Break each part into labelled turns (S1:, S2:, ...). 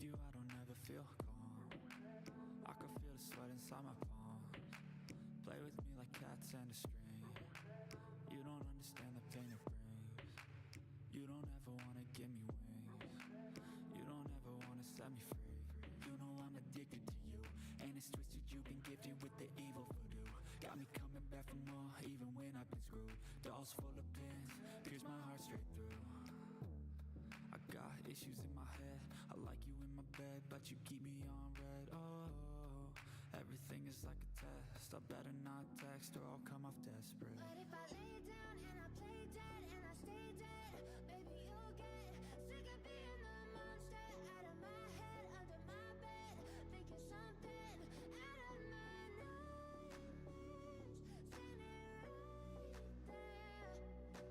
S1: With you I don't ever feel calm. I can feel the sweat inside my palms. Play with me like cats and a string. You don't understand the pain it brings. You don't ever wanna give me wings. You don't ever wanna set me free. You know I'm addicted to you, and it's twisted, you've been gifted with the evil voodoo. Got me coming back for more, even when I've been screwed. Dolls full of pins, pierce my heart straight through. I got issues in my head, I like you in my bed, but you keep me on red. Oh, everything is like a test, I better not text or I'll come off desperate.
S2: But if I lay down and I play dead and I stay dead, baby you'll get sick of being the monster out of my head, under my bed, thinking something out of my nightmares, standing right there.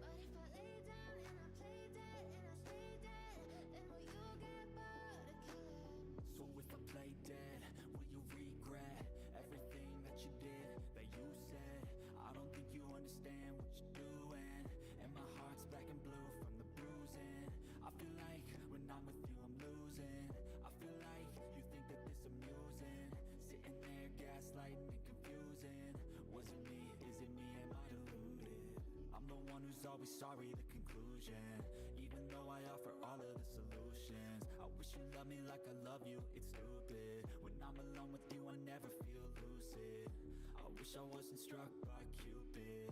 S2: But if I lay down and I play dead and I stay dead, then will you get bored of killing me?
S1: So if I play dead, will you regret everything that you did, that you said? I don't think you understand what you're doing, and my heart's black and blue from the bruising. I feel like when I'm with you I'm losing. I feel like you think that this amusing, sitting there gaslighting and confusing. Was it me? Is it me? Am I deluded? I'm the one who's always sorry, the conclusion, even though I offer all of the solutions. I wish you loved me like I love you, it's stupid. When I'm alone with you I never feel lucid. I wish I wasn't struck by Cupid.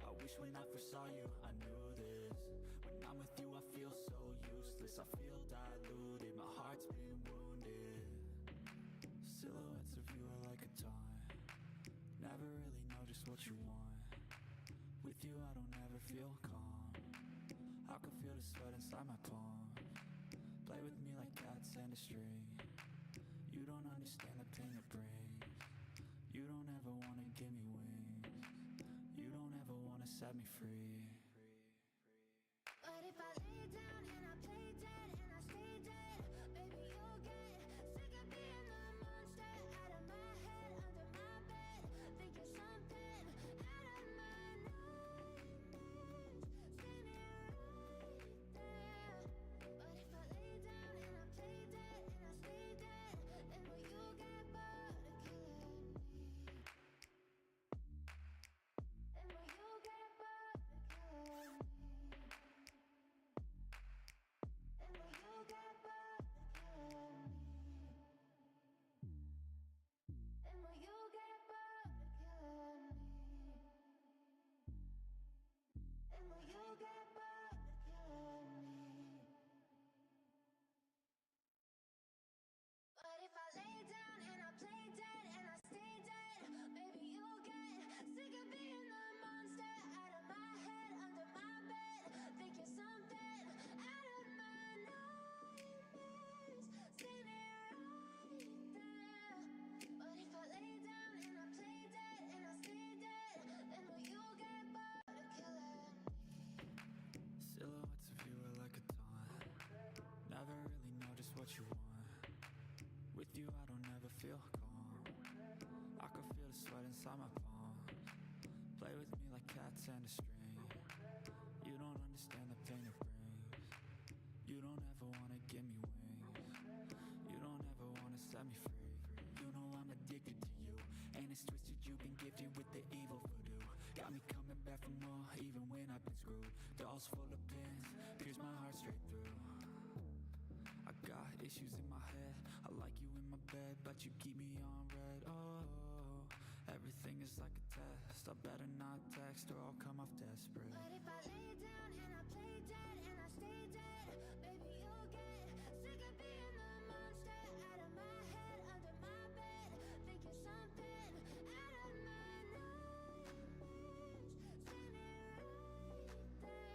S1: I wish when I first saw you I knew this. When I'm with you I feel so useless, I feel diluted, my heart's been wounded. Silhouettes of you are like a taunt, never really know just what you want. With you I don't ever feel calm. I can feel the sweat inside my palms. Play with me like cats and a string. You don't understand the pain it brings. You don't ever wanna give me wings. You don't ever wanna set me free.
S2: But if I lay down and I play dead and I stay dead, baby you'll get sick of being the monster out of my head, under my bed, thinking something out of my nightmares, standing right there. But if I lay down and I play dead and I stay dead, then will you get bored of killing me? Then will you get bored of killing me? And will you get bored of killing me? And will you get bored of killing me? And will you get bored of killing me? But if I lay down and I play dead and I stay dead, baby you'll get sick of being the monster out of my head, under my bed, thinking something out of my nightmares, standing right there. But if I lay down and I play dead and I stay dead, then will you get bored of killing me?
S1: Silhouettes of you are like a taunt, never really know just what you want. With you I don't ever feel calm. I can feel the sweat inside my palms. Play with me like cats and a string. You don't understand the pain it brings. You don't ever wanna give me wings. You don't ever wanna set me free. You know I'm addicted to you, and it's twisted, you've been gifted with the evil voodoo. Got me coming back for more, even when I've been screwed. Dolls full of pins, pierce my heart straight through. I got issues in my head, I like you in my bed, but you keep me on red. Oh, everything is like a test, I better not text or I'll come off desperate.
S2: But if I lay down and I play dead and I stay dead, baby you'll get sick of being the monster out of my head, under my bed, thinking something out of my nightmares, standing right there.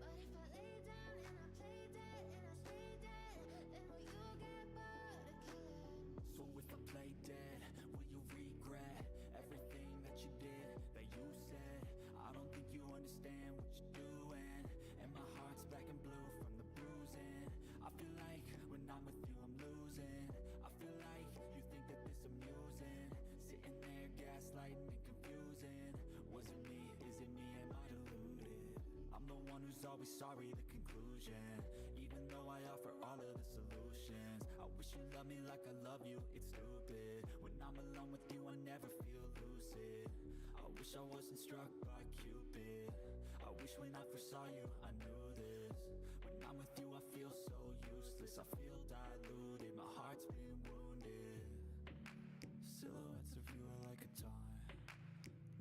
S2: But if I lay down and I play dead and I stay dead, then will you get bored of killing me?
S1: So if I play dead, will you regret everything that you did, that you said? I don't think you understand what you're doing, and my heart's black and blue from the bruising. I feel like when I'm with you I'm losing. I feel like you think that this amusing, sitting there gaslighting and confusing. Was it me? Is it me? Am I deluded? I'm the one who's always sorry, the conclusion, even though I offer all of the solutions. I I wish you loved me like I love you, it's stupid. When I'm alone with you, I never feel lucid. I wish I wasn't struck by Cupid. I wish when I first saw you, I knew this. When I'm with you, I feel so useless. I feel diluted, my heart's been wounded. Silhouettes of you are like a taunt.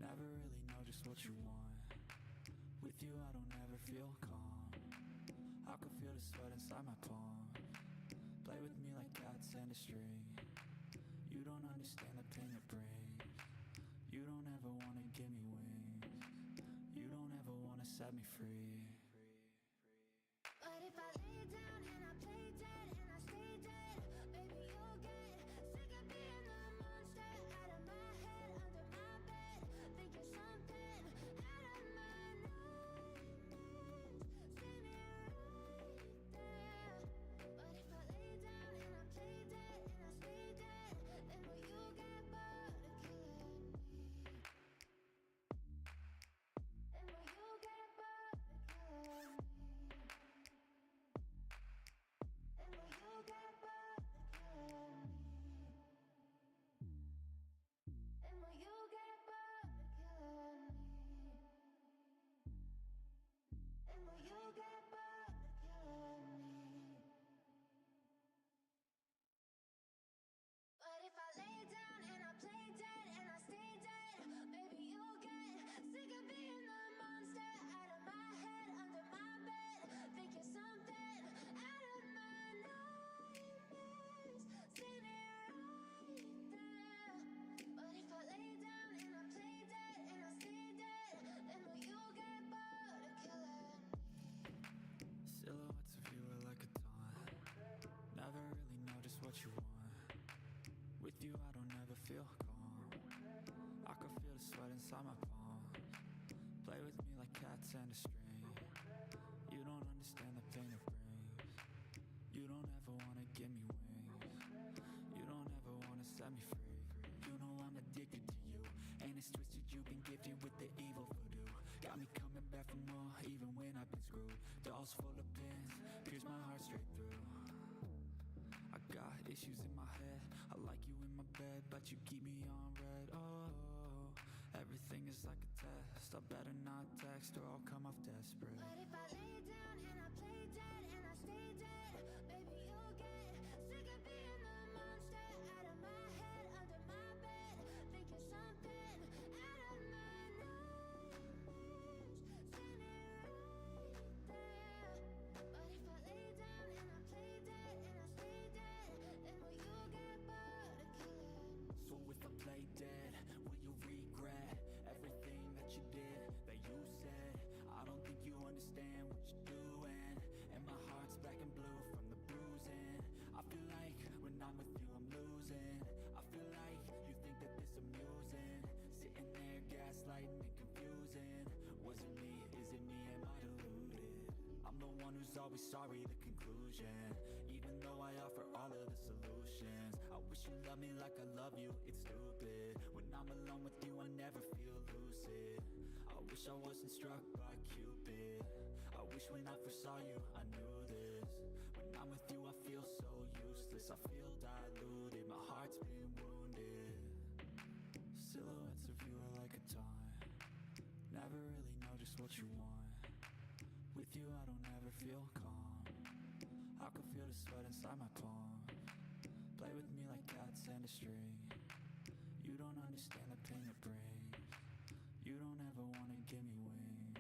S1: Never really know just what you want. With you, I don't ever feel calm. I can feel the sweat inside my palm. Play with me like cats and a string. You don't understand the pain it brings. You don't ever wanna give me wings. You don't ever wanna set me free.
S2: But if I lay down and I play dead and I stay dead, baby, you'll get sick of being the monster out of my head, under my bed. Think you're something out of my nightmares. See me right there. But if I lay down and I play dead and I stay dead, then will you get bored of killing me? Then will you get bored of killing me? And will you get bored of killing me? And will you get bored of killing me? And will you get bored of killing me? But if I lay down and I play dead and I stay dead, baby, you'll get sick of being the monster out of my head, under my bed. Think you're something out of my nightmares. See me right there. But if I lay down and I play dead and I stay dead, then will you get bored of killing me?
S1: Silhouettes of you are like a taunt. Never really know just what you want. With you, I don't ever feel calm. I can feel the sweat inside my palm. Play with me like cats and a string. You don't understand the pain it brings. You don't ever wanna give me wings. You don't ever wanna set me free. You know I'm addicted to you, and it's twisted. You've been gifted with the evil voodoo. Got me coming back for more, even when I've been screwed. Dolls full of pins, pierce my heart straight through. I got issues in my head. I like you in my bed, but you keep me on red. Oh, everything is like a test. I better not text or I'll come off desperate.
S2: But if I lay down and I play dead and I stay dead, baby, you'll get sick of being the monster out of my head, under my bed. Think you're something out of my nightmares. See me right there. But if I lay down and I play dead and I stay dead, then will you get bored of killing me?
S1: So if I play dead, will you regret everything that you did, that you said? I don't think you understand what you're doing, and my heart's black and blue from the bruising. I feel like when I'm with you I'm losing. I feel like you think that this amusing, sitting there gaslighting and confusing. Was it me? Is it me? Am I deluded? I'm the one who's always sorry, the conclusion. Even though I offer all of the solutions, I wish you loved me like I love you, it's stupid. When I'm alone with you, I never feel lucid. I wish I wasn't struck by Cupid. I wish when I first saw you, I knew this. When I'm with you, I feel so useless. I feel diluted, my heart's been wounded. Silhouettes of you are like a taunt. Never really know just what you want. With you, I don't ever feel calm. I can feel the sweat inside my palm. Play with me like cats and a string. You don't understand the pain it brings. You don't ever wanna give me wings.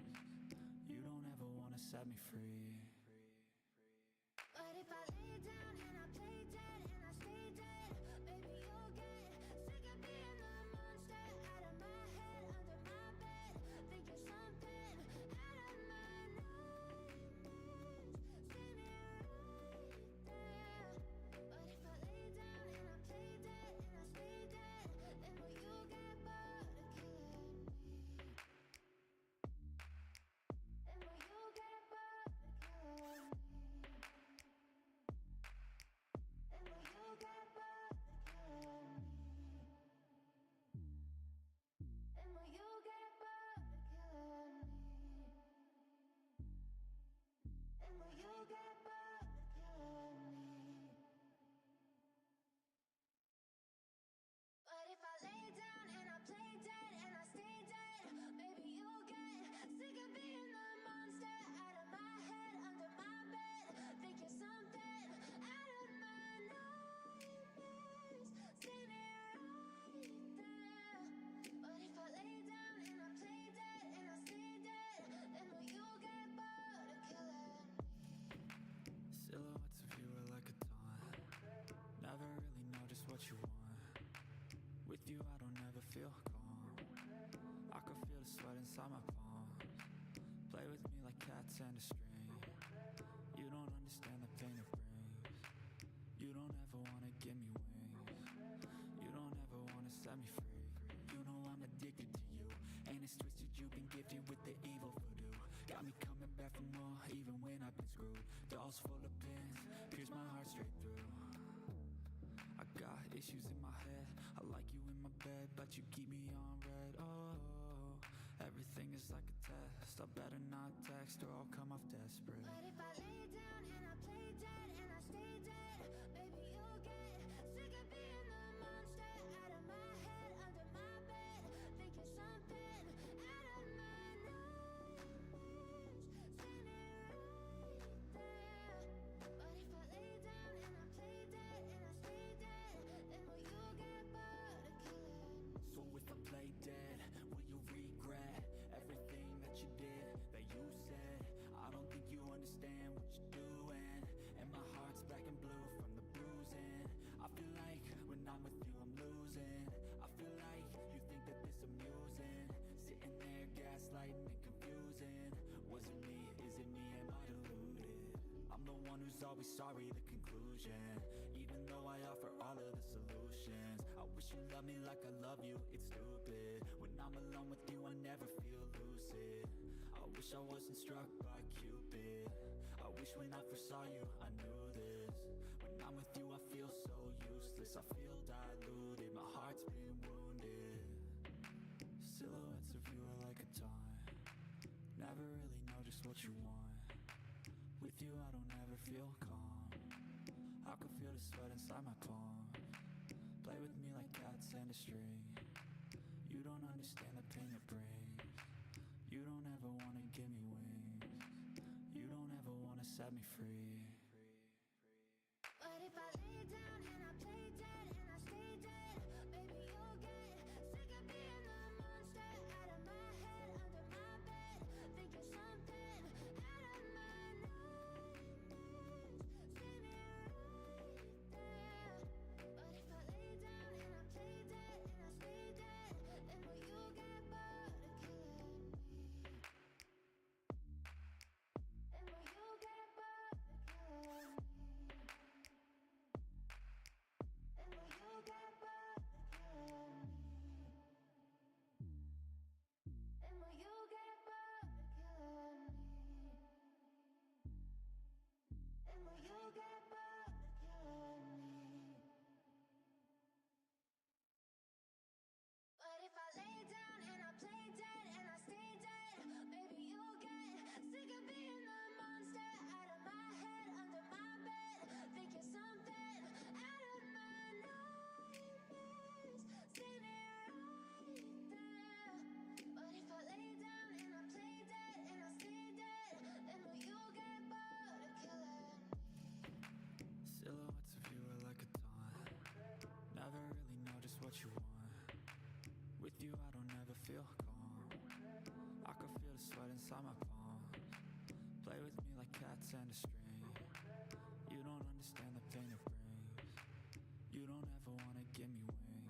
S1: You don't ever wanna set me free.
S2: But if I lay down and I play dead and I stay dead, baby, you'll get sick of being the monster out of my head, under my bed. Think you're something out of my nightmares. See me right there. But if I lay down and I play dead and I stay dead, then will you get bored of killing me? And will you get bored of killing me?
S1: feel calm. I can feel the sweat inside my palms. Play with me like cats and a string. You don't understand the pain it brings. You don't ever wanna give me wings. You don't ever wanna set me free. You know I'm addicted to you, and it's twisted. You've been gifted with the evil voodoo. Got me coming back for more, even when I've been screwed. Dolls full of pins, pierce my heart straight through. I got issues in my head. I like you in my bed, but you keep me on red. Oh, everything is like a test. I better not text or I'll come off desperate.
S2: But if I lay down and I play dead and I stay dead, baby, you'll get sick of being the monster out of my head, under my bed, thinking something out of my nightmares, saying it right there. But if I lay down and I play dead and I stay dead, then will you get bored of killing?
S1: So if I play dead, will you regret everything that you did, that you said? I don't think you understand what you're doing, and my heart's black and blue from the bruising. I feel like when I'm with you I'm losing. I feel like you think that this amusing, sitting there gaslighting and confusing. Was it me? Is it me? Am I deluded? I'm the one who's always sorry, the conclusion, even though I offer all of the solutions. I wish you loved me like I love you, it's stupid. When I'm alone with you I never feel lucid. I wish I wasn't struck by Cupid. I wish when I first saw you I knew this. When I'm with you I feel so useless. I feel diluted, my heart's been wounded. Silhouettes of you are like a taunt. Never really know just what you want. With you I don't ever feel calm. I can feel the sweat inside my palms. Play with me like cats and a string. You don't understand the pain it brings. You don't ever wanna give me wings. You don't ever wanna set me free.
S2: But if I lay down and I play dead and I stay dead, baby, you'll get sick of being the monster out of my head, under my bed, thinking something out of my nightmares, saying it right there. But if I lay down and I play dead and I stay dead, then will you get bored of killing me? And will you get bored of killing me? And will you get bored of killing me? And will you get bored of killing me? And will you get bored of killing me? But if I lay down and I play dead and I stay dead, baby, you'll get sick of being the monster out of my head, under my bed, thinking something out of my nightmares, saying it right there. But if I lay down and I play dead and I stay dead, then will you get bored of killing me?
S1: Silhouettes of you are like a taunt. Never really know just what you want. With you I don't ever feel calm. I can feel the sweat inside my palms. Play with me like cats and a string. You don't understand the pain it brings. You don't ever wanna give me wings.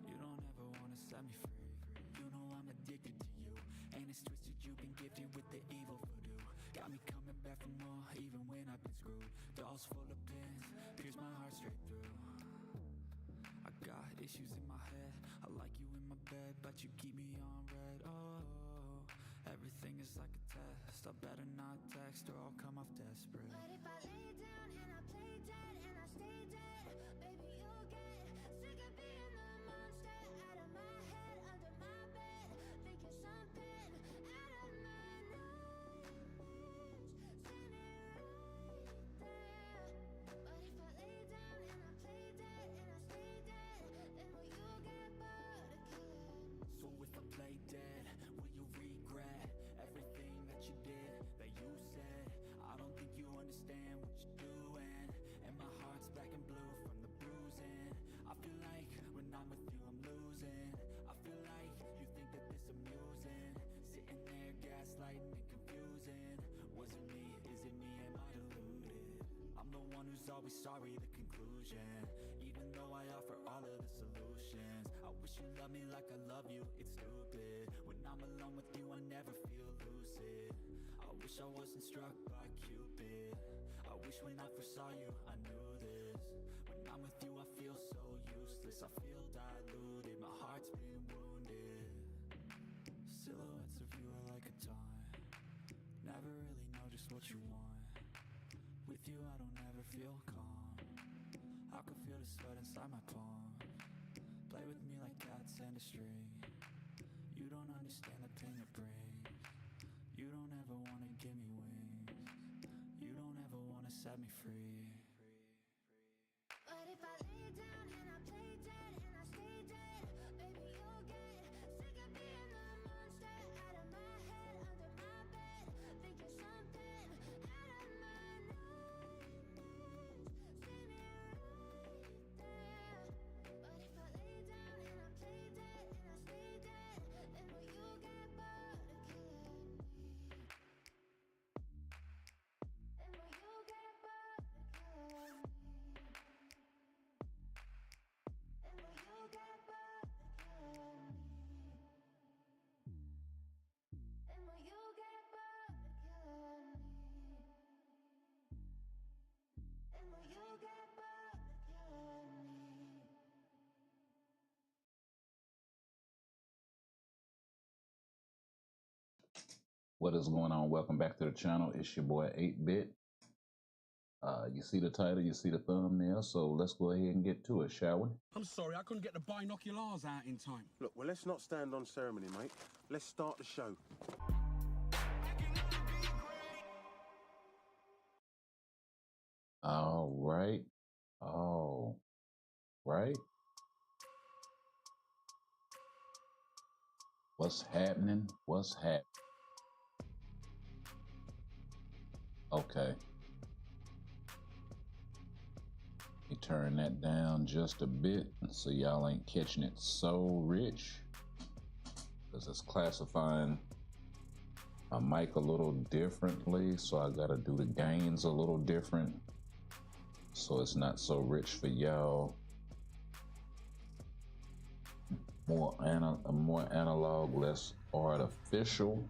S1: You don't ever wanna set me free. You know I'm addicted to you, and it's twisted. You've been gifted with the evil voodoo. Got me coming back for more, even when I've been screwed. Dolls full of pins, pierce my heart straight through. I got issues in my head. I like you in my bed, but you keep me on red. Oh, everything is like a test. I better not text or I'll come off desperate.
S2: But if I lay down and I play dead and I stay dead, baby, you'll get sick of being the monster out of my head, under my bed, thinking something out of my nightmares, saying it right there. But if I lay down and I play dead and I stay dead, then will you get bored of killing me?
S1: So if I play dead, will you regret everything that you did, that you said? I don't think you understand what you're doing, and my heart's black and blue from the bruising. I feel like when I'm with you I'm losing. I feel like you think that this amusing, sitting there gaslighting and confusing. Was it me? Is it me? Am I deluded? I'm the one who's always sorry, the conclusion, even though I offer all of the solutions. I I wish you loved me like I love you, it's stupid. When I'm alone with you, I never feel lucid. I wish I wasn't struck by Cupid. I wish when I first saw you, I knew this. When I'm with you, I feel so useless. I feel diluted, my heart's been wounded. Silhouettes of you are like a taunt. Never really know just what you want. With you, I don't ever feel calm. I can feel the sweat inside my palm. Play with me like cats and a string. You don't understand the pain it brings. You don't ever wanna give me wings. You don't ever wanna set me free.
S2: But if I lay down and I play dead and I stay dead, baby, you'll get sick of being the monster out of my head, under my bed, thinking something out of my nightmares. See me right there. But if I lay down and I play dead and I stay dead, then will you get bored of killing me? And will you get bored of killing me? And will you get bored of killing me? And will you get bored of killing me? And will you get bored of killing me?
S3: What is going on? Welcome back to the channel. It's your boy 8-Bit. You see the title, you see the thumbnail, so let's go ahead and get to it, shall we?
S4: I'm sorry, I couldn't get the binoculars out in time.
S5: Look, well, let's not stand on ceremony, mate. Let's start the show.
S3: All right. All right. What's happening? What's happening? Okay. Let me turn that down just a bit so y'all ain't catching it so rich, because it's classifying my mic a little differently, so I gotta do the gains a little different so it's not so rich for y'all. More analog, less artificial.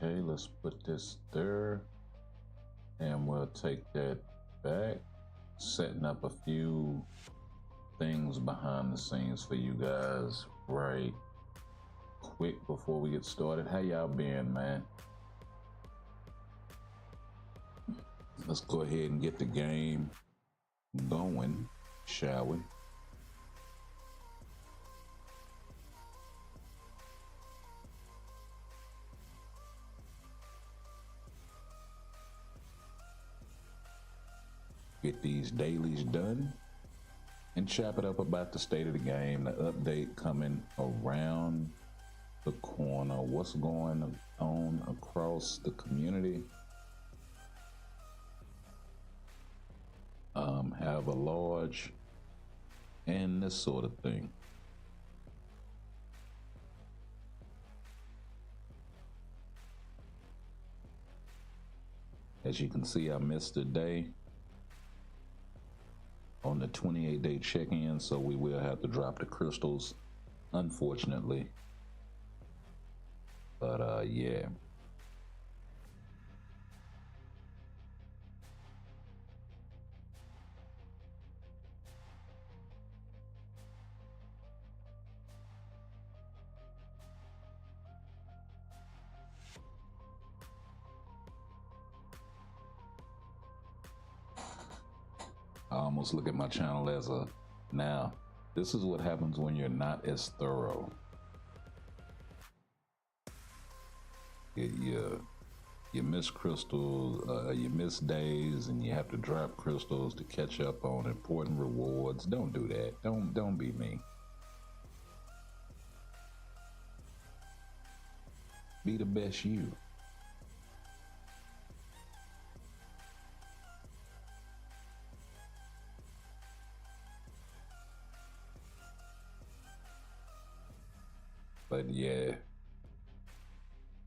S3: Okay, let's put this there, and we'll take that back, setting up a few things behind the scenes for you guys right quick before we get started. How y'all been, man? Let's go ahead and get the game going, shall we? Get these dailies done and chop it up about the state of the game, the update coming around the corner, what's going on across the community. Have a large and this sort of thing. As you can see, I missed a day on the 28-day check-in, so we will have to drop the crystals, unfortunately. But yeah. I almost look at my channel as a, now, this is what happens when you're not as thorough. You miss crystals, you miss days, and you have to drop crystals to catch up on important rewards. Don't do that. Don't be me. Be the best you. But yeah,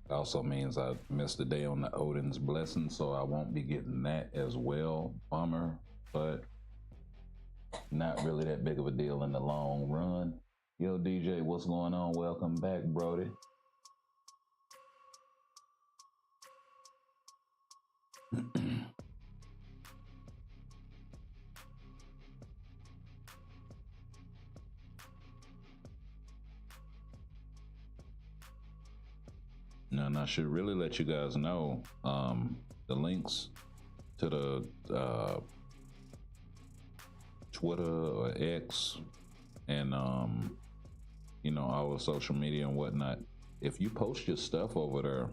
S3: also means I missed a day on the Odin's blessing, so I won't be getting that as well. Bummer, but not really that big of a deal in the long run. Yo, DJ, what's going on? Welcome back, Brody. And I should really let you guys know the links to the Twitter or X and you know, all the social media and whatnot. If you post your stuff over there,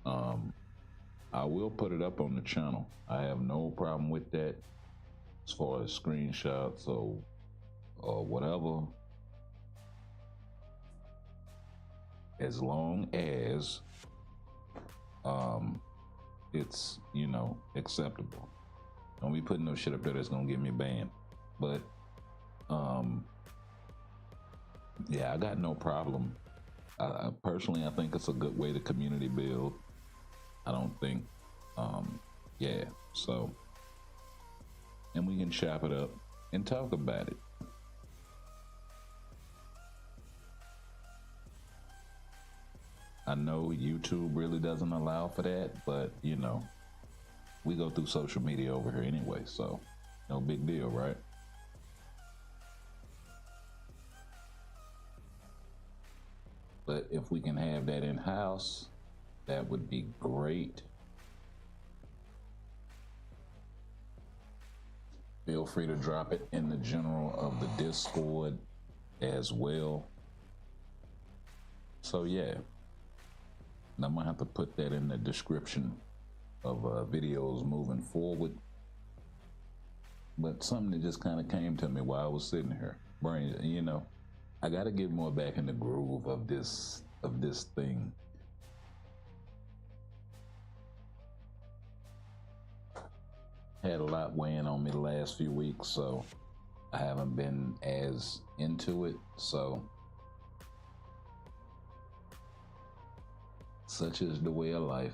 S3: I will put it up on the channel. I have no problem with that as far as screenshots or whatever, as long as it's, you know, acceptable. Don't be putting no shit up there that's gonna get me banned. But yeah, I got no problem. Personally, I think it's a good way to community build. I don't think yeah, so, and we can chop it up and talk about it. I know YouTube really doesn't allow for that, but you know, we go through social media over here anyway, so no big deal, right? But if we can have that in-house, that would be great. Feel free to drop it in the general of the Discord as well. So yeah, I might have to put that in the description of videos moving forward. But something that just kind of came to me while I was sitting here, brain, you know, I got to get more back in the groove of this thing. Had a lot weighing on me the last few weeks, so I haven't been as into it. So such is the way of life.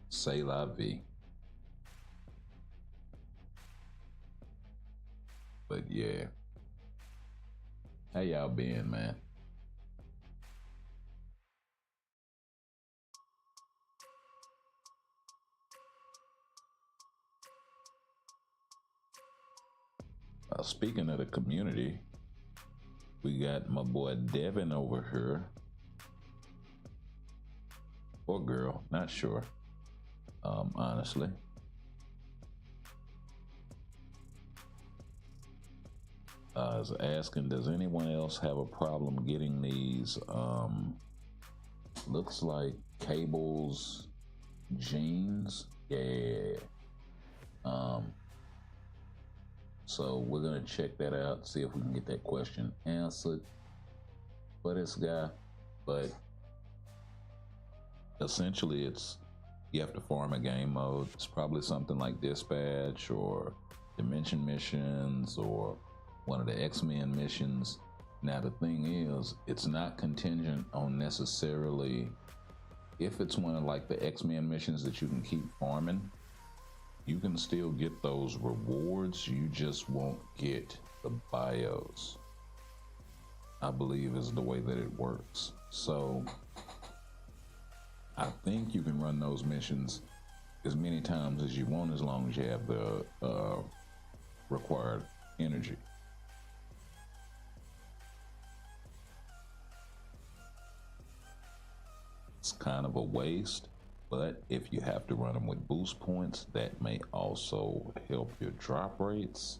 S3: Say la vie. But yeah, how y'all been, man? Speaking of the community, we got my boy Devin over here, or girl, not sure. Honestly, I was asking, does anyone else have a problem getting these looks like cables jeans? Yeah. So we're gonna check that out, see if we can get that question answered for this guy. But essentially, it's, you have to farm a game mode. It's probably something like Dispatch or Dimension Missions or one of the X-Men missions. Now the thing is, it's not contingent on necessarily, if it's one of like the X-Men missions that you can keep farming, you can still get those rewards, you just won't get the bios, I believe is the way that it works. So I think you can run those missions as many times as you want, as long as you have the required energy. It's kind of a waste, but if you have to run them with boost points, that may also help your drop rates.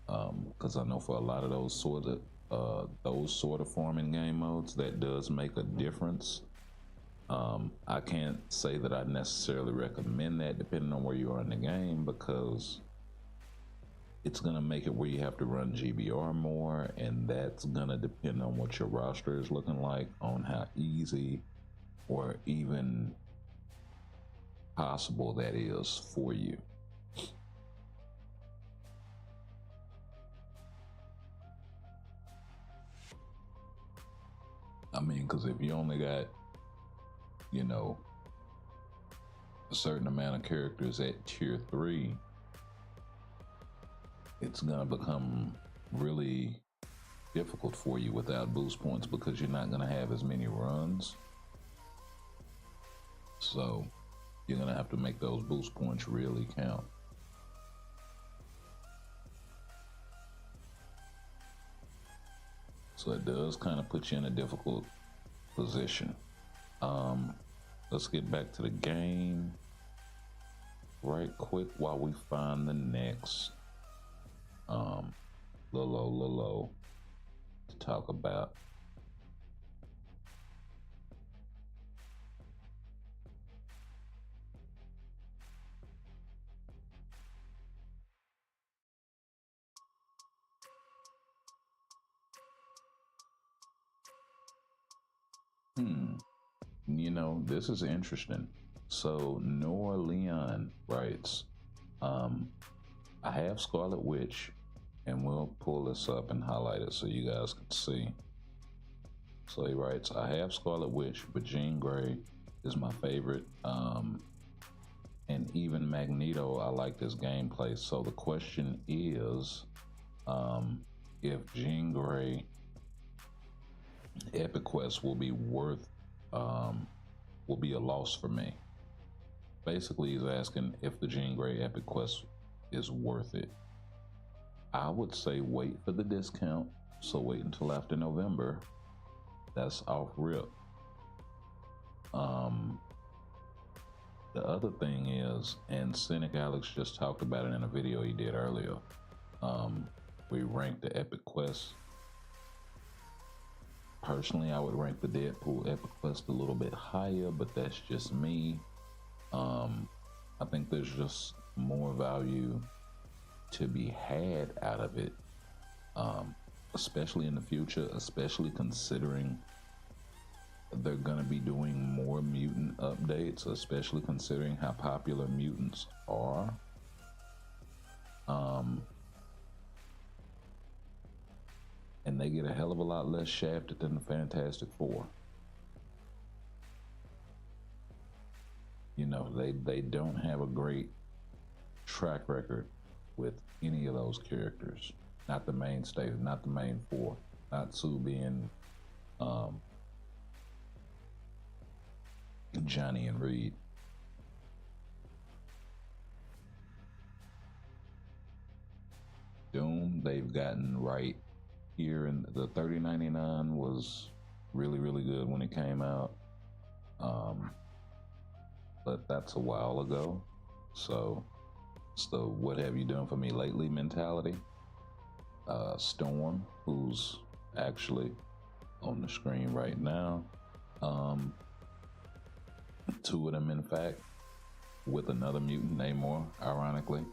S3: Because I know for a lot of those sort of farming game modes, that does make a difference. I can't say that I necessarily recommend that depending on where you are in the game, because it's going to make it where you have to run GBR more, and that's going to depend on what your roster is looking like, on how easy or even possible that is for you. I mean, because if you only got, you know, a certain amount of characters at tier 3, it's gonna become really difficult for you without boost points, because you're not gonna have as many runs. So you're gonna have to make those boost points really count. So it does kind of put you in a difficult position. Let's get back to the game right quick while we find the next Lolo to talk about. You know, this is interesting. So Noah Leon writes, I have Scarlet Witch, and we'll pull this up and highlight it so you guys can see. So he writes, I have Scarlet Witch, but Jean Grey is my favorite. And even Magneto, I like this gameplay. So the question is, if Jean Grey Epic Quest will be will be a loss for me. Basically, he's asking if the Jean Grey Epic Quest is worth it. I would say wait for the discount, so wait until after November. That's off rip. The other thing is, and Cynic Alex just talked about it in a video he did earlier, we ranked the Epic Quest. Personally, I would rank the Deadpool Epic Quest a little bit higher, but that's just me. I think there's just more value to be had out of it, especially in the future, especially considering they're going to be doing more mutant updates, especially considering how popular mutants are. And they get a hell of a lot less shafted than the Fantastic Four. You know, they don't have a great track record with any of those characters. Not the mainstay, not the main four, not Sue being Johnny and Reed. Doom, they've gotten right here, and the 3099 was really, really good when it came out. But that's a while ago. So it's the what have you done for me lately mentality. Storm, who's actually on the screen right now. Two of them, in fact, with another mutant, Namor, ironically.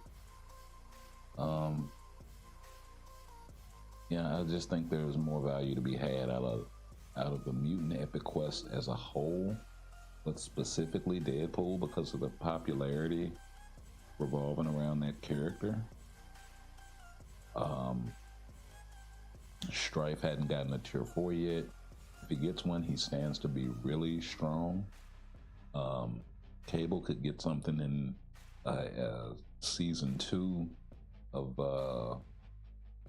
S3: Yeah, I just think there's more value to be had out of the mutant Epic Quest as a whole, but specifically Deadpool because of the popularity revolving around that character. Strife hadn't gotten a tier 4 yet. If he gets one, he stands to be really strong. Cable could get something in season 2 of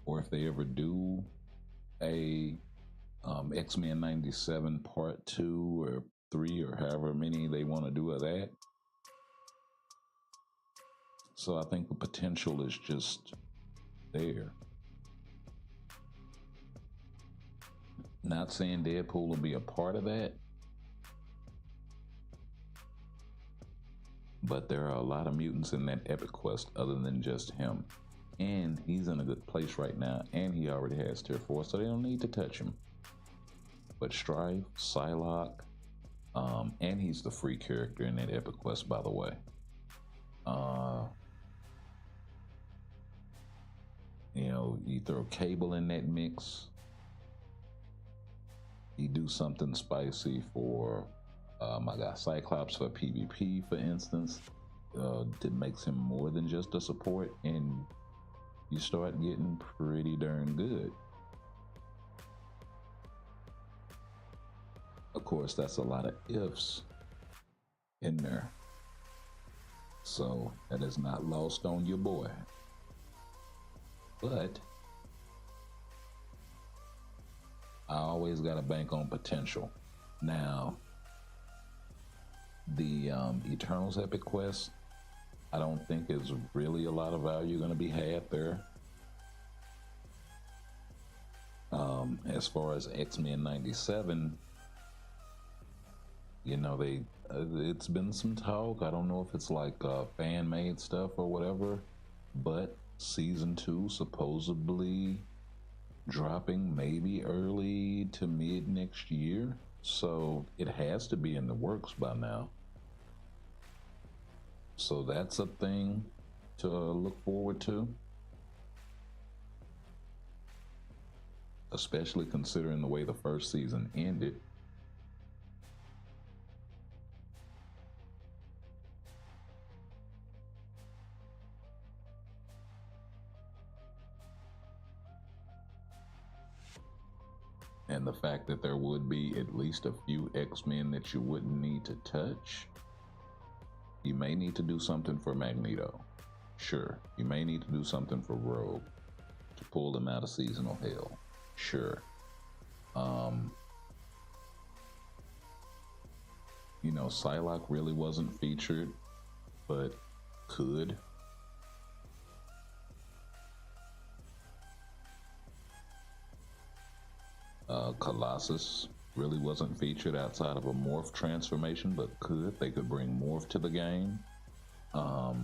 S3: or if they ever do a X-Men 97 part 2 or 3 or however many they want to do of that. So I think the potential is just there. Not saying Deadpool will be a part of that, but there are a lot of mutants in that Epic Quest other than just him. And he's in a good place right now, and he already has tier 4, so they don't need to touch him. But Strife, Psylocke, And he's the free character in that Epic Quest, by the way. You know, you throw Cable in that mix, you do something spicy for my guy Cyclops for PvP, for instance, that makes him more than just a support, and you start getting pretty darn good. Of course, that's a lot of ifs in there, so that is not lost on your boy. But I always got to bank on potential. Now, the Eternals Epic Quest, I don't think is really a lot of value going to be had there. As far as X-Men 97, you know, it's been some talk. I don't know if it's like fan-made stuff or whatever, but season 2 supposedly dropping maybe early to mid next year, so it has to be in the works by now. So that's a thing to look forward to, especially considering the way the first season ended. And the fact that there would be at least a few X-Men that you wouldn't need to touch. You may need to do something for Magneto. Sure. You may need to do something for Rogue to pull them out of seasonal hell. Sure. You know, Psylocke really wasn't featured, but could. Colossus really wasn't featured outside of a morph transformation, but could. They could bring morph to the game. I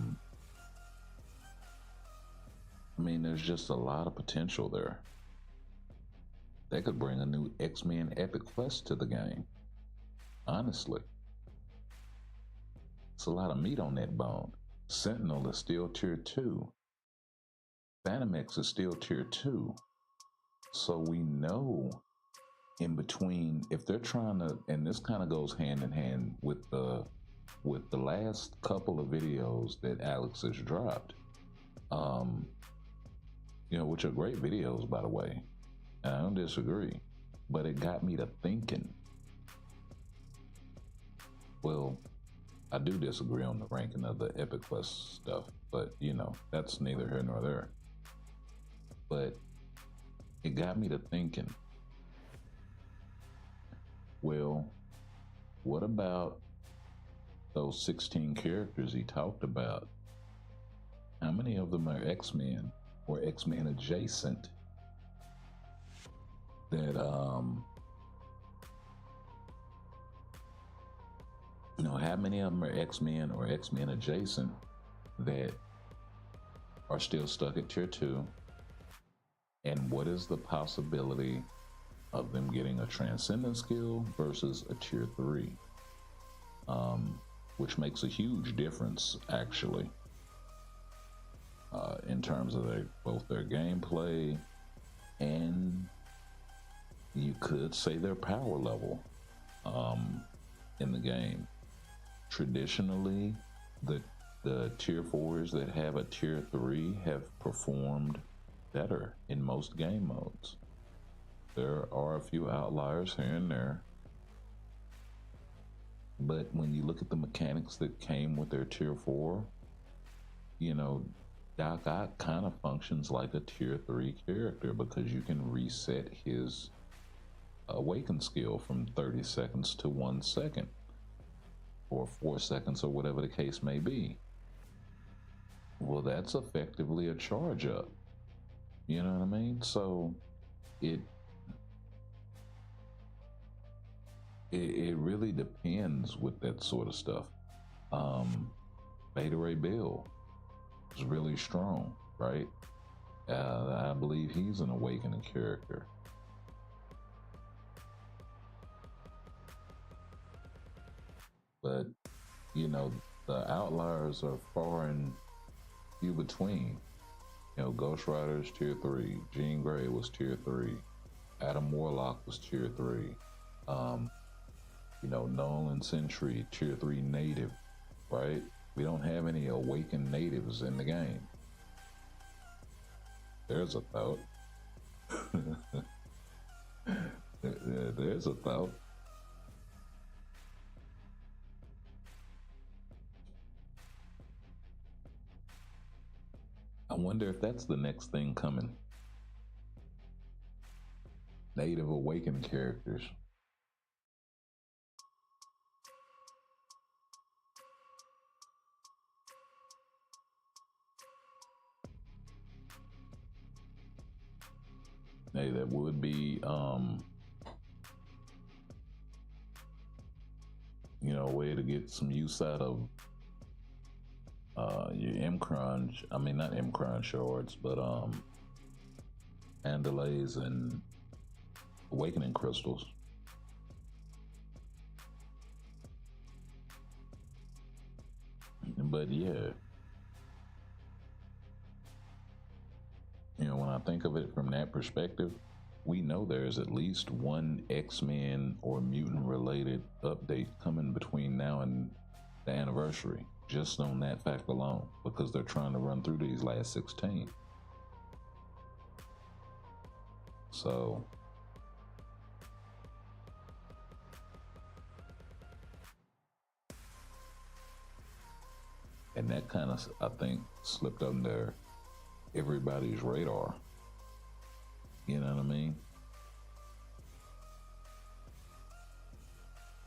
S3: mean, there's just a lot of potential there. They could bring a new X-Men Epic Quest to the game. Honestly. It's a lot of meat on that bone. Sentinel is still tier 2. Phantom-X is still tier 2. So we know in between, if they're trying to, and this kind of goes hand in hand with the last couple of videos that Alex has dropped, you know, which are great videos, by the way, and I don't disagree, but it got me to thinking. Well, I do disagree on the ranking of the Epic Quest stuff, but you know, that's neither here nor there. But it got me to thinking, well, what about those 16 characters he talked about? How many of them are X-Men or X-Men adjacent that, you know, how many of them are X-Men or X-Men adjacent that are still stuck at tier 2? And what is the possibility of them getting a transcendent skill versus a tier 3? Which makes a huge difference, actually, in terms of both their gameplay and you could say their power level in the game. Traditionally, the tier 4s that have a tier 3 have performed better in most game modes. There are a few outliers here and there, but when you look at the mechanics that came with their tier 4, you know, Doc Ock kind of functions like a tier 3 character because you can reset his awaken skill from 30 seconds to 1 second or 4 seconds or whatever the case may be. Well, that's effectively a charge up. You know what I mean? So it really depends with that sort of stuff. Beta Ray Bill is really strong, right? I believe he's an awakening character. But you know, the outliers are far and few between. You know, Ghost Rider is tier 3, Jean Grey was tier 3, Adam Warlock was tier 3. Um, you know, Nolan Sentry, tier 3 native, right? We don't have any awakened natives in the game. There's a thought. There's a thought. I wonder if that's the next thing coming. Native awakened characters. Hey, that would be, you know, a way to get some use out of your Mcron. I mean, not Mcron shards, but Andalays and Awakening crystals. But yeah, you know, when I think of it from that perspective, we know there's at least one X-Men or mutant related update coming between now and the anniversary, just on that fact alone, because they're trying to run through these last 16. So and that kind of, I think, slipped under everybody's radar. You know what I mean?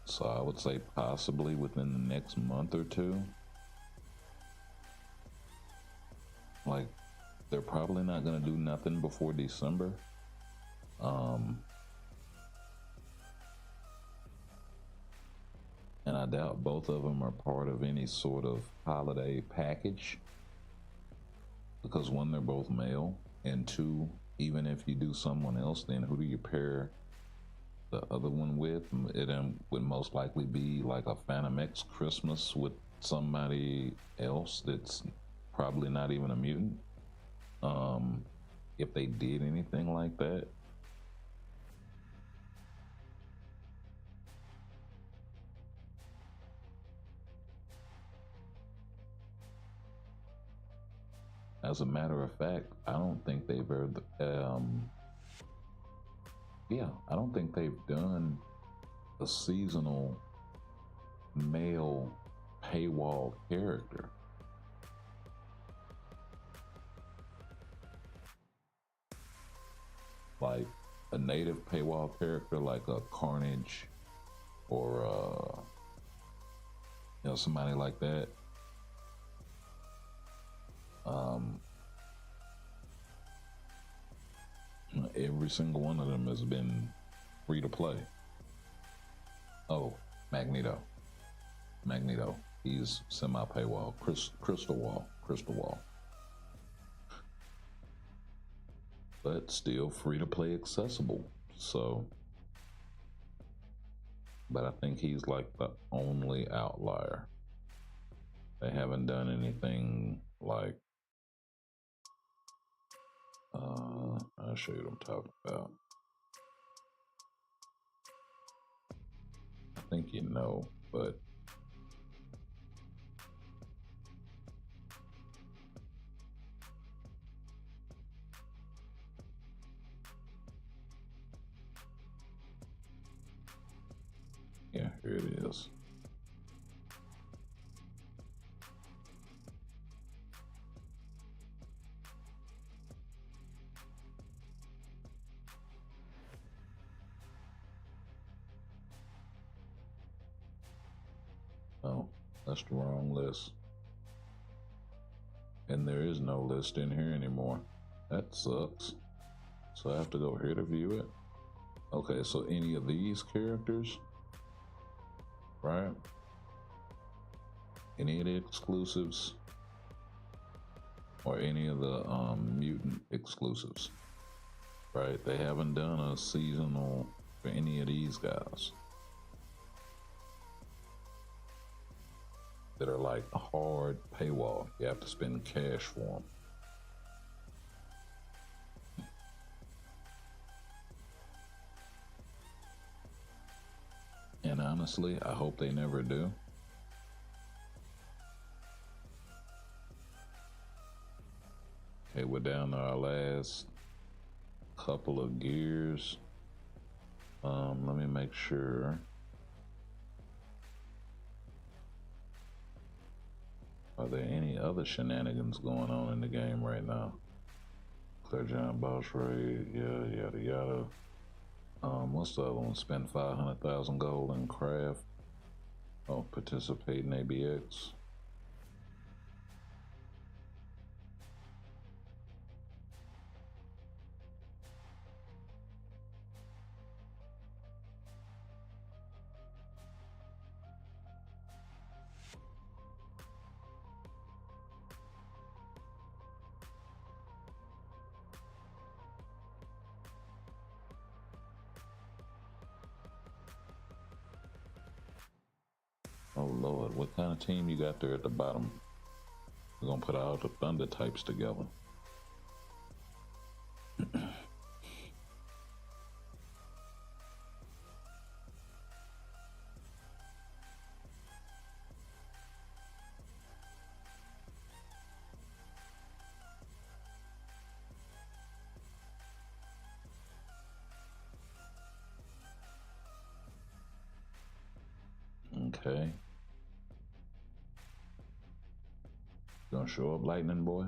S3: So I would say possibly within the next month or two. Like, they're probably not going to do nothing before December. And I doubt both of them are part of any sort of holiday package. Because one, they're both male, and two, even if you do someone else, then who do you pair the other one with? It would most likely be like a Phantom X Christmas with somebody else that's probably not even a mutant. If they did anything like that. As a matter of fact, I don't think they've ever, I don't think they've done a seasonal male paywall character. Like a native paywall character, like a Carnage or you know, somebody like that. Every single one of them has been free to play. Oh, Magneto. He's semi-paywall. Crystal Wall. But still free to play accessible. So, but I think he's like the only outlier. They haven't done anything like, I'll show you what I'm talking about. I think you know, but yeah, here it is. Oh, that's the wrong list. And there is no list in here anymore. That sucks. So I have to go here to view it. Okay, so any of these characters, right? Any of the exclusives or any of the mutant exclusives, right? They haven't done a seasonal for any of these guys. that are like a hard paywall. You have to spend cash for them. And honestly, I hope they never do. Okay, we're down to our last couple of gears. Let me make sure. Are there any other shenanigans going on in the game right now? Clear giant boss raid, yeah, yada yada. What's the other one? Spend 500,000 gold in craft. Oh, participate in ABX. Oh Lord, what kind of team you got there at the bottom? We're gonna put all the thunder types together. Okay. Gonna show up, Lightning Boy?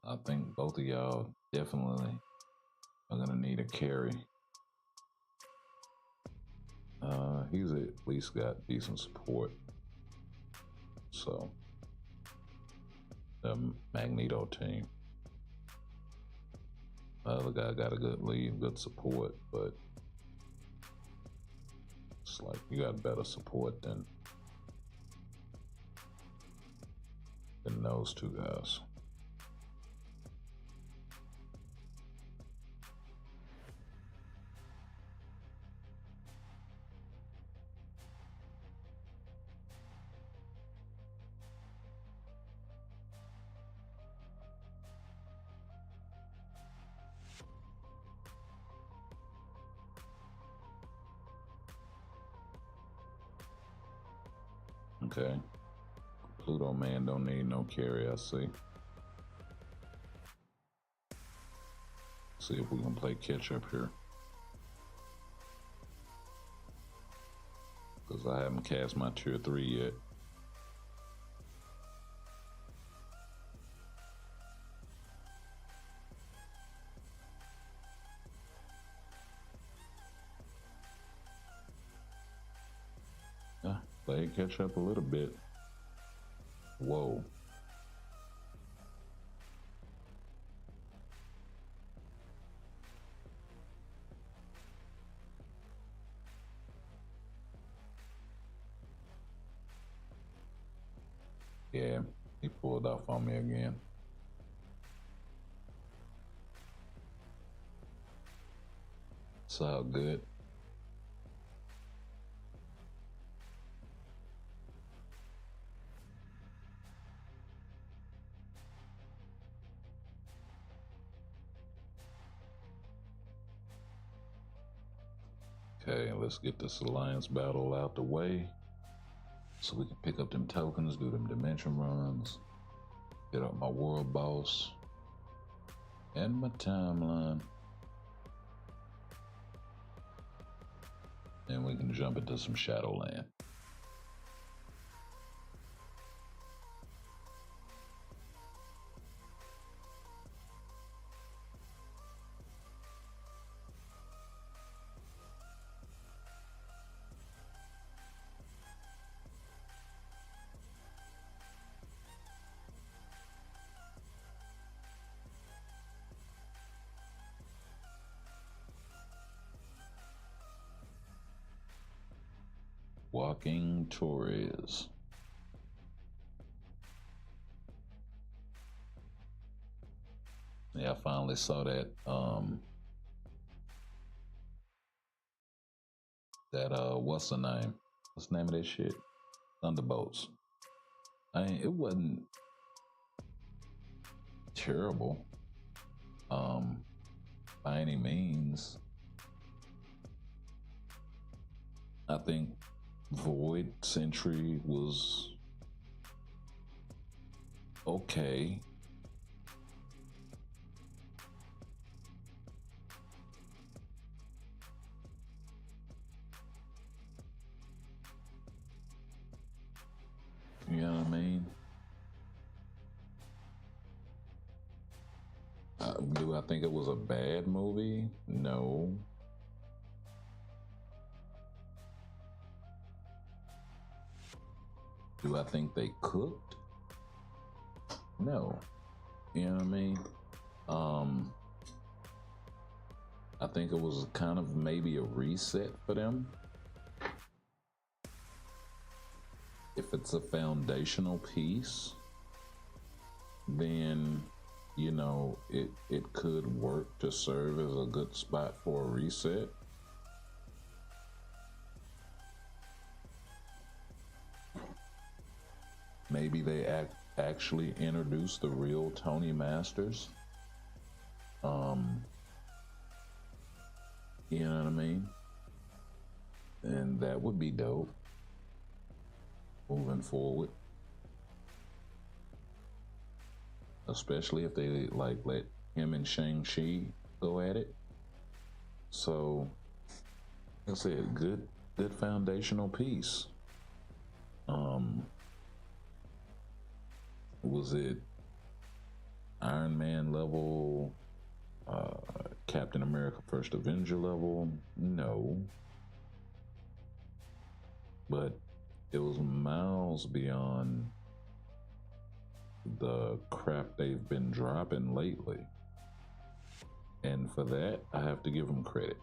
S3: I think both of y'all definitely are gonna need a carry. He's at least got decent support. So, the Magneto team. The other guy got a good lead, good support, but it's like you got better support than those two guys. Okay. Pluto Man don't need no carry, I see. See if we can play catch up here. Because I haven't cast my tier 3 yet. Play catch up a little bit. Whoa. Yeah, he pulled off on me again. It's all good. Okay, let's get this alliance battle out the way so we can pick up them tokens, do them dimension runs, hit up my world boss and my timeline. And we can jump into some Shadowland. Walking Torres. Yeah, I finally saw that that what's the name? What's the name of that shit? Thunderbolts. It wasn't terrible, by any means. I think Void Sentry was okay. You know what I mean? Do I think it was a bad movie? No. Do I think they cooked? No. You know what I mean? I think it was kind of maybe a reset for them. If it's a foundational piece, then, you know, it could work to serve as a good spot for a reset. Maybe they actually introduced the real Tony Masters. You know what I mean? And that would be dope moving forward. Especially if they like let him and Shang-Chi go at it. So, like I said, good foundational piece. Was it Iron Man level, Captain America First Avenger level? No. But it was miles beyond the crap they've been dropping lately. And for that, I have to give them credit.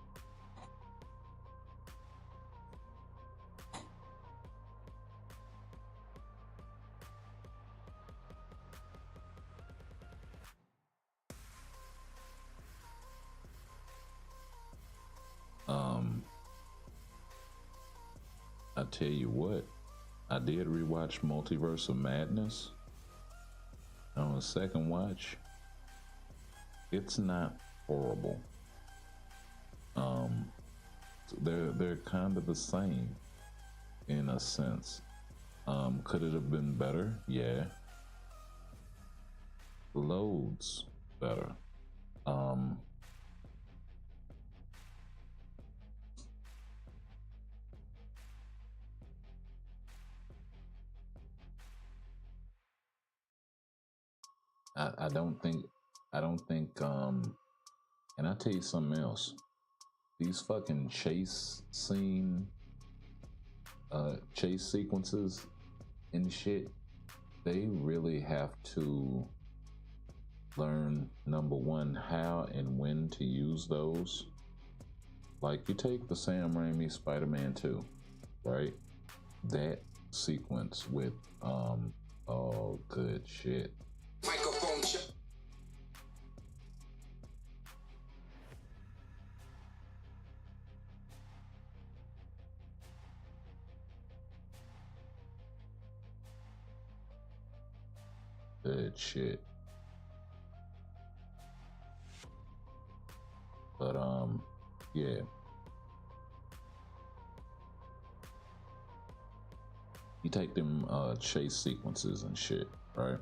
S3: I tell you what, I did rewatch Multiverse of Madness on a second watch. It's not horrible. They're kind of the same in a sense. Could it have been better? Yeah. Loads better. I don't think, and I'll tell you something else. These fucking chase sequences and shit, they really have to learn, number one, how and when to use those. Like, you take the Sam Raimi Spider-Man 2, right? That sequence with, oh, good shit.
S6: Microphone check.
S3: Good shit. But yeah. You take them chase sequences and shit, right?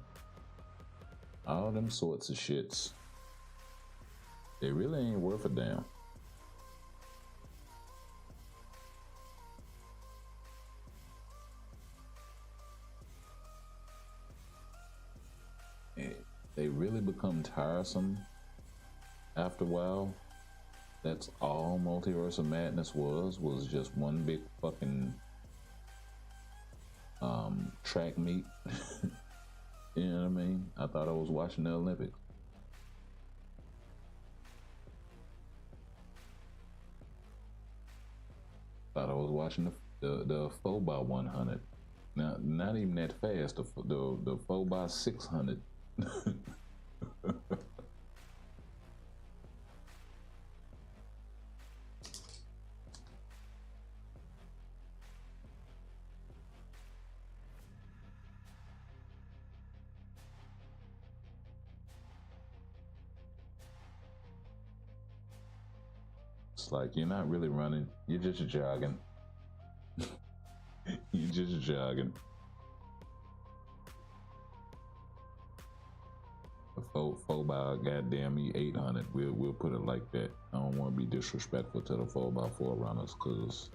S3: All them sorts of shits, they really ain't worth a damn. They really become tiresome after a while. That's all Multiverse of Madness was just one big fucking track meet. You know what I mean? I thought I was watching the Olympics. Thought I was watching the 4x100. Now, not even that fast. The 4x600. It's like you're not really running, you're just jogging. You're just jogging. Four by goddamn me 800. We'll put it like that. I don't want to be disrespectful to the 4x4 runners, cause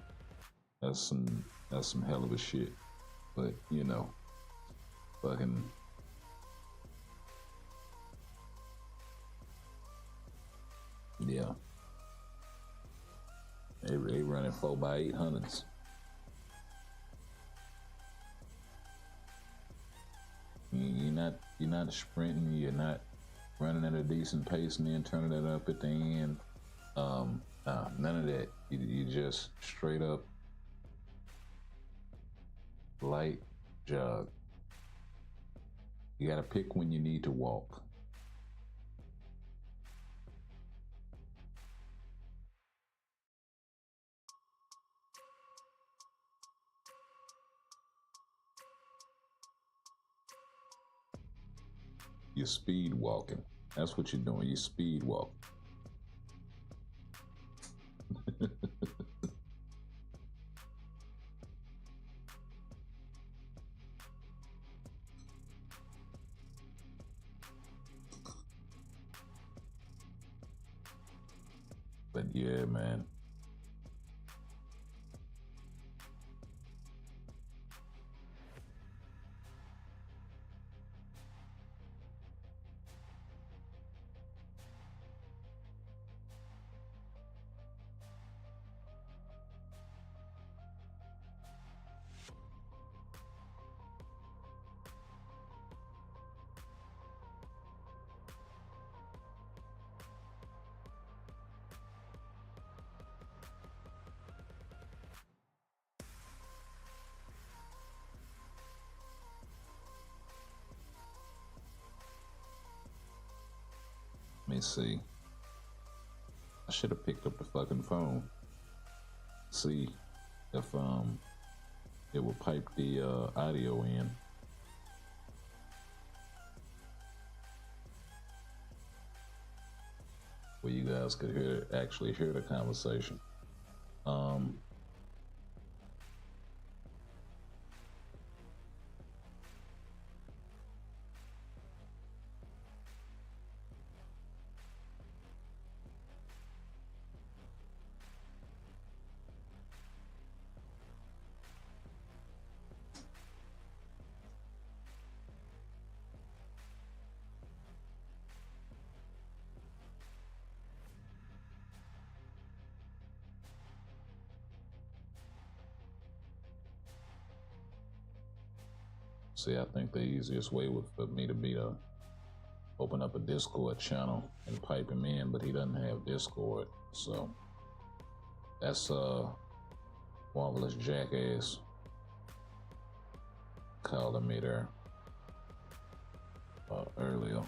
S3: that's some hell of a shit. But you know, fucking. Yeah. They running 4x800s. You're not sprinting. You're not running at a decent pace and then turning it up at the end. None of that. You just straight up light jog. You gotta pick when you need to walk. You're speed walking. That's what you're doing. You speed walk. But yeah, man. Let me see. I should have picked up the fucking phone. See if it will pipe the audio in. Where you guys could actually hear the conversation. See, I think the easiest way would for me to be to open up a Discord channel and pipe him in, but he doesn't have Discord, so that's Marvelous Jackass calling me there earlier.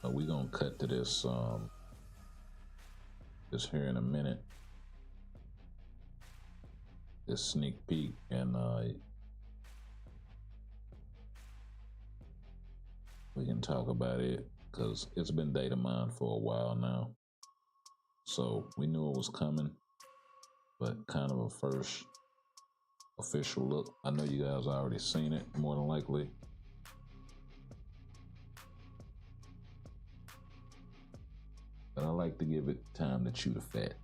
S3: We're gonna cut to this this here in a minute. This sneak peek, and we can talk about it because it's been data mined for a while now. So we knew it was coming, but kind of a first official look. I know you guys already seen it, more than likely. But I like to give it time to chew the fat.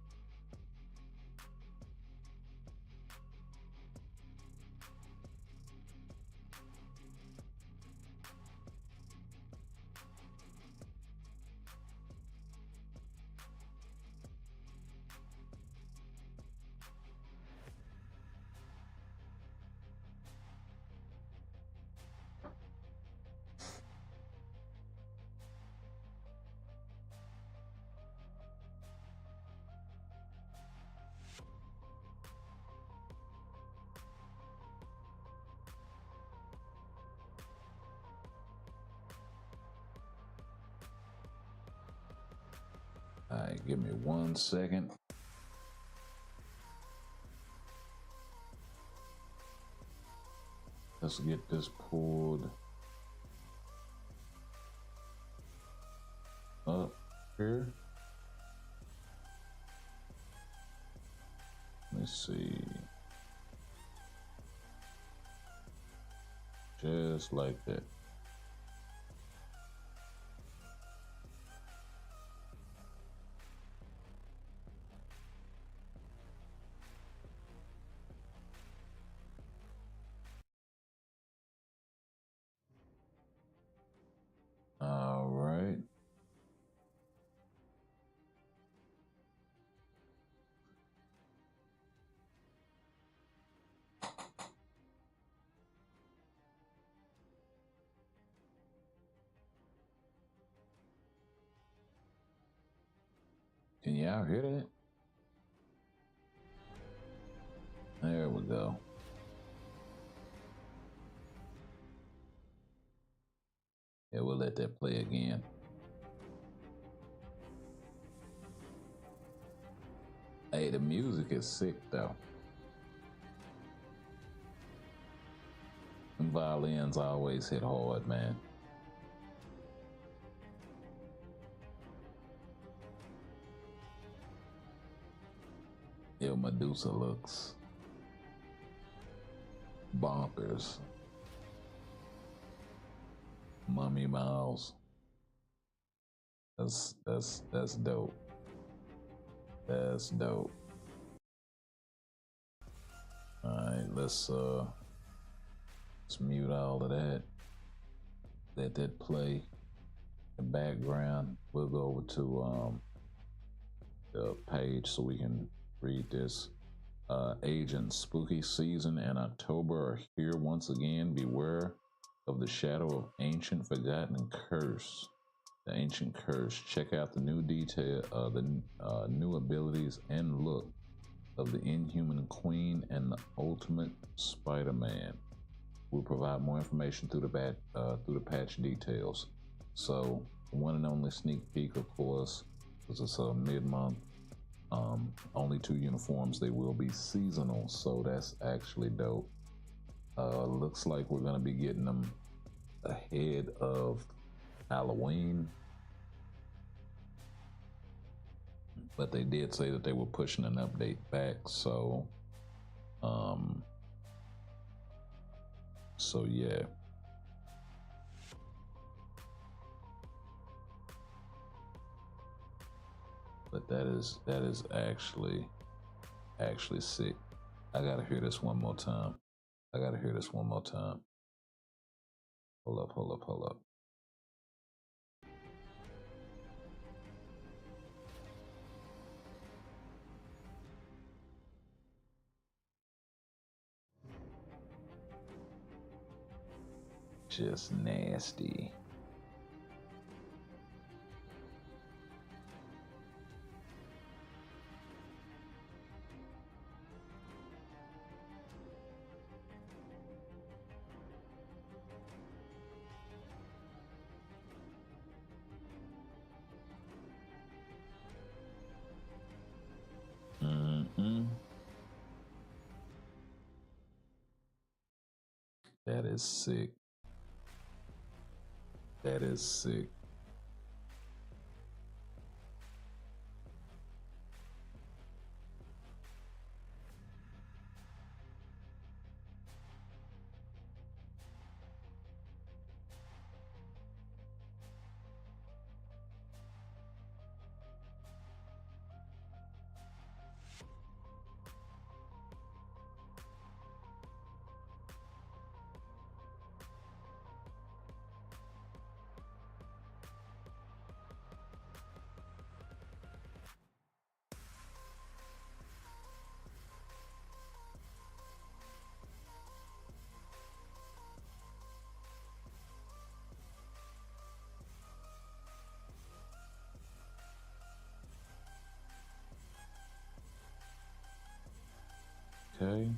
S3: All right, give me 1 second. Let's get this pulled up here. Let me see. Just like that. All right. Can y'all hear that? There we go. Yeah, we'll let that play again. Hey, the music is sick though. Them violins always hit hard, man. Yo, Medusa looks bonkers. Mummy Miles. That's dope. That's dope. Alright, let's mute all of that. Let that play in the background. We'll go over to the page so we can read this. Agent, spooky season and October are here once again. Beware of the shadow of ancient forgotten curse. The ancient curse. Check out the new detail, the new abilities and look of the Inhuman Queen and the Ultimate Spider-Man. We'll provide more information through the patch details. So the one and only sneak peek, of course, because it's a mid-month. Only 2 uniforms. They will be seasonal, so that's actually dope. Looks like we're gonna be getting them ahead of Halloween, but they did say that they were pushing an update back, so yeah. But that is actually sick. I gotta hear this one more time. Hold up. Just nasty. That is sick. That is sick. Okay.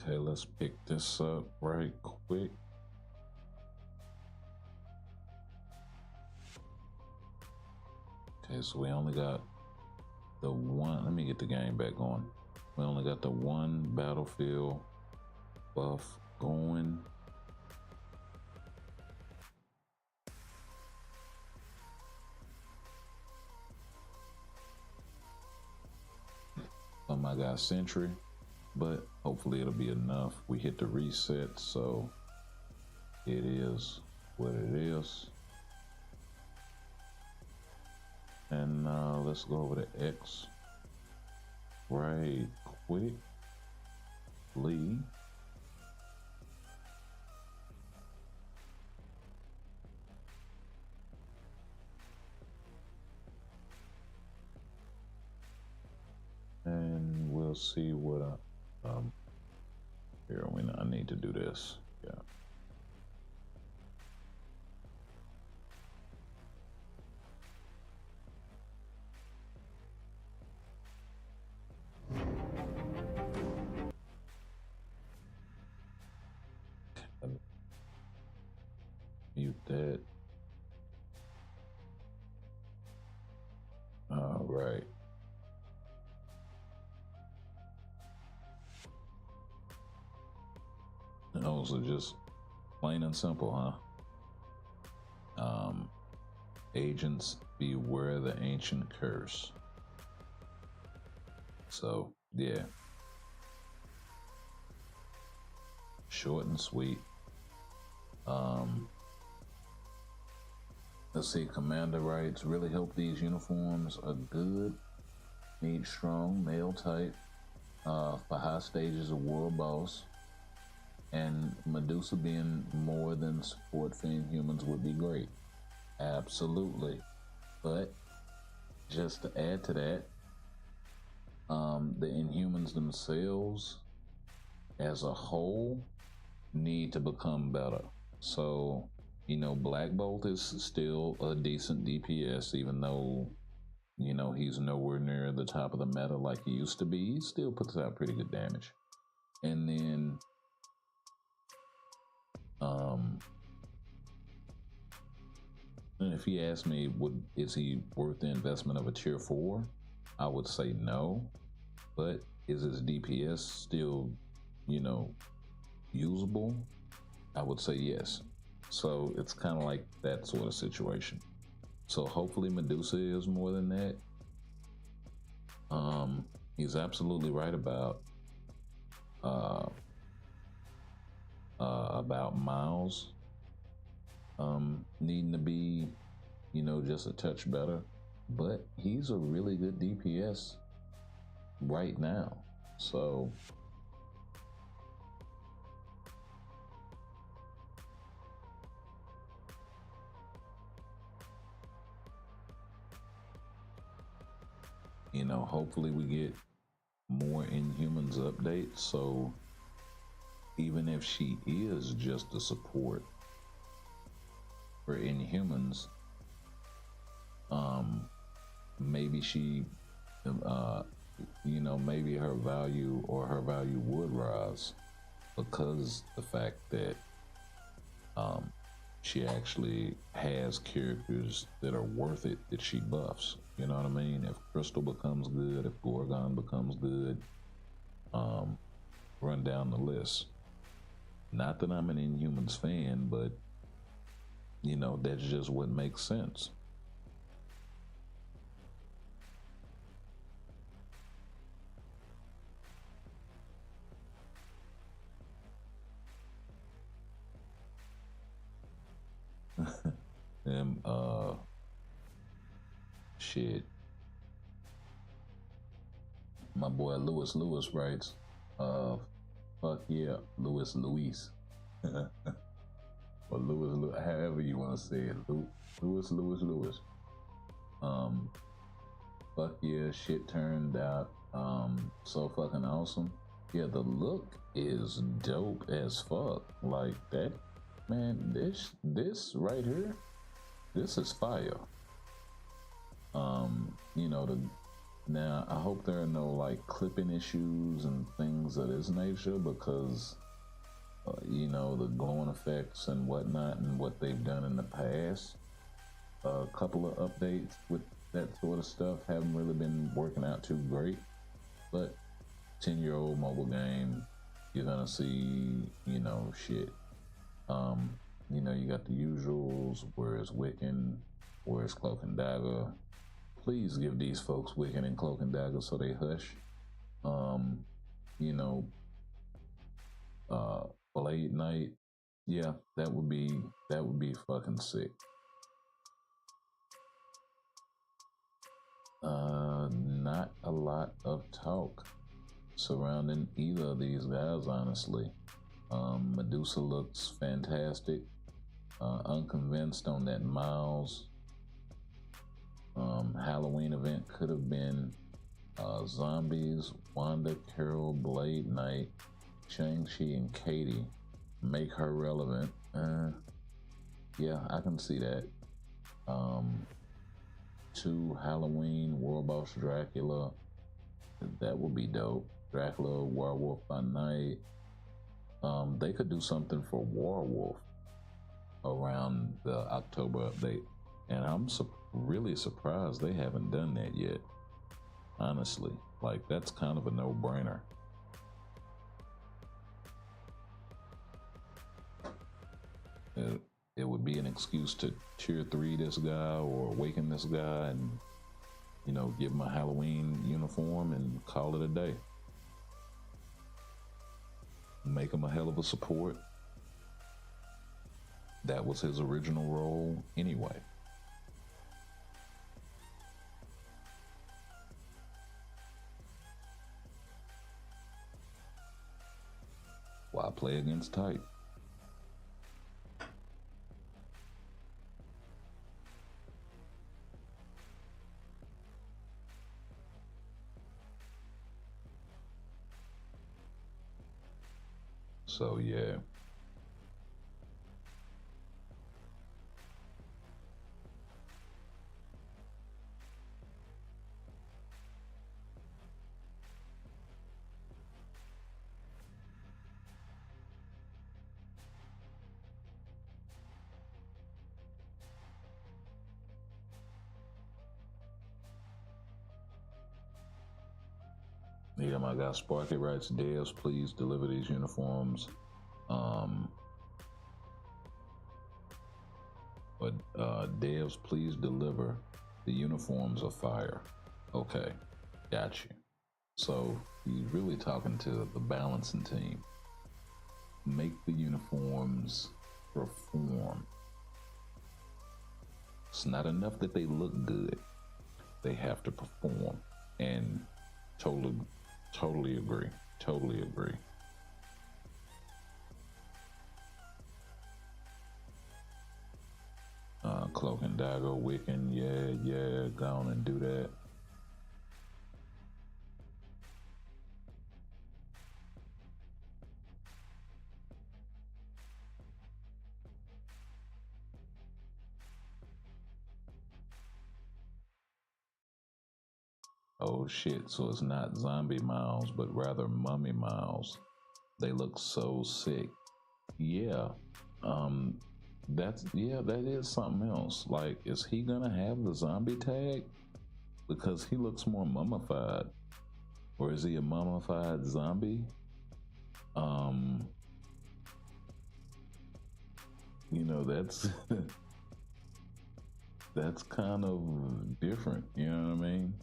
S3: Okay, let's pick this up right quick. Okay, so we only got the one. Let me get the game back on. We only got the one battlefield buff going. Oh my God, Sentry, but hopefully it'll be enough. We hit the reset, so it is what it is. And let's go over to X right quick. Lee. And we'll see what here I need to do this. Yeah. Mute that. All right. Oh, so just plain and simple, huh? Agents beware the ancient curse. So yeah, short and sweet. Let's see, Commander writes, really hope these uniforms are good, need strong, male type, for high stages of World Boss, and Medusa being more than support for Inhumans would be great. Absolutely. But just to add to that, the Inhumans themselves as a whole need to become better. So, you know, Black Bolt is still a decent DPS, even though, you know, he's nowhere near the top of the meta like he used to be. He still puts out pretty good damage. And then, and if he asked me, is he worth the investment of a tier 4? I would say no. But is his DPS still, you know, usable? I would say yes. So it's kind of like that sort of situation. So hopefully Medusa is more than that. He's absolutely right about Miles needing to be, you know, just a touch better. But he's a really good DPS right now. So you know, hopefully we get more Inhumans updates. So even if she is just a support for Inhumans, maybe she, you know, maybe her value would rise because the fact that she actually has characters that are worth it that she buffs. You know what I mean? If Crystal becomes good, if Gorgon becomes good, run down the list. Not that I'm an Inhumans fan, but you know, that's just what makes sense. And shit. My boy Lewis writes, fuck yeah, Luis. Or Lewis, however you want to say it. Lewis. Fuck yeah, shit turned out so fucking awesome. Yeah, the look is dope as fuck. Like that, man, this right here, this is fire. You know, Now, I hope there are no like clipping issues and things of this nature because, you know, the glowing effects and whatnot and what they've done in the past. A couple of updates with that sort of stuff haven't really been working out too great. But 10-year-old mobile game, you're gonna see, you know, shit. You know, you got the usuals, where's Wiccan, where's Cloak and Dagger. Please give these folks Wiccan and Cloak and Dagger so they hush. You know, Blade Knight, yeah, that would be fucking sick. Not a lot of talk surrounding either of these guys, honestly. Medusa looks fantastic. Unconvinced on that Miles Halloween event. Could have been zombies, Wanda, Carol, Blade Knight, Shang-Chi, and Katie. Make her relevant. Yeah, I can see that. 2 Halloween, World Boss Dracula. That would be dope. Dracula, Werewolf by Night. They could do something for Werewolf around the October update. And I'm really surprised they haven't done that yet. Honestly, like that's kind of a no-brainer. It would be an excuse to tier 3 this guy or awaken this guy and, you know, give him a Halloween uniform and call it a day. Make him a hell of a support. That was his original role anyway. Why play against type? So yeah. Yeah, my guy Sparky writes, Devs, please deliver these uniforms. Devs, please deliver the uniforms of fire. Okay, got you. So he's really talking to the balancing team. Make the uniforms perform. It's not enough that they look good. They have to perform. And totally agree. Totally agree. Cloak and Dagger, Wiccan, yeah, go on and do that. Oh shit, so it's not zombie Miles, but rather mummy Miles. They look so sick. Yeah. That is something else. Like, is he gonna have the zombie tag? Because he looks more mummified. Or is he a mummified zombie? You know, that's that's kind of different, you know what I mean?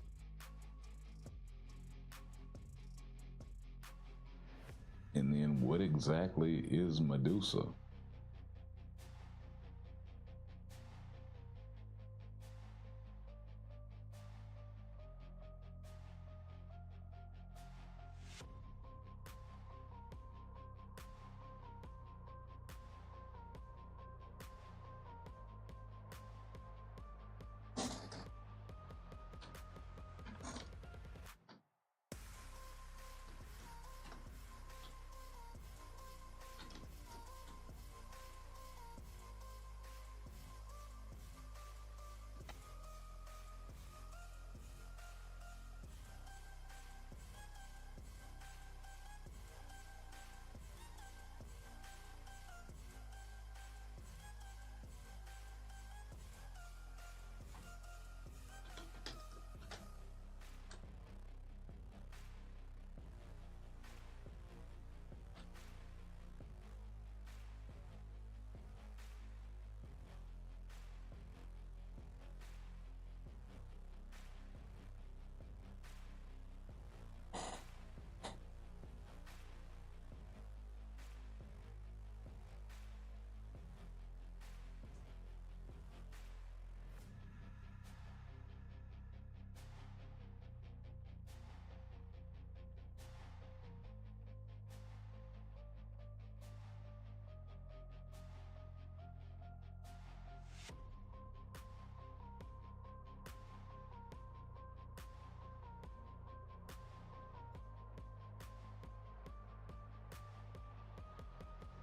S3: And then what exactly is Medusa?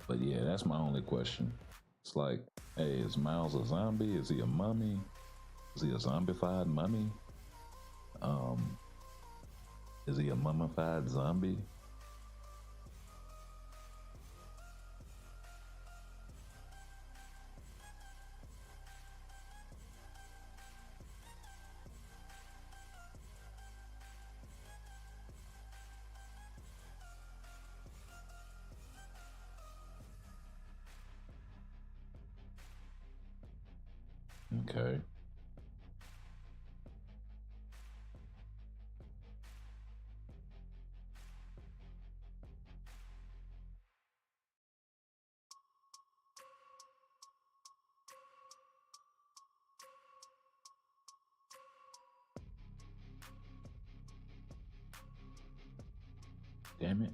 S3: But yeah, that's my only question. It's like, hey, is Miles a zombie? Is he a mummy? Is he a zombified mummy? Um, is he a mummified zombie? Okay. Damn it.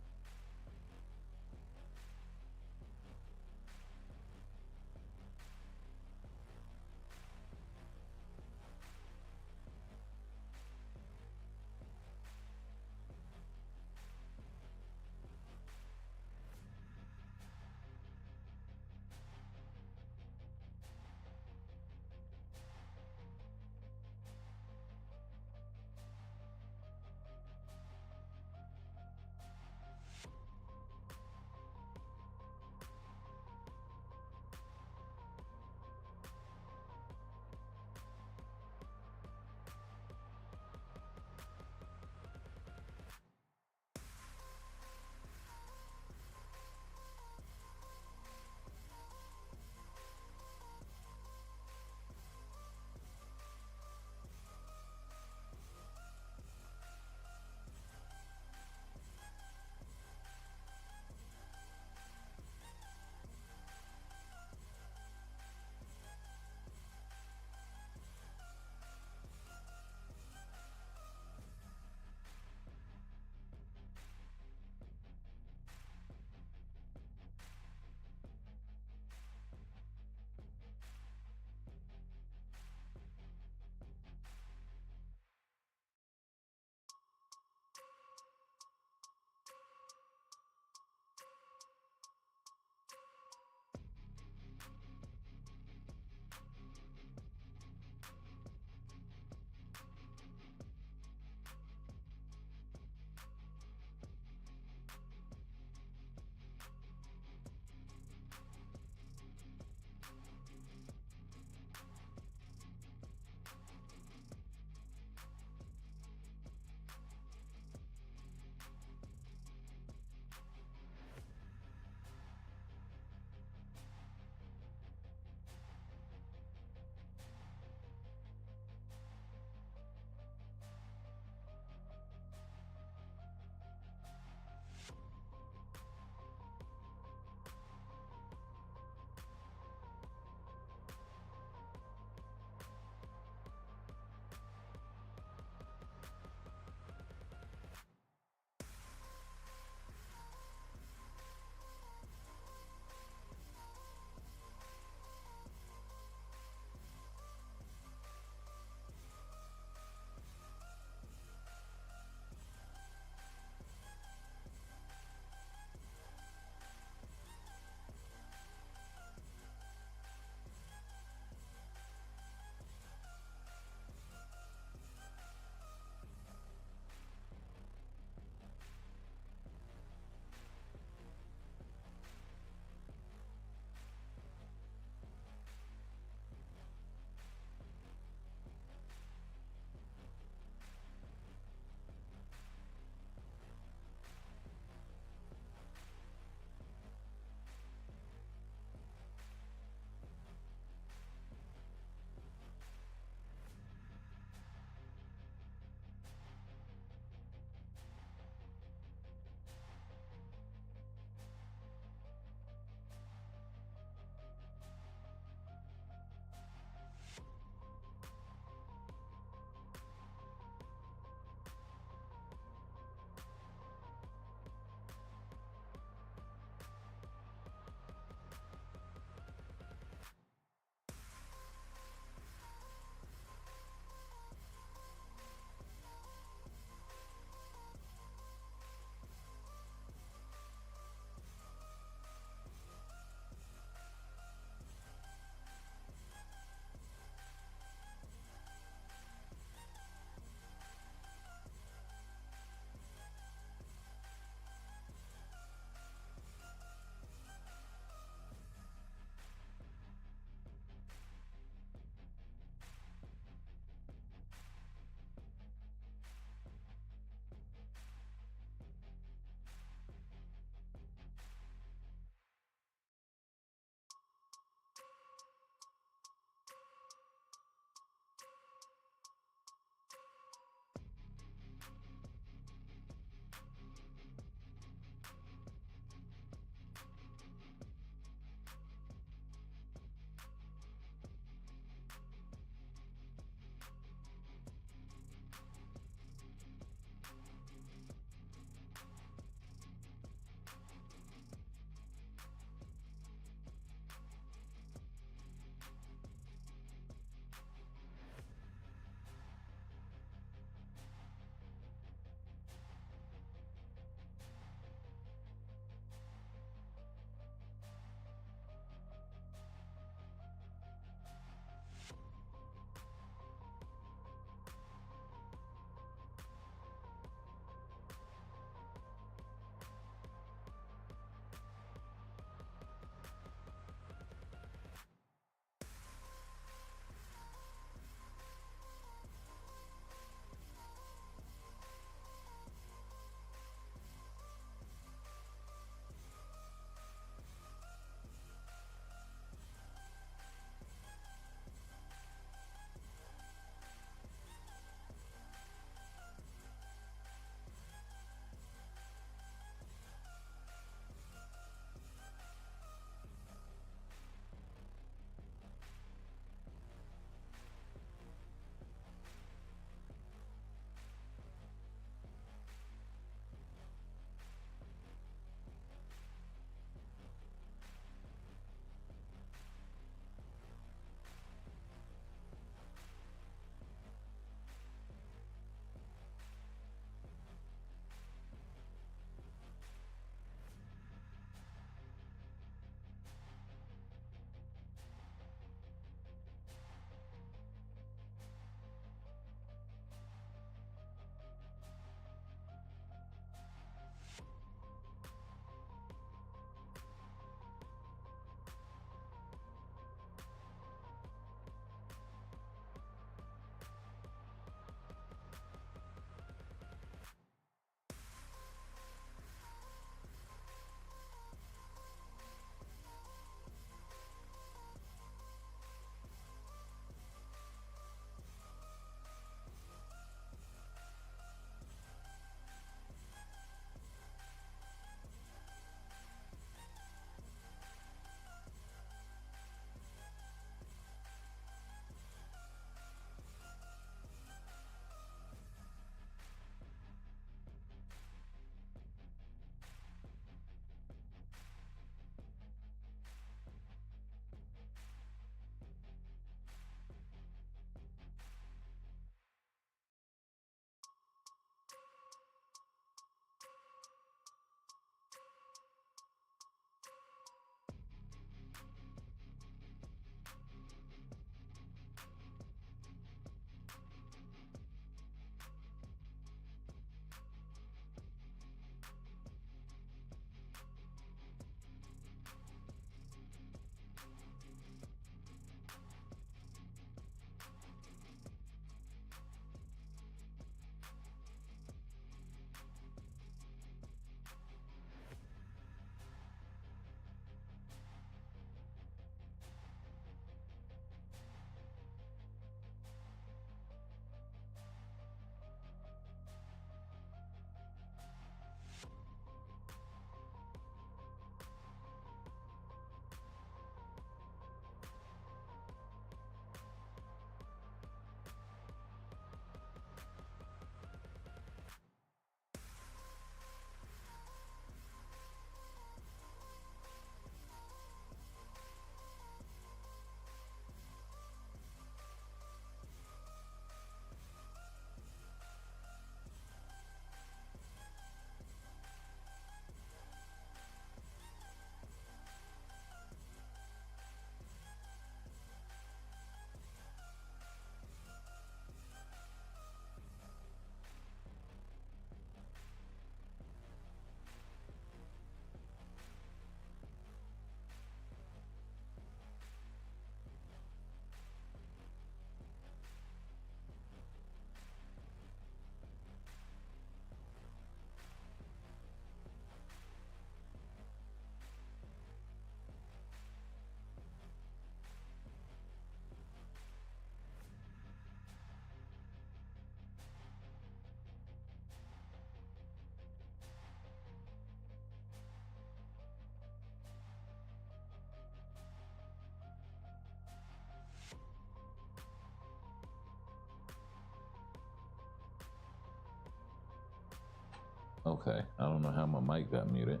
S3: Okay, I don't know how my mic got muted.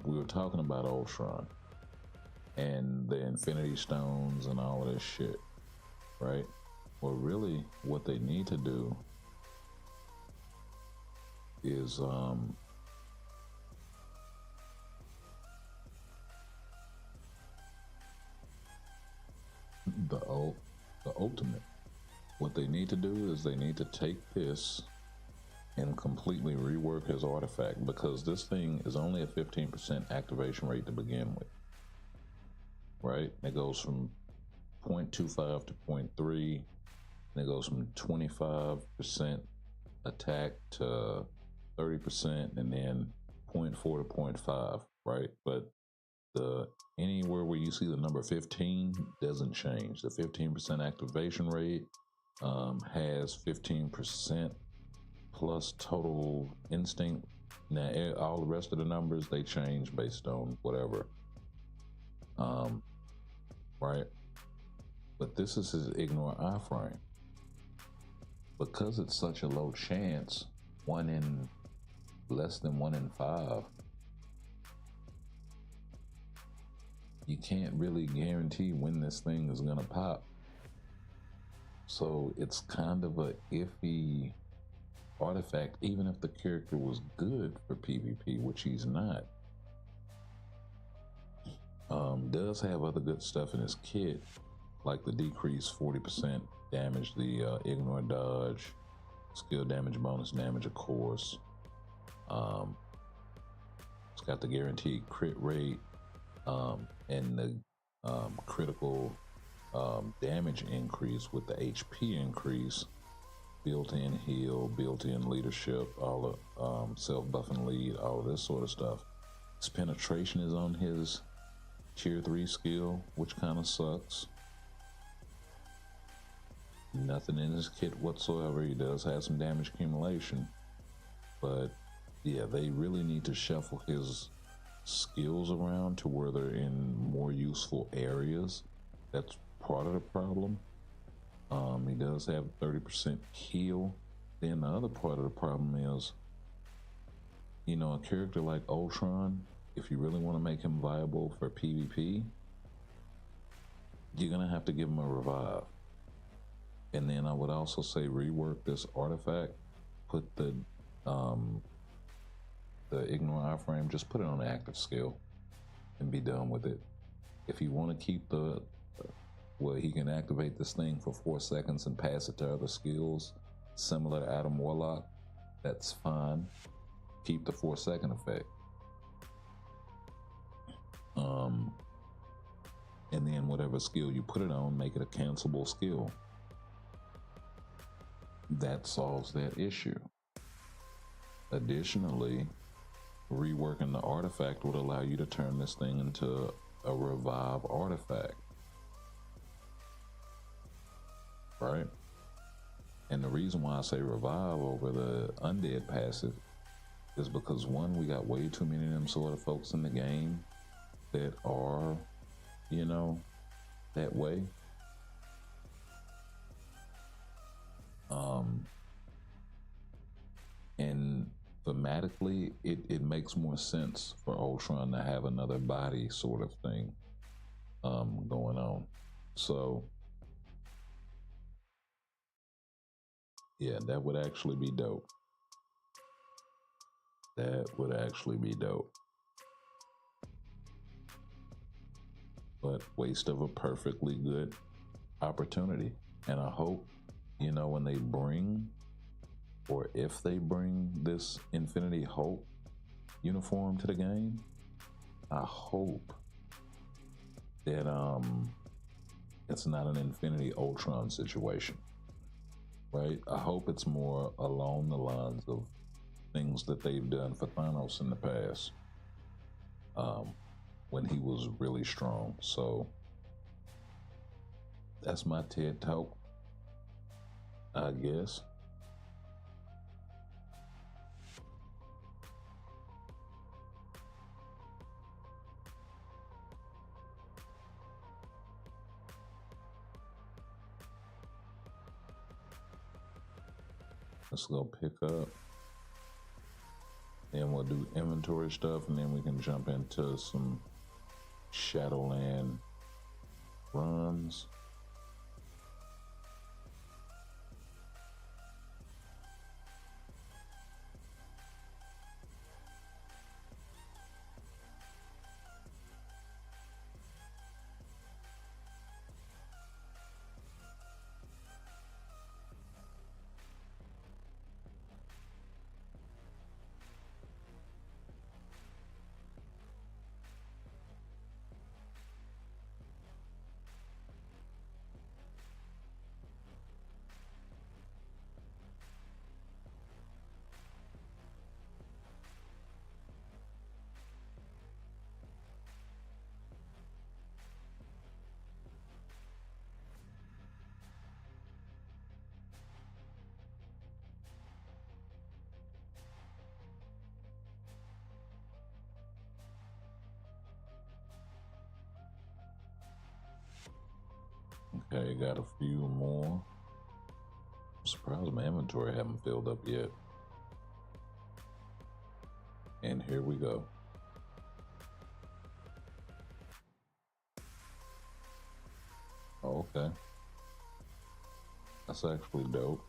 S3: We were talking about Ultron and the Infinity Stones and all of this shit, right? Well, really, what they need to do is the ultimate. What they need to do is they need to take this and completely rework his artifact, because this thing is only a 15% activation rate to begin with, right? It goes from 0.25 to 0.3, and it goes from 25% attack to 30%, and then 0.4 to 0.5, right? But the anywhere where you see the number 15 doesn't change. The 15% activation rate has 15% plus total instinct. Now all the rest of the numbers, they change based on whatever, right? But this is his ignore iframe. Because it's such a low chance, less than 1 in 5, you can't really guarantee when this thing is gonna pop. So it's kind of a iffy artifact, even if the character was good for PvP, which he's not. Does have other good stuff in his kit, like the decreased 40% damage, the ignore dodge, skill damage, bonus damage, of course. It's got the guaranteed crit rate, and the critical damage increase with the HP increase, built-in heal, built-in leadership, all of self-buffing lead, all of this sort of stuff. His penetration is on his tier 3 skill, which kind of sucks. Nothing in his kit whatsoever. He does have some damage accumulation, but yeah, they really need to shuffle his skills around to where they're in more useful areas. That's part of the problem. He does have 30% heal. Then the other part of the problem is, you know, a character like Ultron, if you really want to make him viable for PvP, you're gonna have to give him a revive. And then I would also say rework this artifact. Put the ignore iframe, just put it on the active skill and be done with it. If you want to keep he can activate this thing for 4 seconds and pass it to other skills, similar to Adam Warlock, that's fine. Keep the 4-second effect. And then whatever skill you put it on, make it a cancelable skill. That solves that issue. Additionally, reworking the artifact would allow you to turn this thing into a revive artifact, right? And the reason why I say revive over the undead passive is because, one, we got way too many of them sort of folks in the game that are, you know, that way. And thematically, it makes more sense for Ultron to have another body sort of thing going on. So yeah, that would actually be dope. That would actually be dope. But waste of a perfectly good opportunity. And I hope, you know, when they bring, or if they bring this Infinity Hope uniform to the game, I hope that it's not an Infinity Ultron situation, right? I hope it's more along the lines of things that they've done for Thanos in the past, when he was really strong. So that's my TED Talk, I guess. Let's go pick up Then we'll do inventory stuff, and then we can jump into some Shadowland runs. Okay, got a few more. I'm surprised my inventory haven't filled up yet. And here we go. Oh, okay. That's actually dope.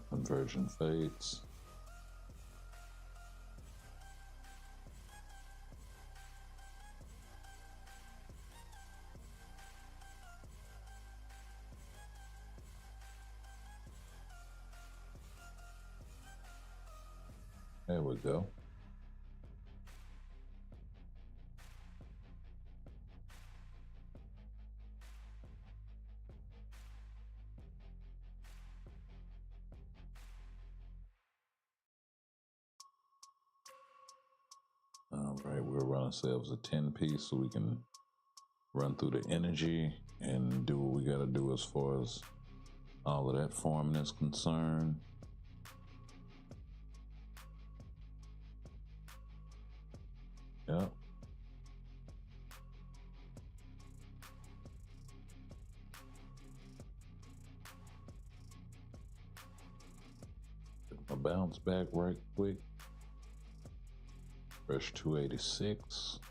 S3: Convergent Fates. There we go. All right, we'll run ourselves a 10 piece so we can run through the energy and do what we got to do as far as all of that farming is concerned. Yep. A bounce back right quick. Fresh 286.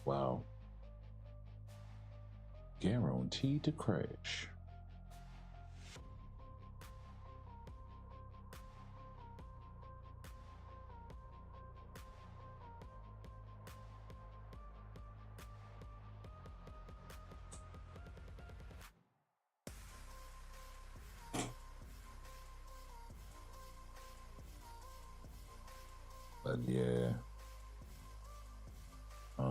S3: Wow. Guaranteed to crash. But yeah, I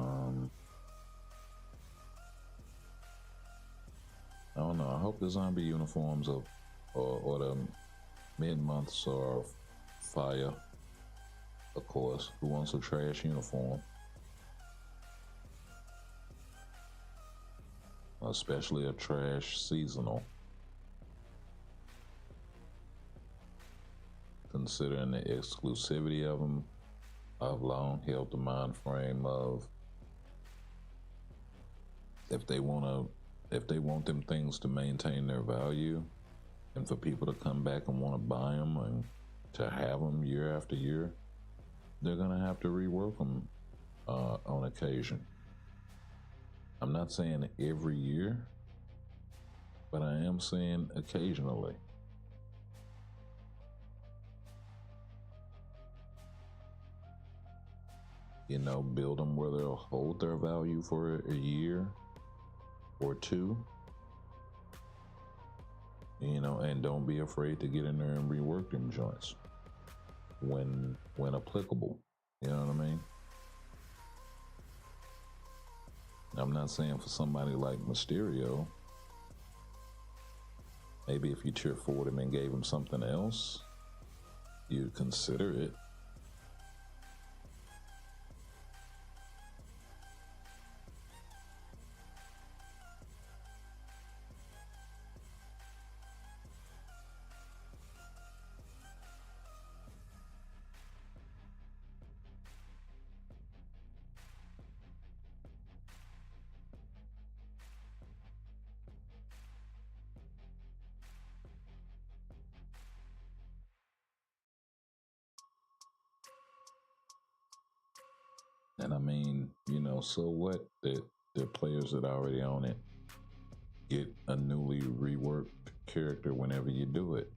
S3: don't know. I hope the zombie uniforms or the mid-months are fire. Of course, who wants a trash uniform? Especially a trash seasonal. Considering the exclusivity of them, I've long held the mind frame of if they want them things to maintain their value and for people to come back and want to buy them and to have them year after year, they're gonna have to rework them on occasion. I'm not saying every year, but I am saying occasionally. You know, build them where they'll hold their value for a year or two. You know, and don't be afraid to get in there and rework them joints when applicable. You know what I mean? I'm not saying for somebody like Mysterio, maybe if you cheer forward him and gave him something else, you'd consider it. And I mean, you know, so what? That the players that are already on it get a newly reworked character whenever you do it.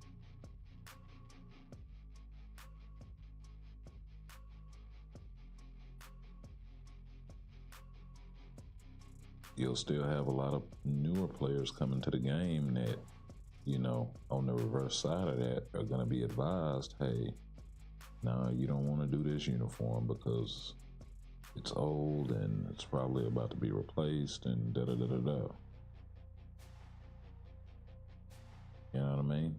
S3: You'll still have a lot of newer players coming to the game that, you know, on the reverse side of that are going to be advised, hey, no, you don't want to do this uniform because it's old and it's probably about to be replaced and da da da da da. You know what I mean?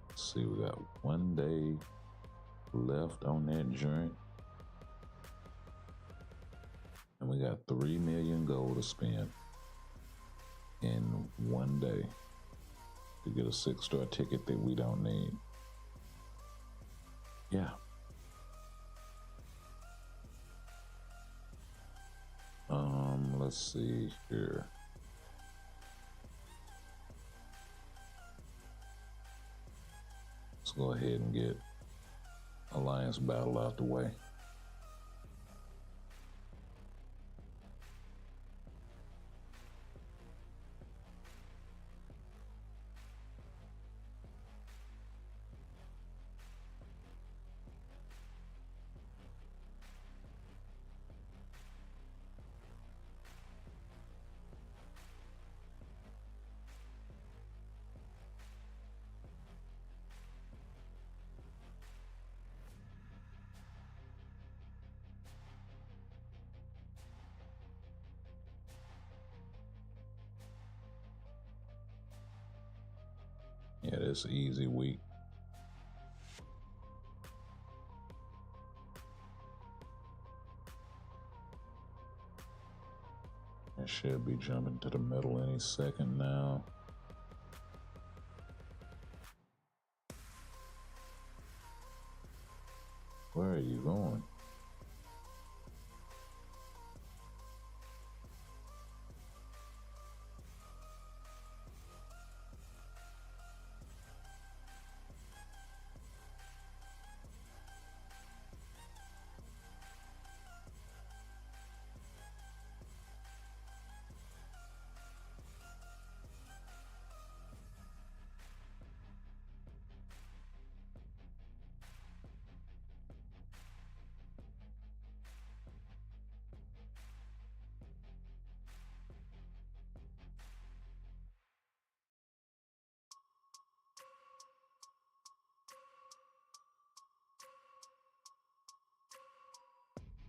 S3: Let's see, we got 1 day left on that joint. And we got 3 million gold to spend in 1 day to get a 6-star ticket that we don't need. Yeah. Let's see here. Let's go ahead and get Alliance Battle out the way. Yeah, this easy week. I should be jumping to the middle any second now. Where are you going?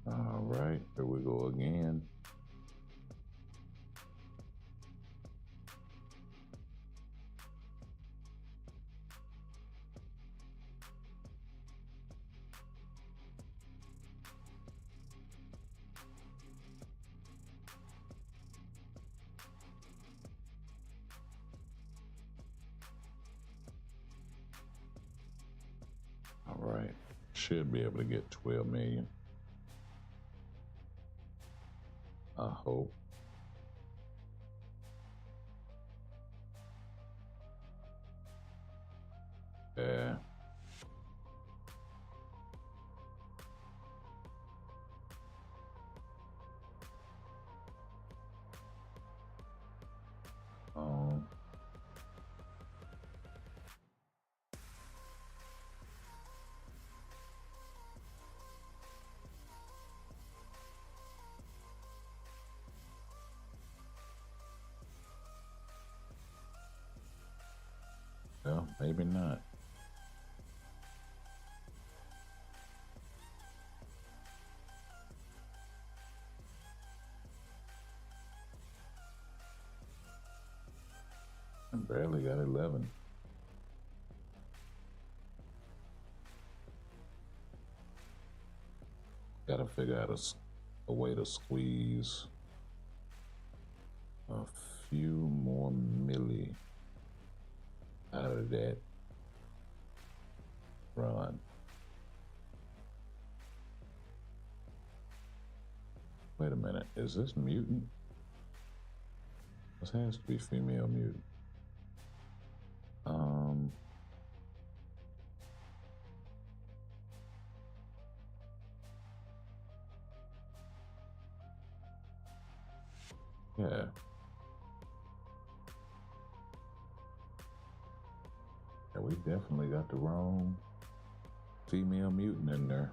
S3: All right, here we go again. All right, should be able to get 12 million. I hope. Yeah. Um, well, maybe not. I barely got 11. Gotta figure out a way to squeeze a few more milli out of that run. Wait a minute, is this mutant? This has to be female mutant. Yeah. Yeah, we definitely got the wrong female mutant in there.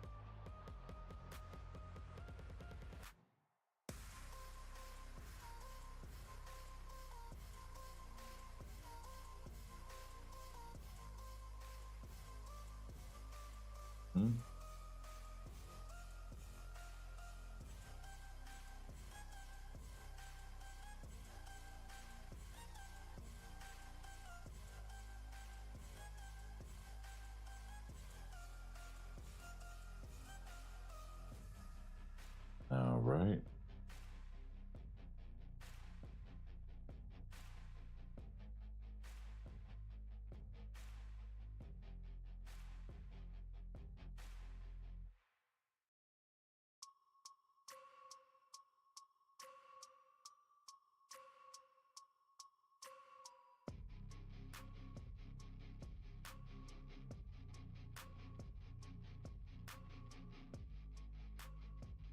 S3: All right.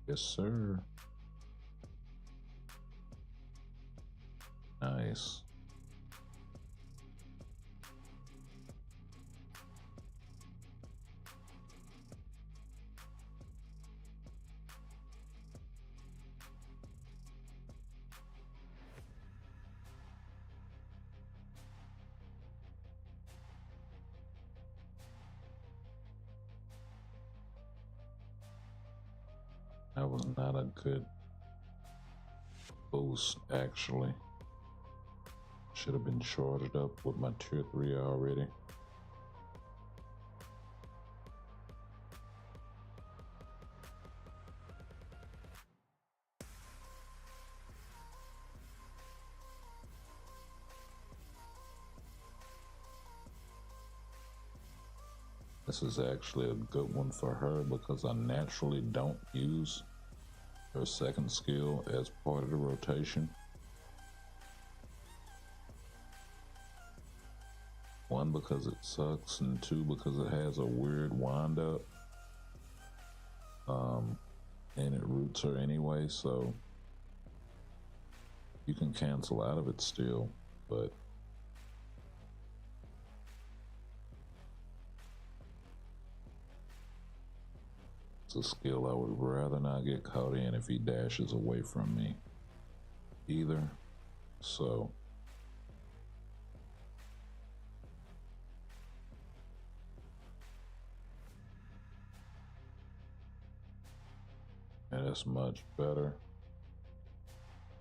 S3: Yes, sir. Nice. That was not a good boost, actually. Should have been shorted up with my tier 3 already. This is actually a good one for her because I naturally don't use her second skill as part of the rotation. One, because it sucks, and two, because it has a weird wind up. And it roots her anyway, so you can cancel out of it still, but it's a skill I would rather not get caught in if he dashes away from me either. So and that's much better.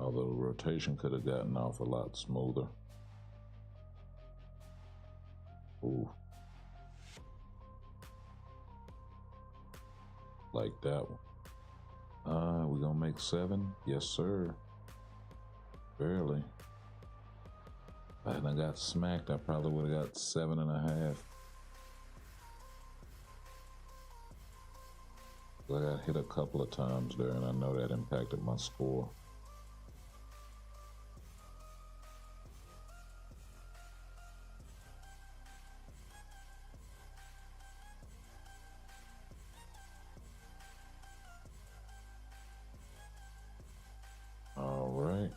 S3: Although the rotation could have gotten off a lot smoother. Ooh. Like that one. We gonna make 7? Yes, sir. Barely. If I hadn't got smacked, I probably would have got 7.5. I got hit a couple of times there, and I know that impacted my score. All right.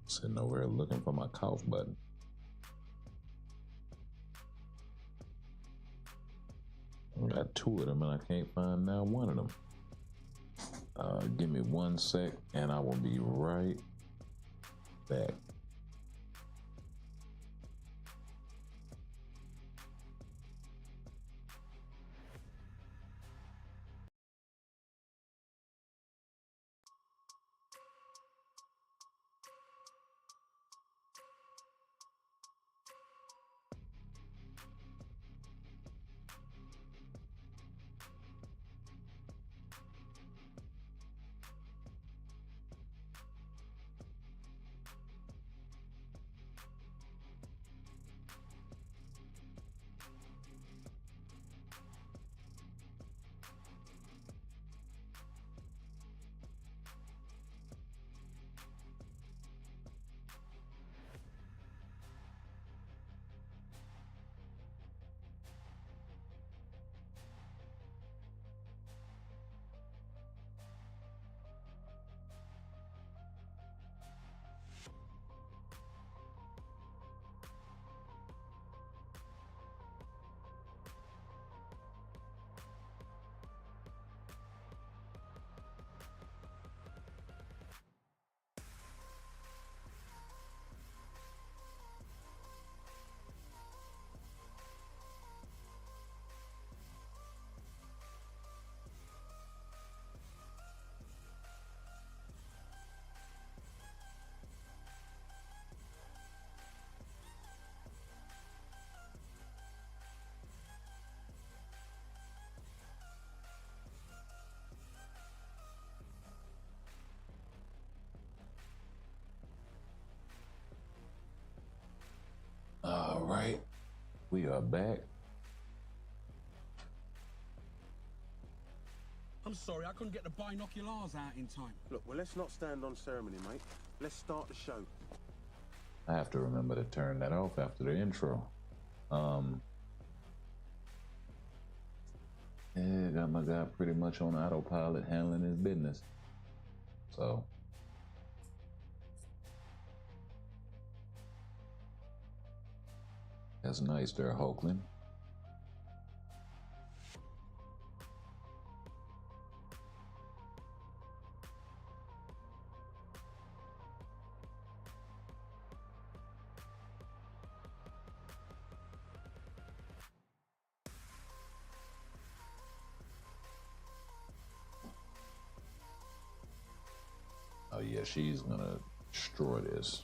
S3: Sitting over here looking for my cough button. I got 2 of them and I can't find now one of them. Give me 1 sec and I will be right back. You are back.
S4: I'm sorry, I couldn't get the binoculars out in time.
S5: Look, well, let's not stand on ceremony, mate. Let's start the show.
S3: I have to remember to turn that off after the intro. Yeah, got my guy pretty much on autopilot handling his business. So that's nice there, Hoagland. Oh yeah, she's gonna destroy this.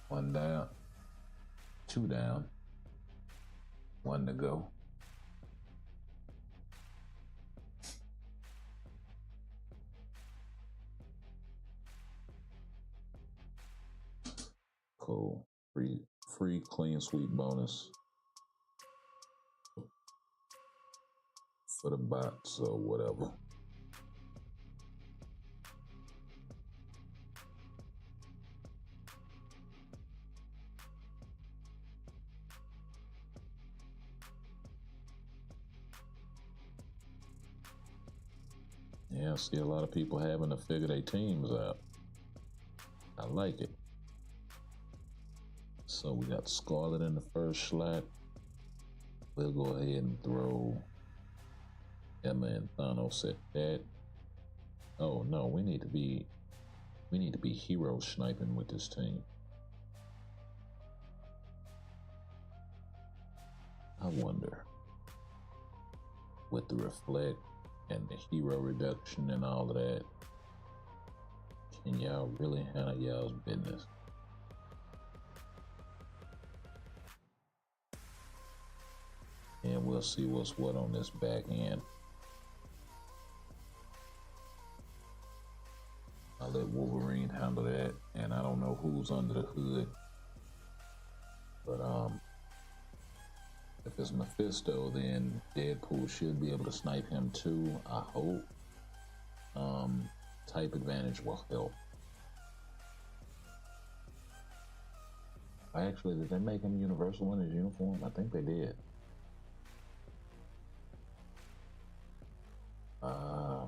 S3: One down, two down, one to go. Cool. Free clean sweep bonus for the bots or whatever. Yeah, I see a lot of people having to figure their teams out. I like it. So we got Scarlet in the first slot. We'll go ahead and throw Emma and Thanos at that. Oh no, we need to be hero sniping with this team. I wonder, with the reflect and the hero reduction and all of that, can y'all really handle y'all's business? And we'll see what's what on this back end. I'll let Wolverine handle that, and I don't know who's under the hood. But if it's Mephisto, then Deadpool should be able to snipe him too, I hope. Type advantage will help. Actually, did they make him universal in his uniform? I think they did.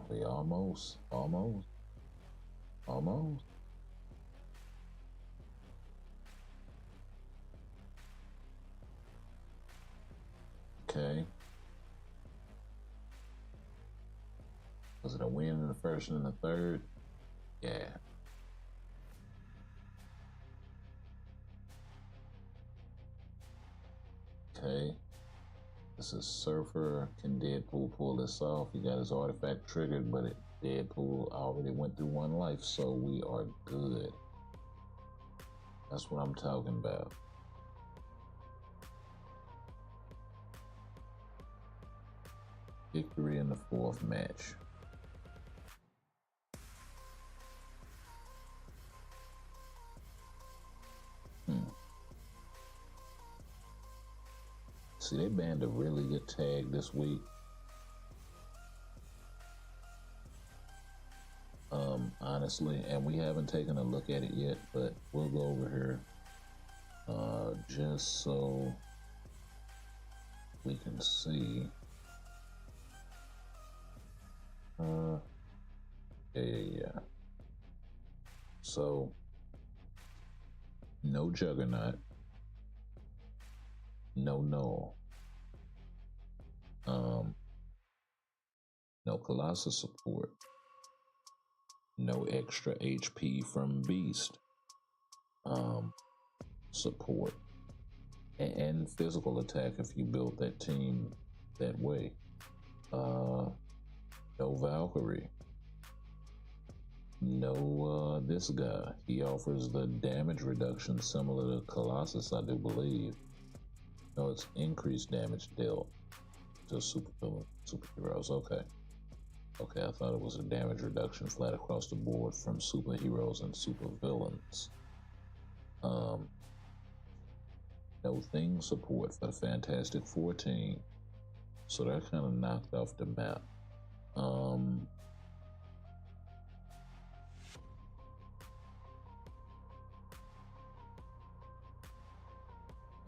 S3: We almost. Okay. Was it a win in the first and in the third? Yeah. Okay. This is Surfer. Can Deadpool pull this off? He got his artifact triggered, but Deadpool already went through one life, so we are good. That's what I'm talking about. Victory in the fourth match. See, they banned a really good tag this week. Honestly, and we haven't taken a look at it yet, but we'll go over here just so we can see. Yeah. So, no Juggernaut, no Colossus support, no extra HP from Beast support, and physical attack if you build that team that way. No Valkyrie. No, this guy. He offers the damage reduction similar to Colossus, I do believe. No, it's increased damage dealt to superheroes. Okay. Okay, I thought it was a damage reduction flat across the board from superheroes and supervillains. No thing support for the Fantastic 14. So that kind of knocked off the map. I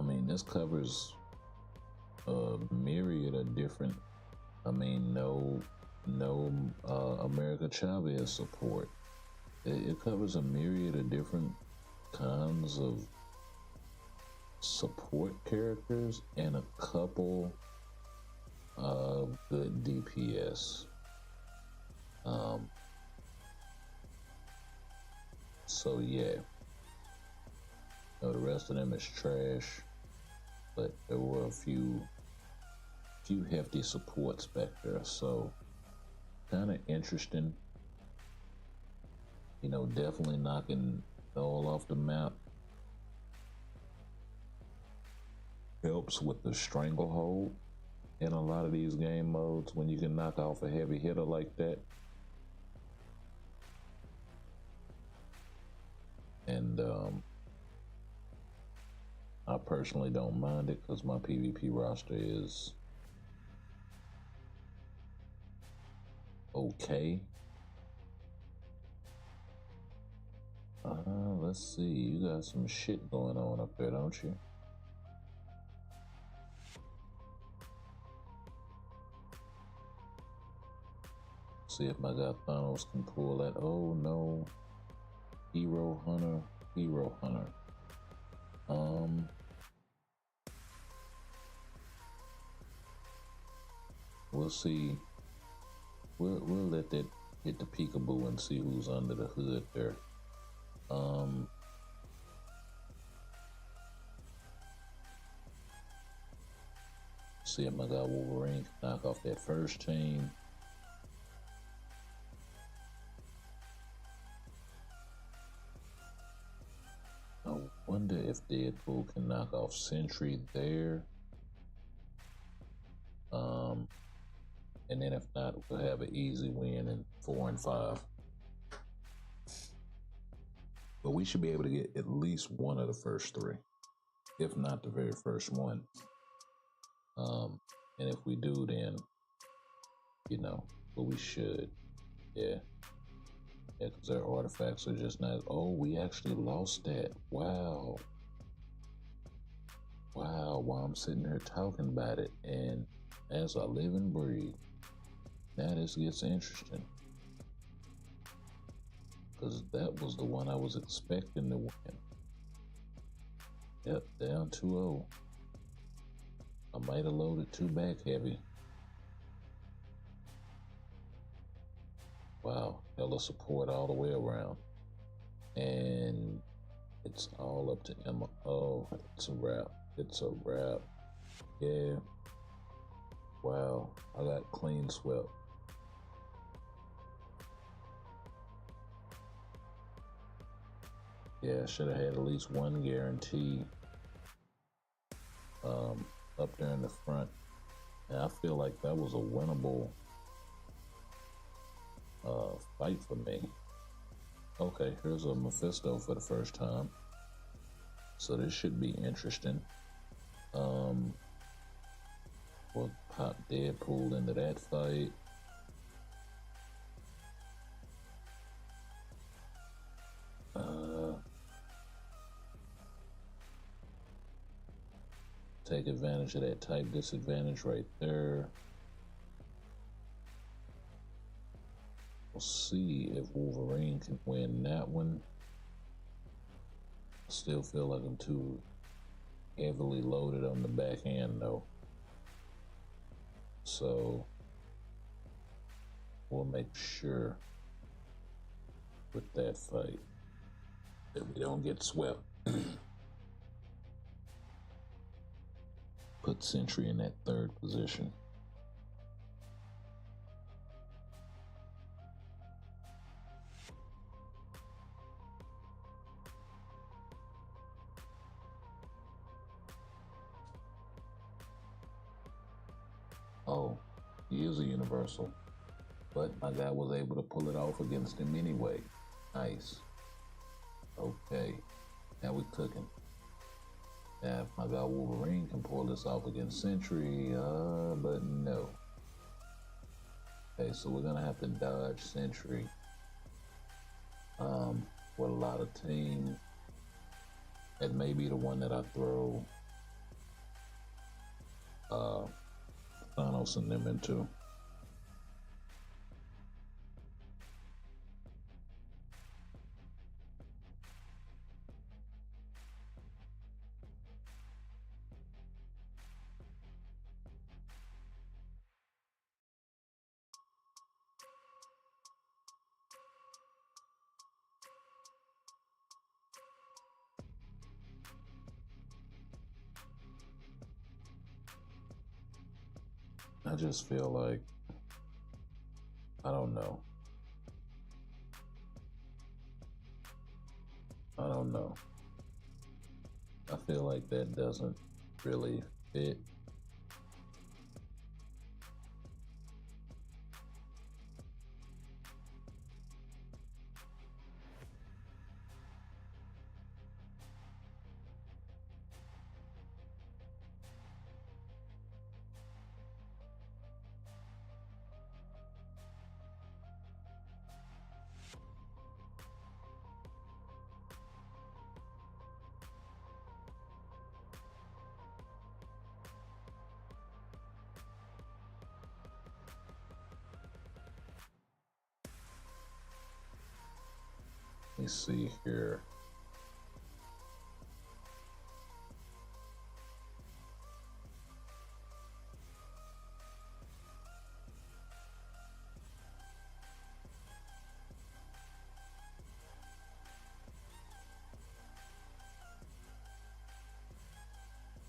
S3: mean, this covers a myriad of different. I mean, no America Chavez support. It covers a myriad of different kinds of support characters and a couple of good DPS. So yeah. No, the rest of them is trash, but there were a few hefty supports back there, so kind of interesting. You know, definitely knocking Null off the map. helps with the stranglehold in a lot of these game modes when you can knock off a heavy hitter like that. And I personally don't mind it because my PvP roster is okay. Let's see, you got some shit going on up there, don't you? See if my guy Thanos can pull that. Oh no. Hero Hunter. We'll see. We'll let that hit the peekaboo and see who's under the hood there. See if my guy Wolverine can knock off that first team. I wonder if Deadpool can knock off Sentry there. And then if not, we'll have an easy win in 4 and 5. But we should be able to get at least one of the first 3, if not the very first one. And if we do, then, you know, but we should. Yeah, because their artifacts are just not. Oh, we actually lost that. Wow. While I'm sitting here talking about it, and as I live and breathe, now this gets interesting. Because that was the one I was expecting to win. Yep, down 2-0. I might have loaded too back heavy. Wow, hella support all the way around. And it's all up to Emma. Oh, it's a wrap. Yeah. Wow, I got clean swept. Yeah, I should have had at least one guarantee up there in the front. And I feel like that was a winnable fight for me. Okay, here's a Mephisto for the first time. So this should be interesting. We'll pop Deadpool into that fight. Take advantage of that type disadvantage right there. We'll see if Wolverine can win that one. I still feel like I'm too heavily loaded on the back end though. So we'll make sure with that fight that we don't get swept. Put Sentry in that 3rd position. Oh, he is a universal. But my guy was able to pull it off against him anyway. Nice. Okay. Now we cooking. Now, if my guy Wolverine can pull this off against Sentry, but no. Okay, so we're gonna have to dodge Sentry. With a lot of teams. That may be the one that I throw Thanos and them into. I just feel like, I don't know. I feel like that doesn't really fit. Let me see here.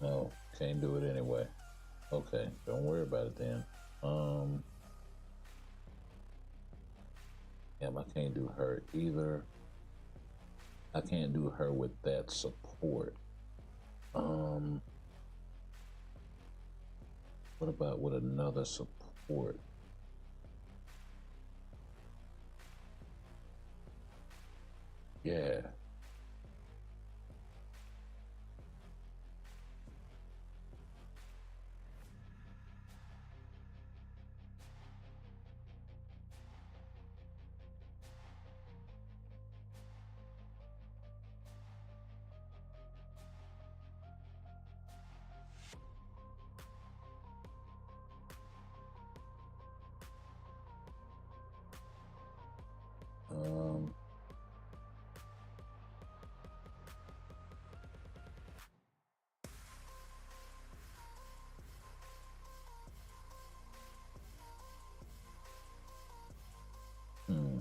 S3: No, can't do it anyway. Okay, don't worry about it then. Damn, I can't do her either. I can't do her with that support. What about with another support? Yeah. Um, hmm.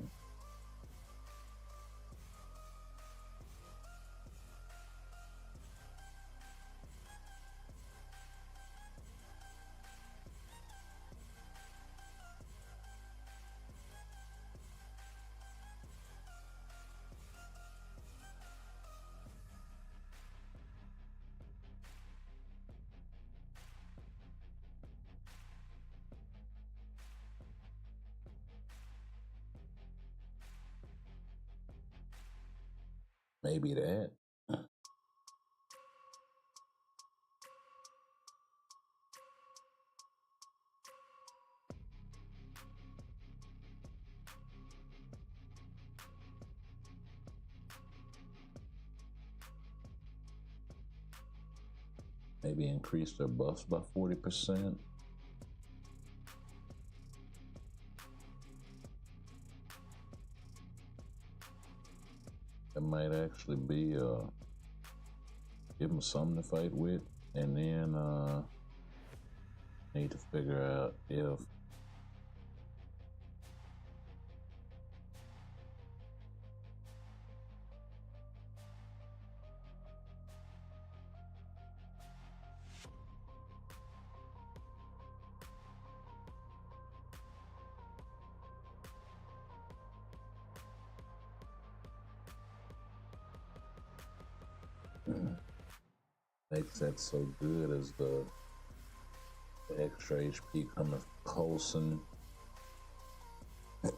S3: Maybe that. Maybe increase their buffs by 40%. That might actually be give them something to fight with, and then need to figure out if makes that so good as the extra HP coming from Coulson. I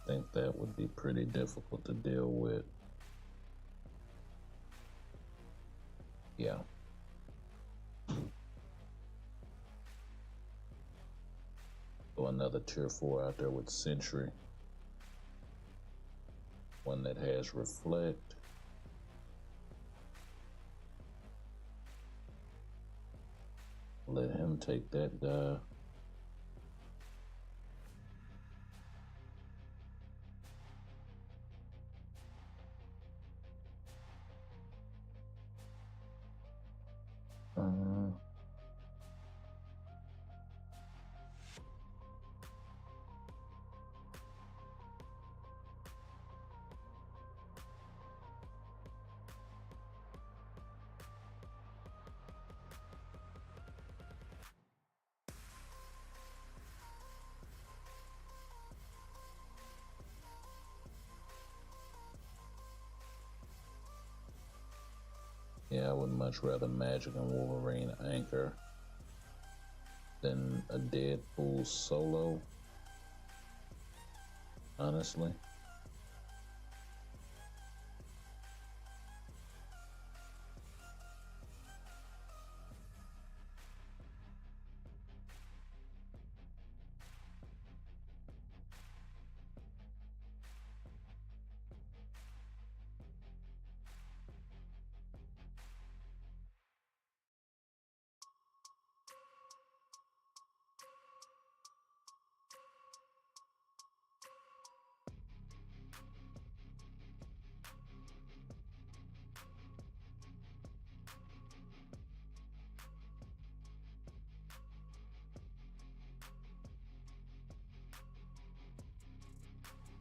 S3: think that would be pretty difficult to deal with. Yeah. So another tier 4 out there with Sentry. One that has Reflect. Let him take that die. Yeah, I would much rather Magic and Wolverine anchor than a Deadpool solo, honestly.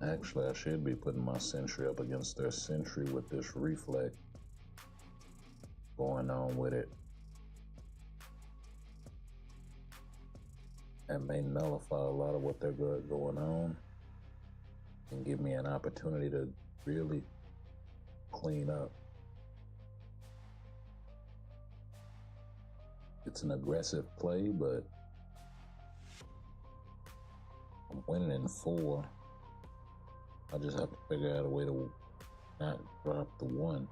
S3: Actually, I should be putting my Sentry up against their Sentry with this Reflect going on with it. That may nullify a lot of what they're got going on and give me an opportunity to really clean up. It's an aggressive play, but I'm winning in 4. I just have to figure out a way to not drop the 1.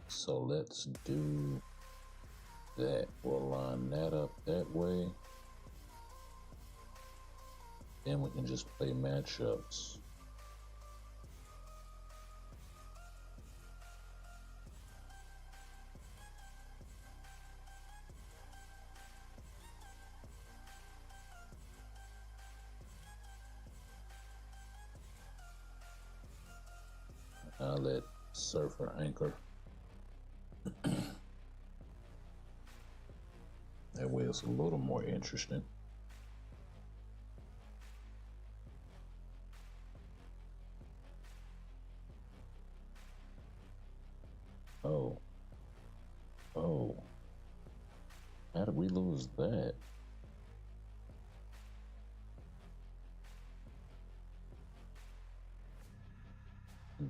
S3: So let's do that. We'll line that up that way. Then we can just play matchups. I'll let Surfer anchor. That way it's a little more interesting. Oh. How did we lose that?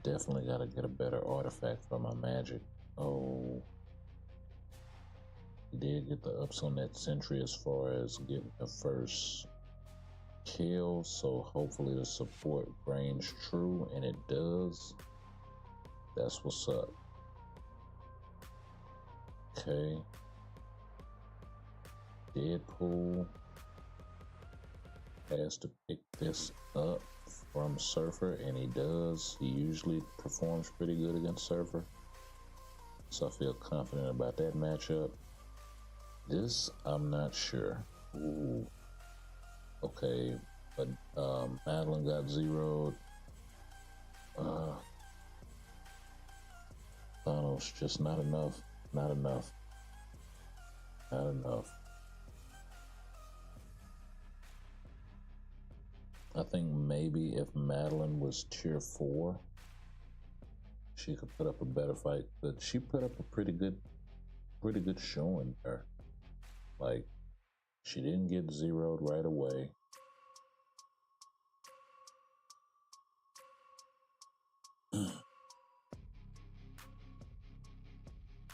S3: Definitely gotta get a better artifact for my Magic. Oh. He did get the ups on that Sentry as far as getting the first kill, so hopefully the support reigns true, and it does. That's what's up. Okay. Deadpool has to pick this up from Surfer, and he does. He usually performs pretty good against Surfer, so I feel confident about that matchup. This, I'm not sure. Ooh. Okay, but Madeline got zeroed. Thanos, just not enough. Not enough. Not enough. I think maybe if Madeline was tier 4, she could put up a better fight, but she put up a pretty good showing there. Like, she didn't get zeroed right away.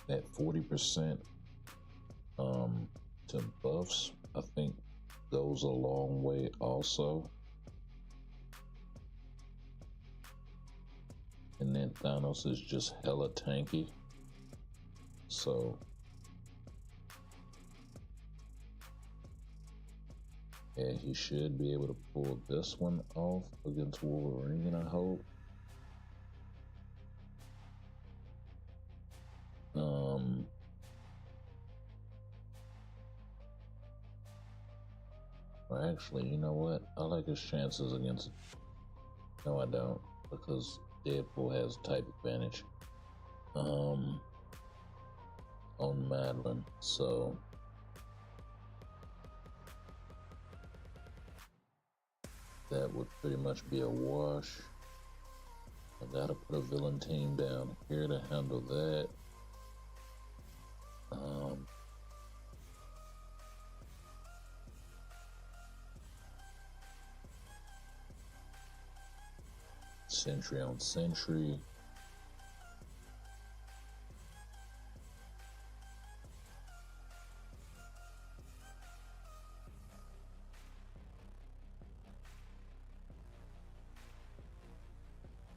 S3: That 40% to buffs, I think, goes a long way also. And then Thanos is just hella tanky. So yeah, he should be able to pull this one off against Wolverine, I hope. Well, actually, you know what? I like his chances against. No, I don't, because Deadpool has type advantage on Madeline, so that would pretty much be a wash. I gotta put a villain team down here to handle that. Sentry on Sentry.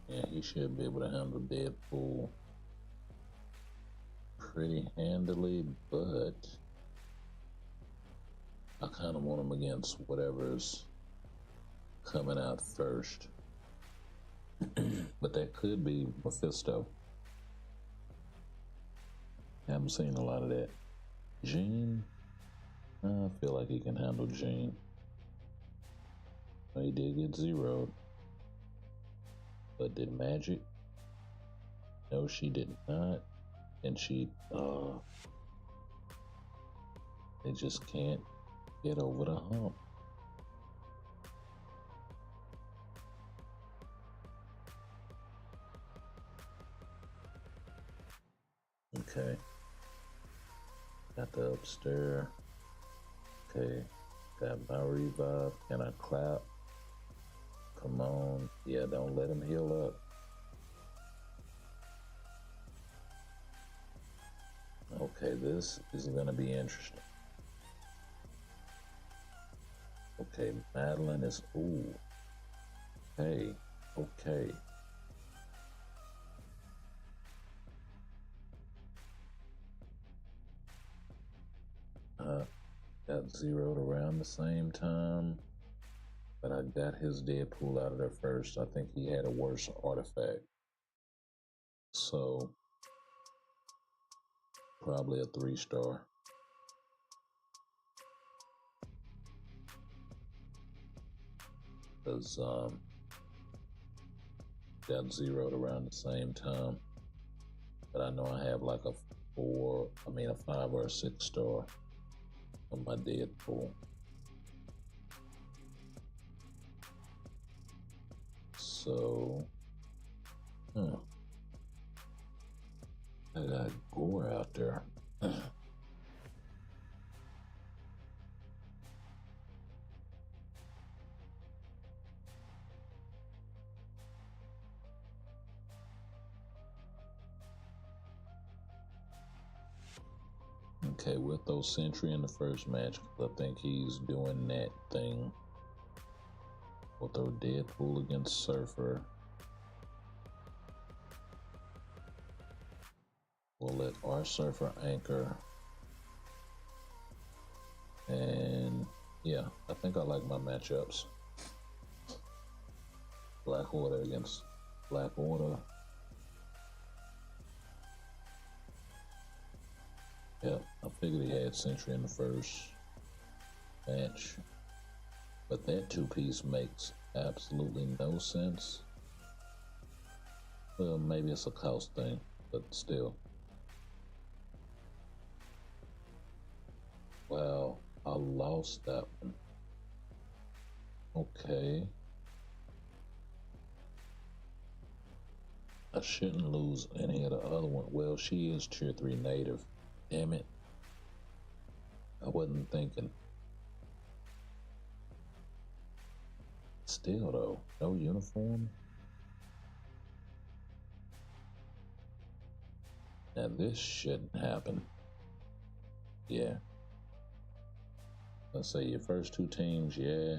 S3: Yeah, he should be able to handle Deadpool pretty handily, but I kind of want him against whatever's coming out first. But that could be Mephisto. Haven't seen a lot of that. Jean, I feel like he can handle Jean. He did get zeroed. But did Magic? No, she did not. And she, they just can't get over the hump. Okay. Got the upstairs. Okay. Got my revive. Can I clap? Come on. Yeah, don't let him heal up. Okay, this is gonna be interesting. Okay, Madeline is, ooh. Hey, okay. Got zeroed around the same time, but I got his Deadpool out of there first. I think he had a worse artifact. So, probably a 3-star. Because, got zeroed around the same time. But I know I have like a 5 or a 6-star on my Deadpool. So, I got Gore out there. Okay, with those Sentry in the first match, I think he's doing that thing. We'll throw Deadpool against Surfer. We'll let our Surfer anchor. And yeah, I think I like my matchups. Black Order against Black Order. Yep, I figured he had Sentry in the first match. But that 2-piece makes absolutely no sense. Well, maybe it's a cost thing, but still. Wow, I lost that one. Okay. I shouldn't lose any of the other one. Well, she is tier 3 native. Damn it. I wasn't thinking. Still though, no uniform. Now this shouldn't happen. Yeah. Let's say your first 2 teams, yeah.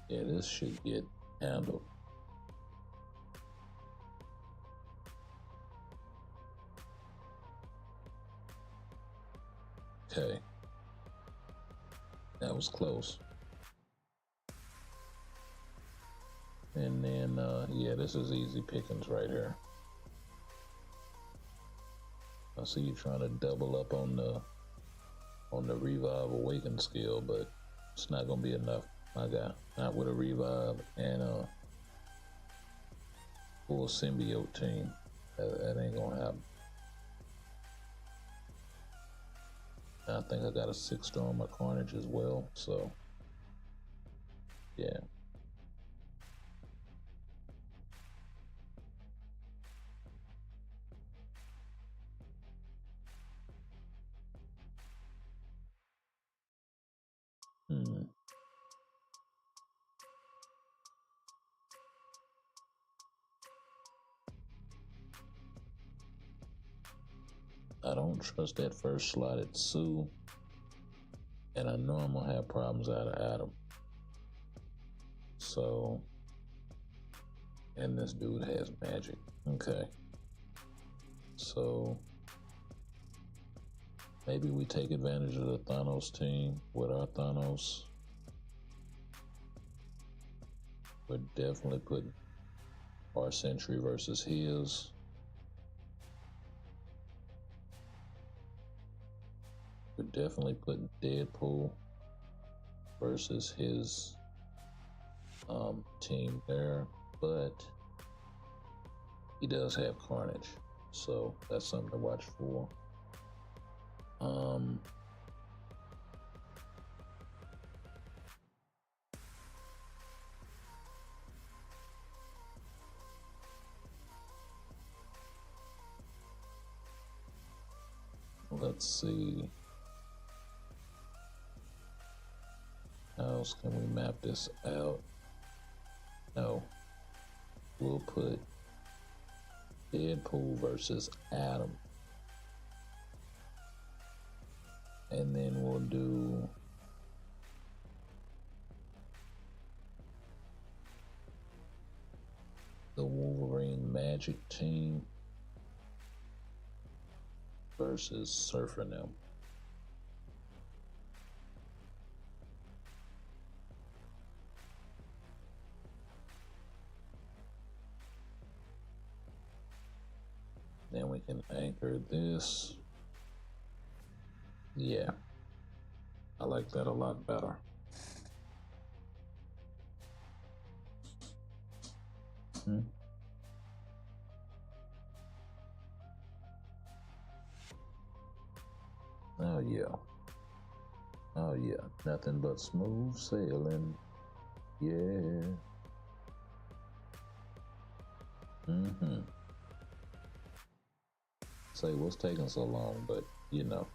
S3: Yeah, this should get handled. Okay. That was close. And then, yeah, this is easy pickings right here. I see you trying to double up on the Revive Awaken skill, but it's not gonna be enough, my guy. Not with a Revive and a full symbiote team. That ain't gonna happen. I think I got a 6-star on my Carnage as well, so yeah. I don't trust that first slotted Sue. And I know I'm gonna have problems out of Adam. So, and this dude has magic. Okay. So, maybe we take advantage of the Thanos team with our Thanos. We're definitely putting our Sentry versus his. We're definitely putting Deadpool versus his team there, but he does have Carnage, so that's something to watch for. Let's see. How else can we map this out? No. We'll put Deadpool versus Adam. And then we'll do the Wolverine Magic team versus Surfer now. Then we can anchor this. Yeah, I like that a lot better. Oh yeah. Oh yeah. Nothing but smooth sailing. Yeah. Say what's taking so long, but you know.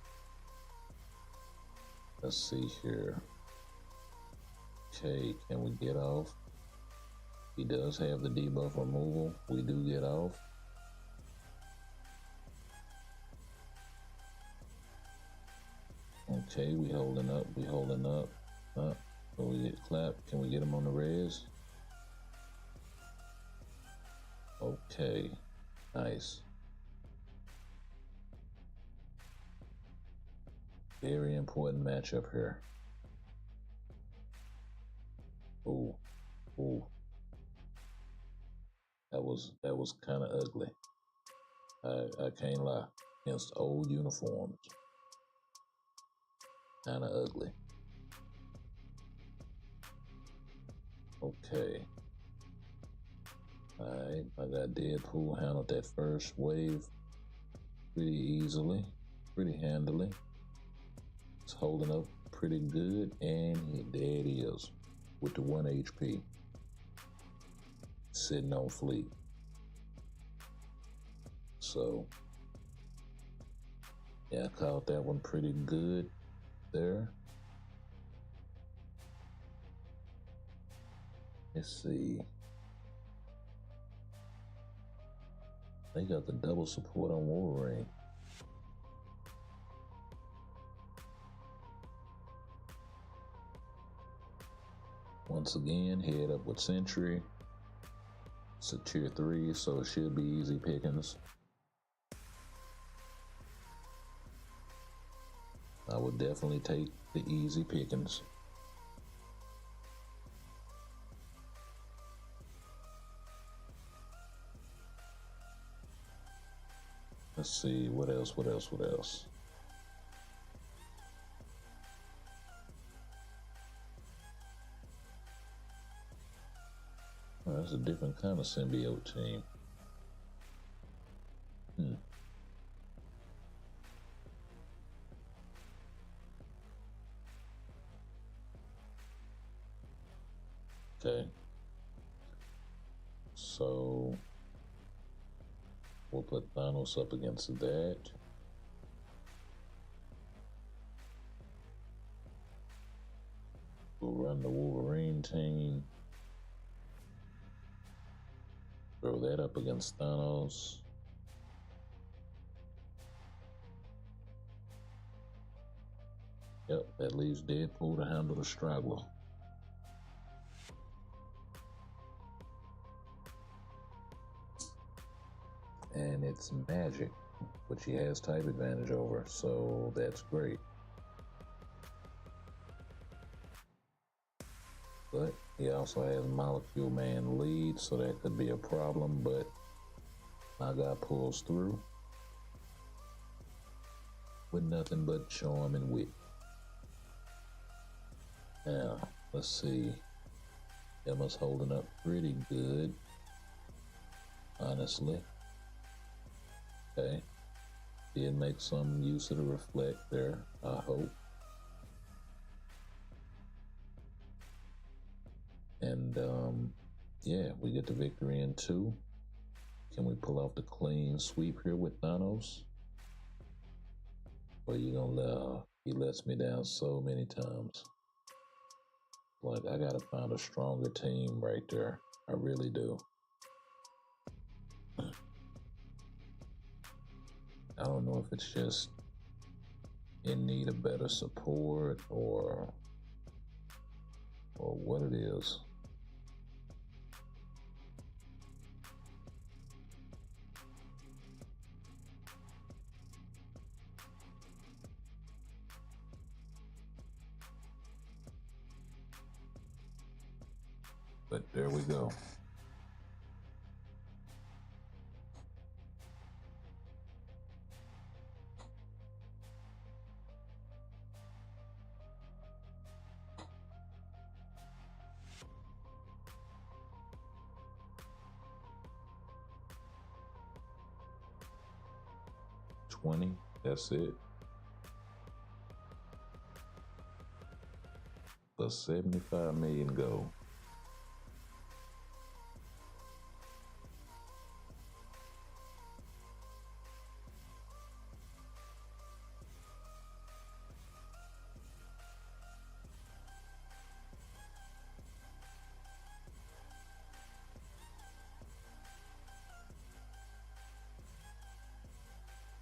S3: Let's see here. Okay, can we get off? He does have the debuff removal. We do get off. Okay, we holding up. We holding up. Can we get clapped? Can we get him on the res? Okay, nice. Very important matchup here. Ooh, ooh. That was kind of ugly. I can't lie. Against old uniforms, kind of ugly. Okay. Alright, I got Deadpool handled that first wave pretty easily, pretty handily. It's holding up pretty good, and there it is with the 1 HP. Sitting on fleet. So, yeah, I caught that one pretty good there. Let's see. They got the double support on Wolverine. Once again, head up with Sentry. It's a tier 3, so it should be easy pickings. I would definitely take the easy pickings. Let's see, what else? Oh, that's a different kind of symbiote team. Okay. So we'll put Thanos up against that. We'll run the Wolverine team. Throw that up against Thanos. Yep, that leaves Deadpool to handle the Strangler. And it's magic, which he has type advantage over, so that's great. But he also has Molecule Man lead, so that could be a problem, but my guy pulls through with nothing but charm and wit. Now, let's see. Emma's holding up pretty good, honestly. Okay. Did make some use of the reflect there, I hope. And yeah, we get the victory in 2. Can we pull off the clean sweep here with Thanos? Or you gonna he lets me down so many times. Like, I gotta find a stronger team right there. I really do. I don't know if it's just in need of better support or what it is. But there we go. $20, that's it. The 75 million go.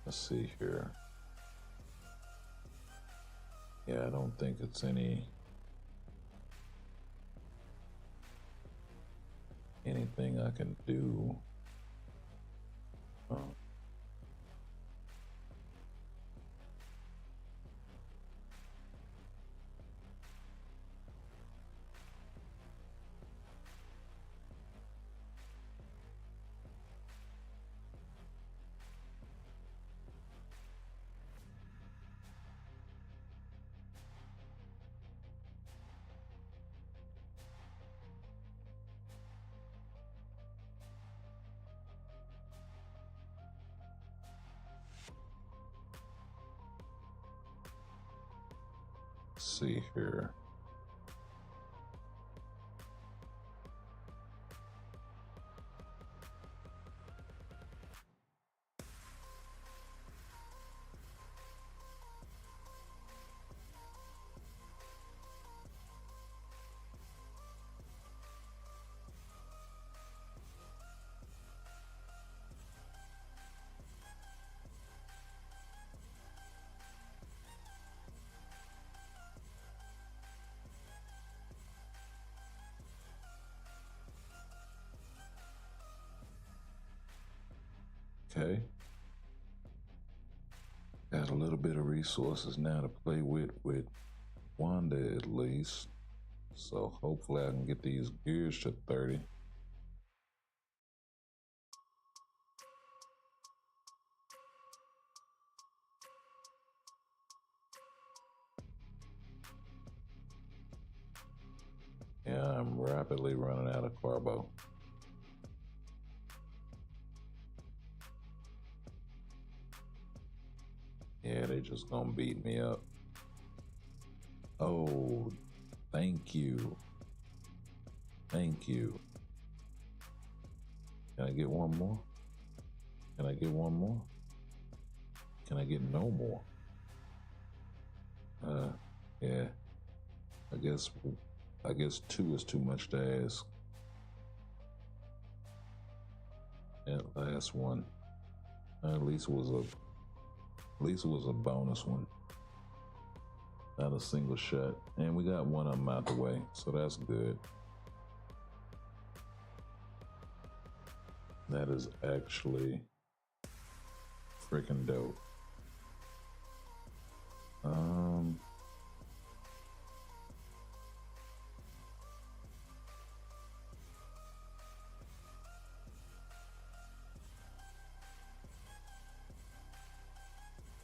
S3: Let's see here. Yeah, I don't think it's anything I can do. Let's see here. Okay. Got a little bit of resources now to play with Wanda at least. So hopefully I can get these gears to 30. Yeah, I'm rapidly running out of carbo. Yeah, they just gonna beat me up. Oh, thank you. Thank you. Can I get one more? Can I get one more? Can I get no more? Yeah. I guess 2 is too much to ask. That last one, at least it was a bonus one. Not a single shot. And we got one of them out the way, so that's good. That is actually freaking dope.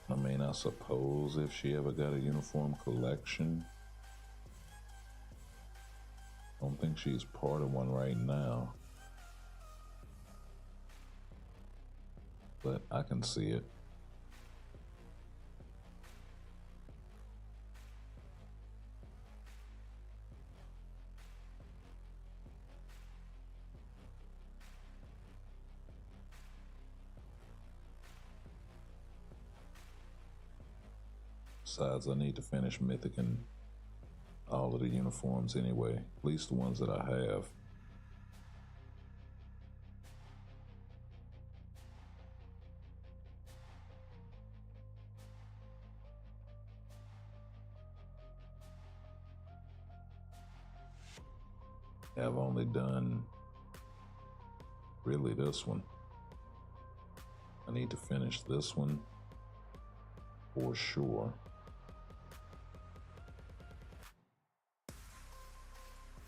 S3: I mean, I suppose if she ever got a uniform collection, I don't think she's part of one right now, but I can see it. Besides, I need to finish Mythic and all of the uniforms anyway, at least the ones that I have. I've only done really this one. I need to finish this one for sure.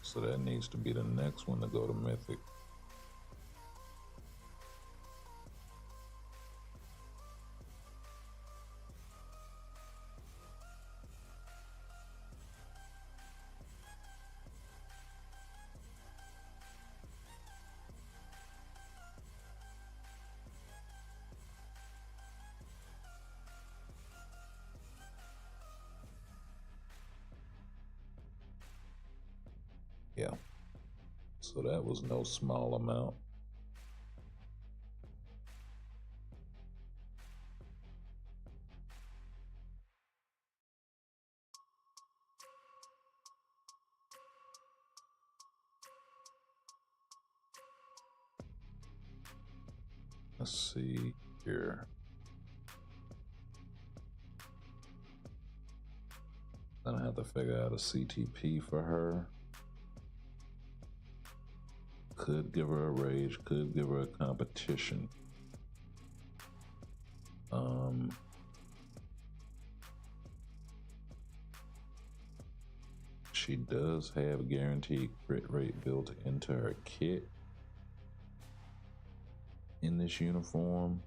S3: So that needs to be the next one to go to Mythic. Yeah. So that was no small amount. Let's see here. Gonna have to figure out a CTP for her. Could give her a rage, could give her a competition. She does have guaranteed crit rate built into her kit in this uniform.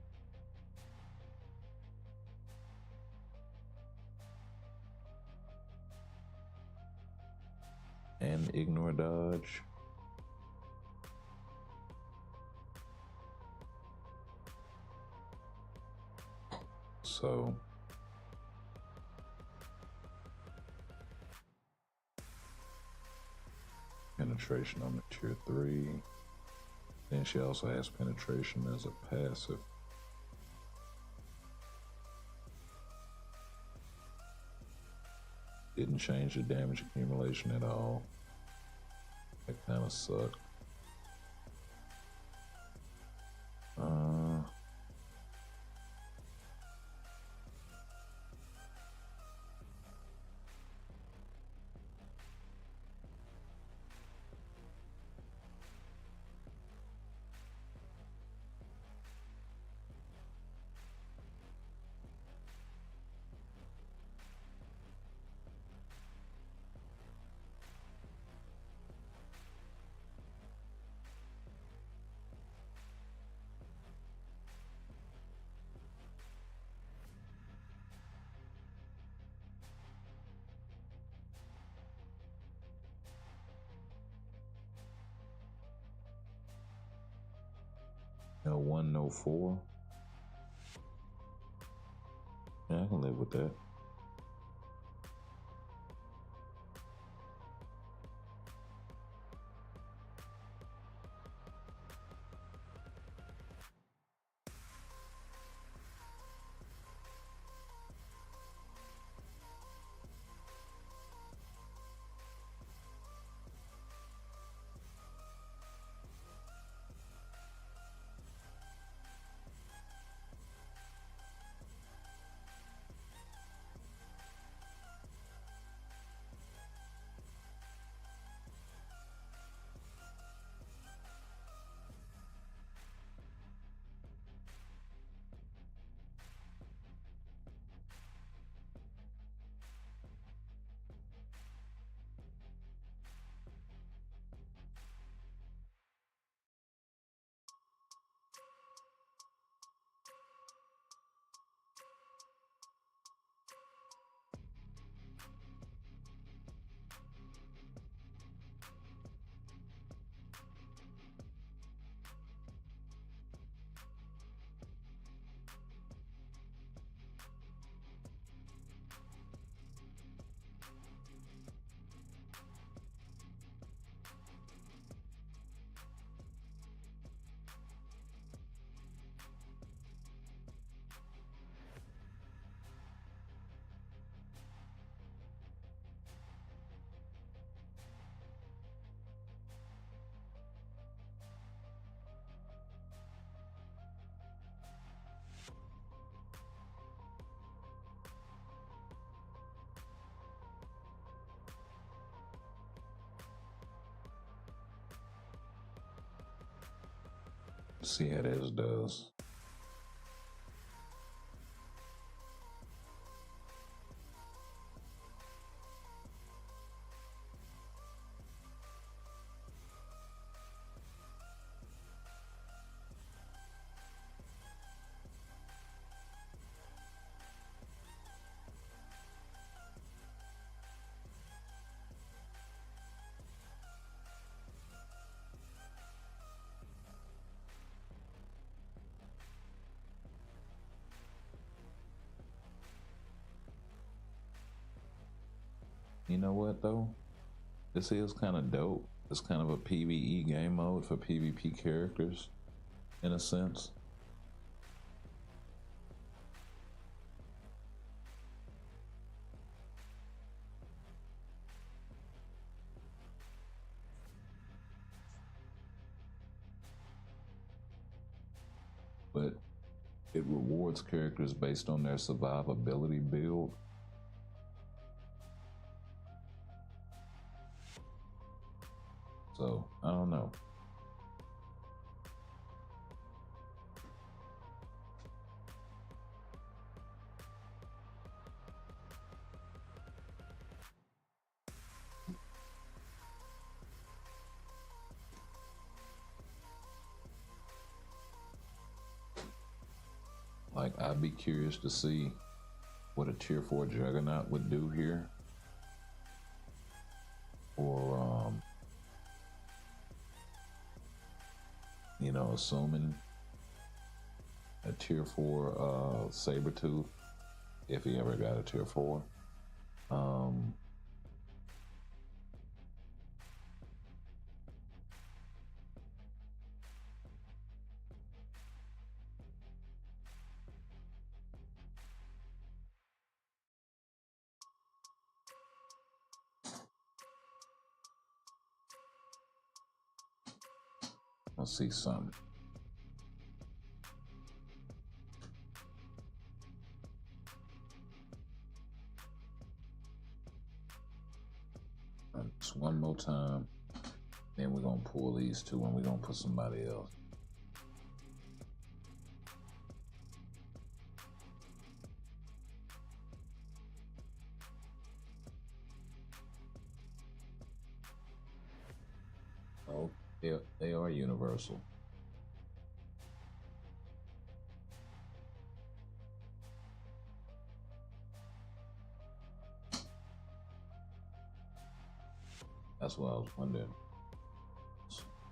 S3: And ignore dodge. So penetration on the tier 3. Then she also has penetration as a passive. Didn't change the damage accumulation at all. That kind of sucked. L1, no 4. Yeah, I can live with that. See how this does. You know what though? This is kind of dope. It's kind of a PvE game mode for PvP characters, in a sense. But it rewards characters based on their survivability build. So, I don't know. Like, I'd be curious to see what a tier 4 Juggernaut would do here. Or, you know, assuming a tier 4 Sabretooth, if he ever got a tier 4. Let's see some. Just one more time. Then we're gonna pull these two and we're gonna put somebody else. Oh, they are universal. That's what I was wondering.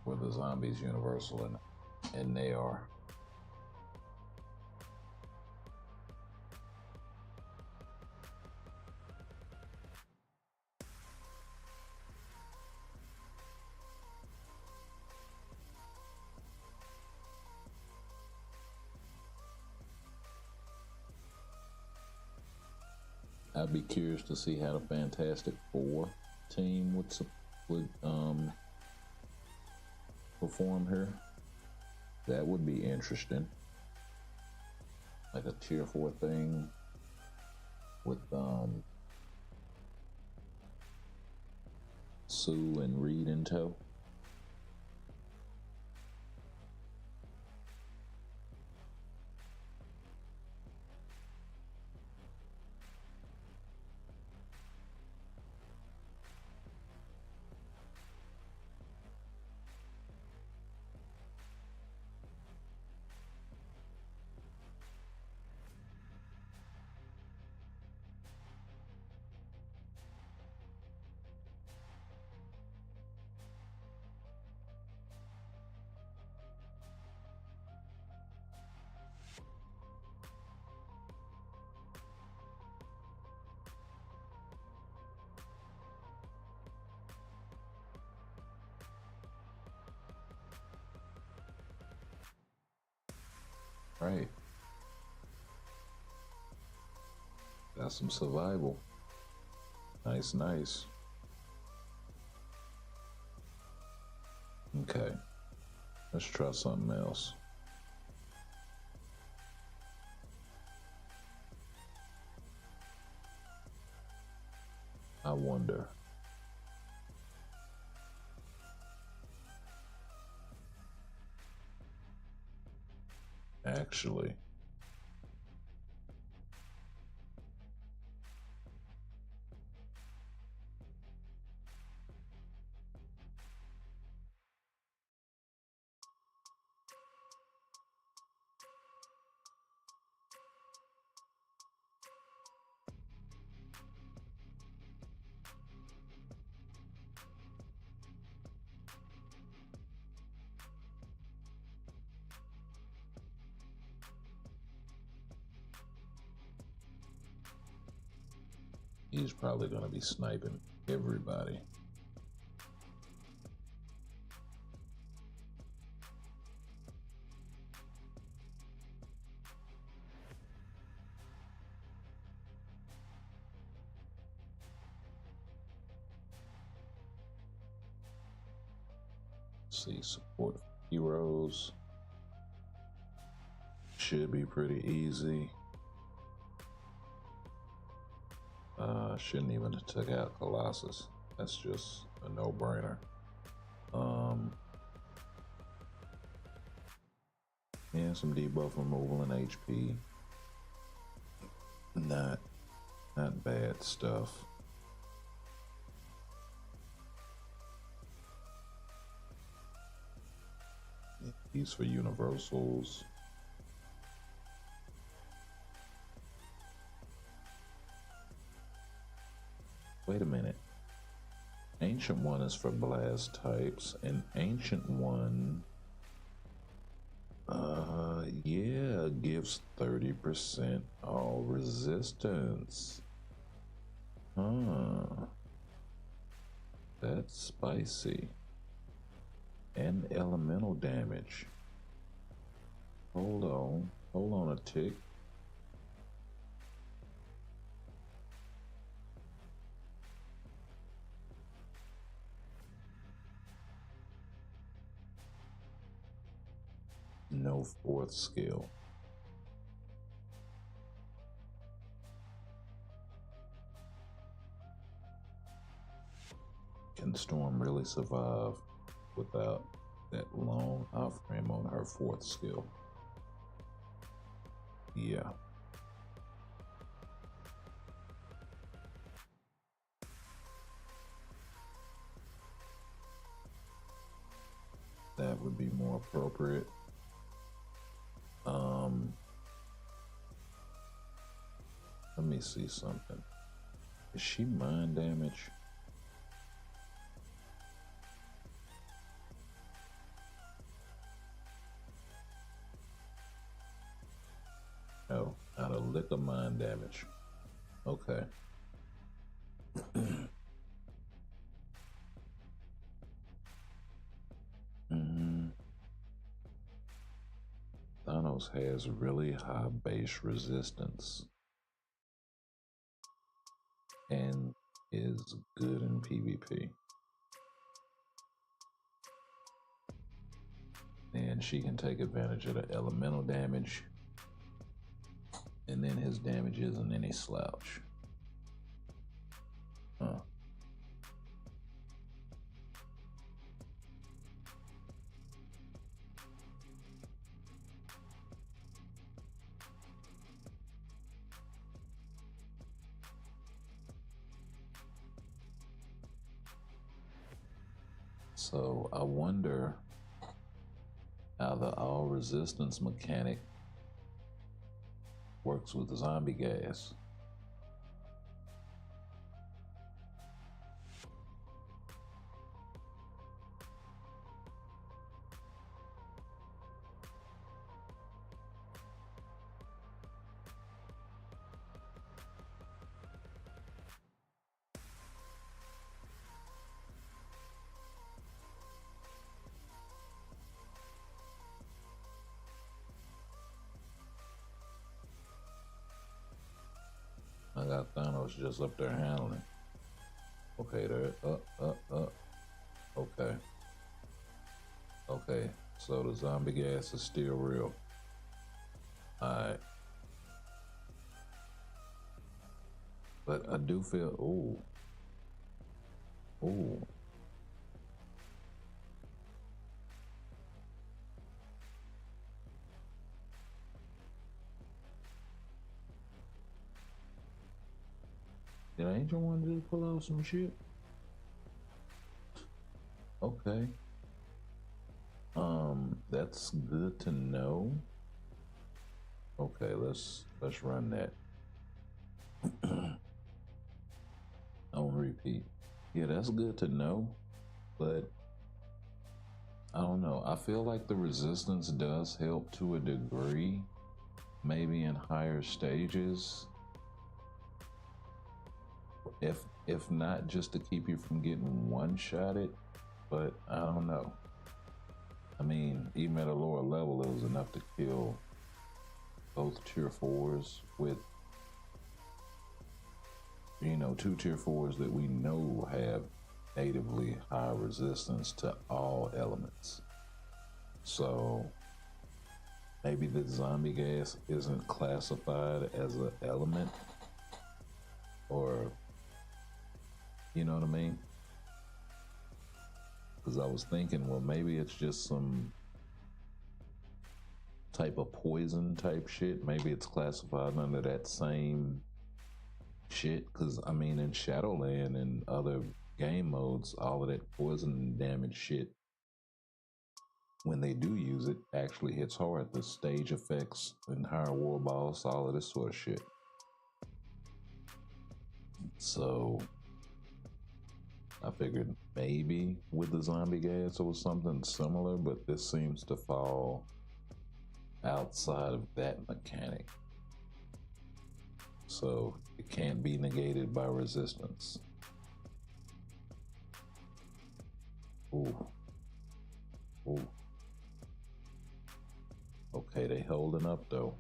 S3: Were the zombies universal, and they are. I'd be curious to see how the Fantastic Four team would perform here. That would be interesting. Like a tier 4 thing with Sue and Reed in tow. Right. Got some survival. Nice, nice. Okay. Let's try something else. I wonder. actually. He's probably going to be sniping everybody. Let's see, support heroes. Should be pretty easy. Shouldn't even have took out Colossus. That's just a no-brainer. And some debuff removal and HP. Not bad stuff. These for universals. Wait a minute. Ancient One is for blast types, and Ancient One, yeah, gives 30% all resistance. Huh. That's spicy. And elemental damage. Hold on a tick. No fourth skill. Can Storm really survive without that long off frame on her fourth skill? Yeah. That would be more appropriate. Let me see something. Is she mind damage? No, not a lick of mind damage. Okay. Thanos has really high base resistance and is good in PvP. And she can take advantage of the elemental damage, and then his damage isn't any slouch. Huh. So I wonder how the all resistance mechanic works with the zombie gas. I got Thanos just up there handling. Okay, there. Okay. Okay, so the zombie gas is still real. Alright. But I do feel, ooh. Did Angel want to just pull out some shit? Okay. That's good to know. Okay, let's run that. On repeat. Yeah, that's good to know, but I don't know. I feel like the resistance does help to a degree, maybe in higher stages. If not just to keep you from getting one-shotted, but I don't know. I mean, even at a lower level, it was enough to kill both tier 4s with, you know, 2 tier 4s that we know have natively high resistance to all elements. So maybe the zombie gas isn't classified as an element, or, you know what I mean? Because I was thinking, well, maybe it's just some type of poison type shit. Maybe it's classified under that same shit. Because, I mean, in Shadowland and other game modes, all of that poison damage shit, when they do use it, actually hits hard. The stage effects and higher war boss, all of this sort of shit. So I figured maybe with the zombie gas it was something similar, but this seems to fall outside of that mechanic. So it can't be negated by resistance. Ooh. Ooh. Okay, they holding up though.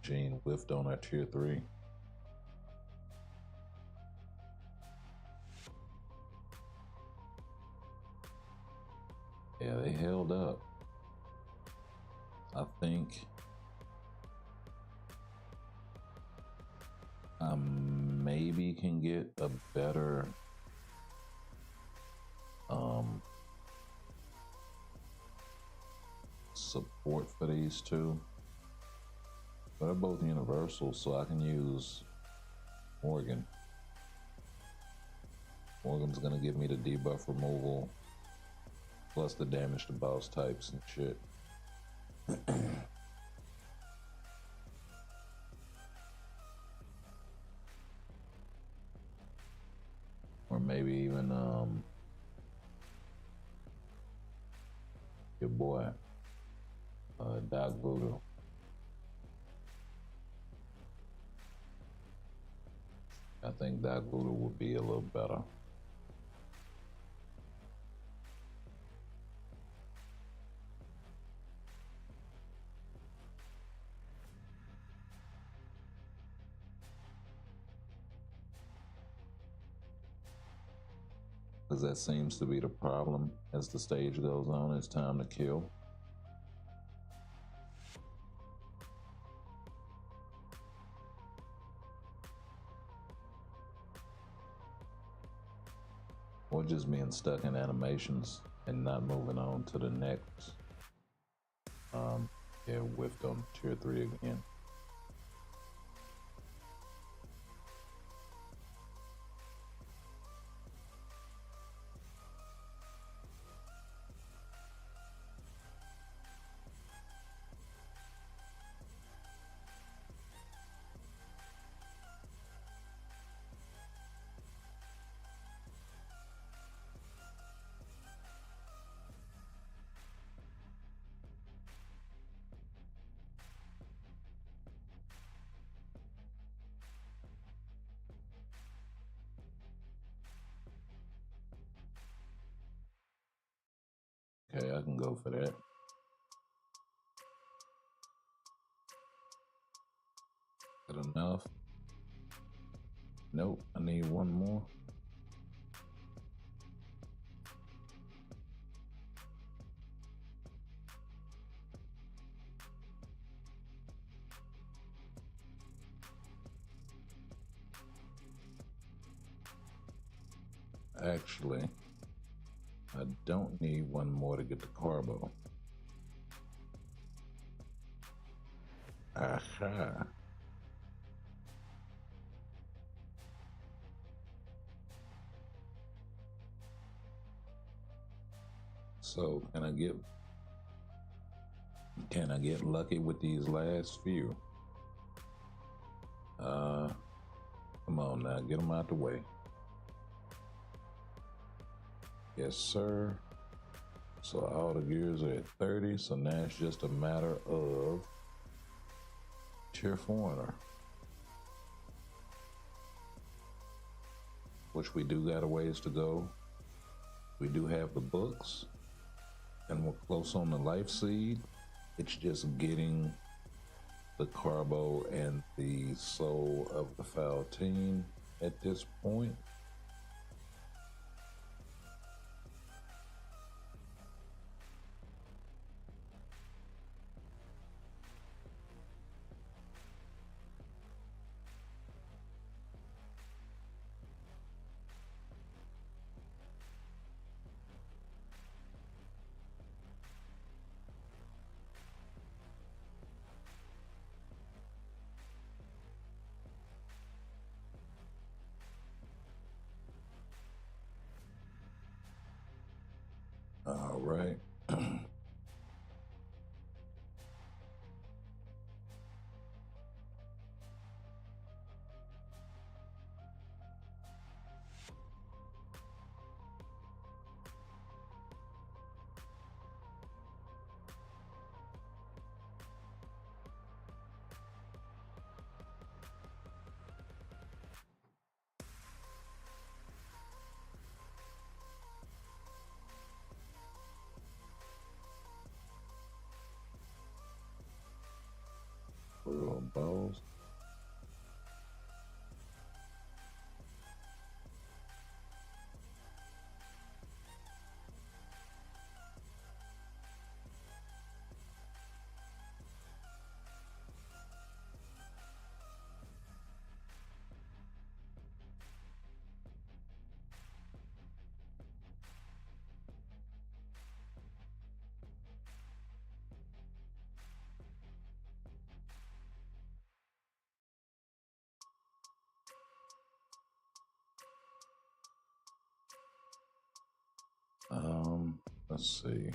S3: Jean whiffed on our tier 3. Yeah, they held up. I think I maybe can get a better support for these two. But they're both universal, so I can use Morgan. Morgan's gonna give me the debuff removal, plus the damage to boss types and shit. Or maybe even your boy, Doc Voodoo. I think Doc Voodoo would be a little better. Because that seems to be the problem as the stage goes on. It's time to kill. Or just being stuck in animations and not moving on to the next. Yeah, whiffed on tier 3 again. Okay, I can go for that. Good enough? Nope, I need one more. Actually, I don't need one more to get the Carbo. Aha. So can I get lucky with these last few? Come on now, get them out the way. Yes, sir. So all the gears are at 30, so now it's just a matter of Tier Foreigner, which we do got a ways to go. We do have the books, and we're close on the Life Seed. It's just getting the Carbo and the Soul of the Foul Team at this point. All right. Little balls. Let's see.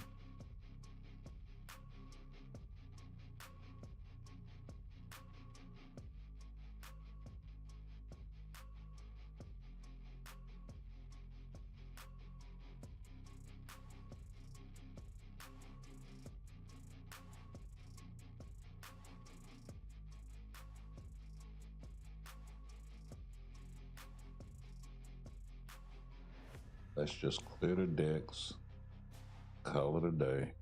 S3: Let's just clear the decks, call it a day.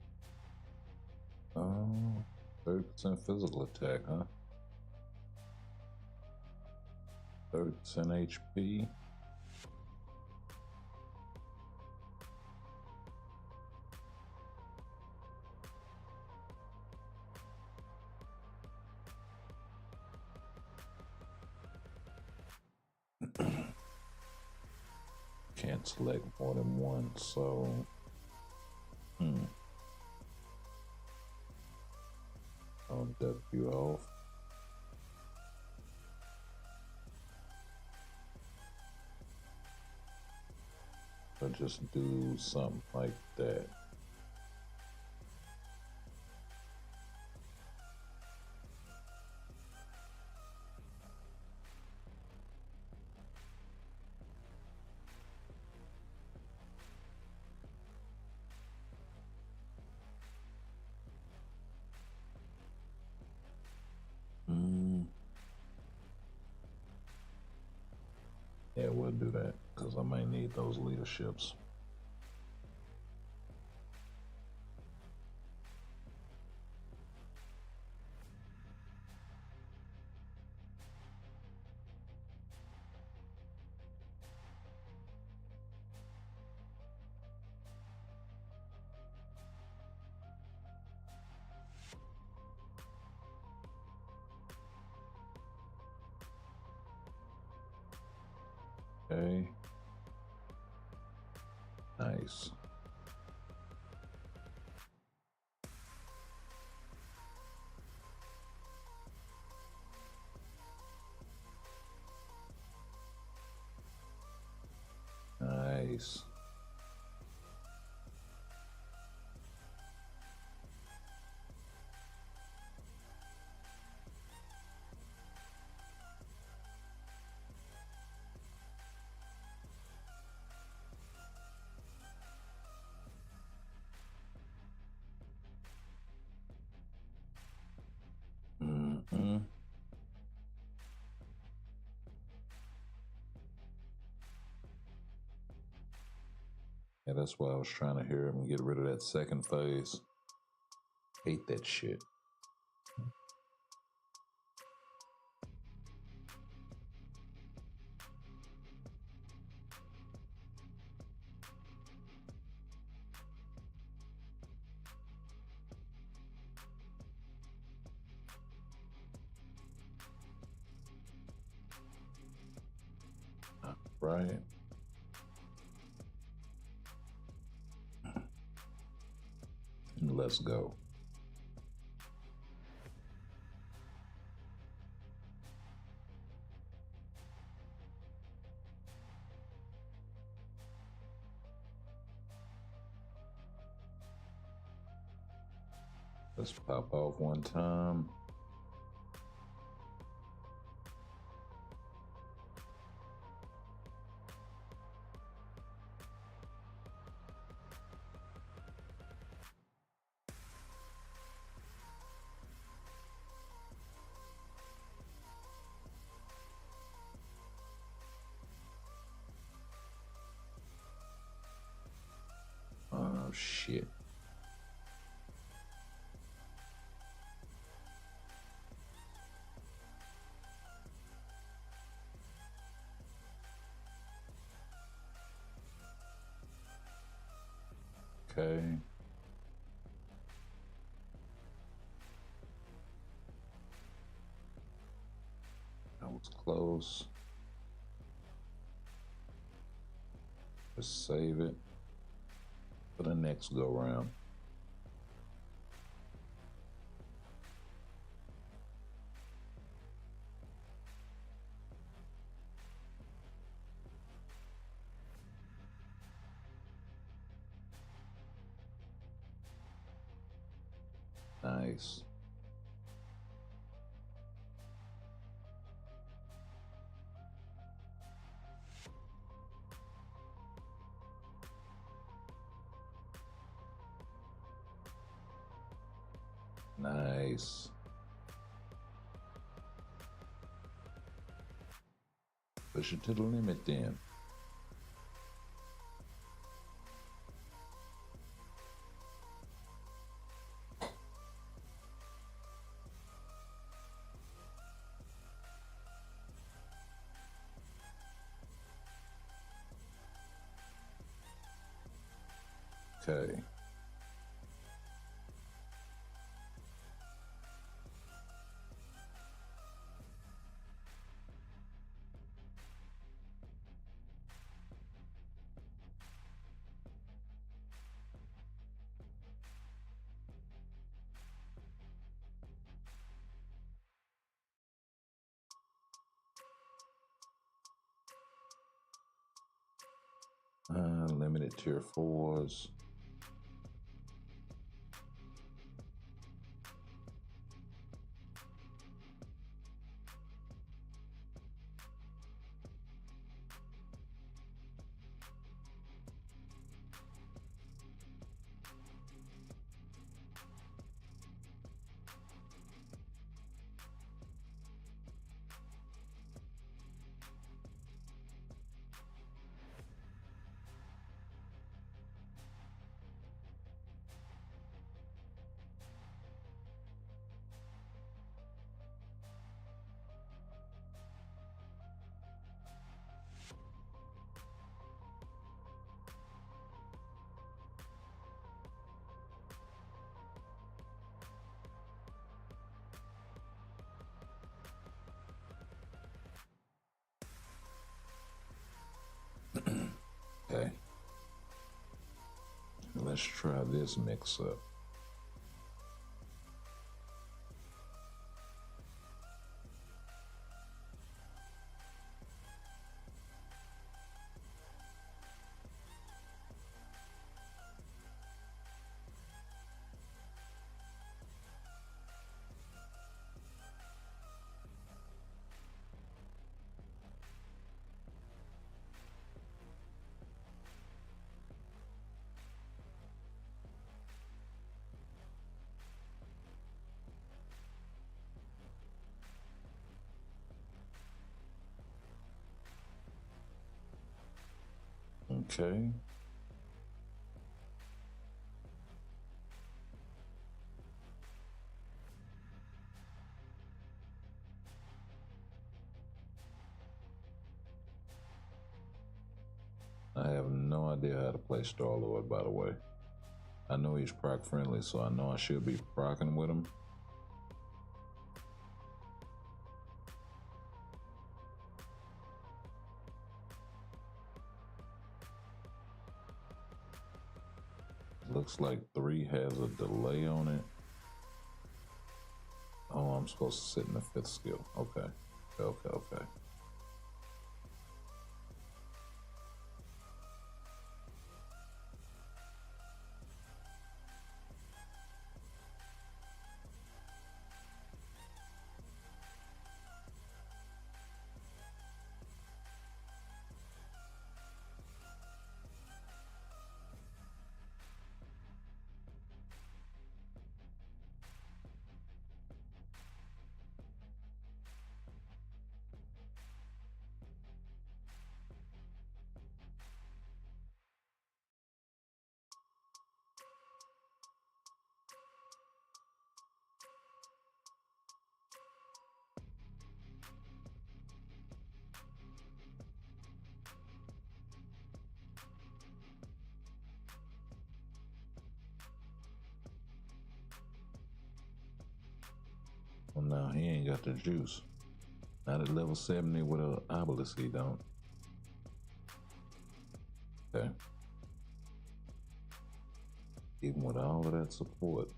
S3: 30% physical attack, huh? 30% HP. Can't select more than one, so I'll W off. Or just do something like that. Yeah, we'll do that because I might need those leaderships. Okay. Nice. Nice. Mm-mm. Yeah, that's why I was trying to hear him and get rid of that second phase. Hate that shit. Right. And let's go. Let's pop off one time. Oh, shit. Okay. That was close. Just save it for the next go round. Nice. Nice. Push it to the limit then. Okay. Limited tier 4s. Okay. Let's try this mix up. Okay. I have no idea how to play Star-Lord, by the way. I know he's proc friendly, so I know I should be procking with him. Looks like 3 has a delay on it. Oh, I'm supposed to sit in the 5th skill. Okay. Okay. Well, now he ain't got the juice. Not at level 70 with an obelisk, he don't. Okay. Even with all of that support.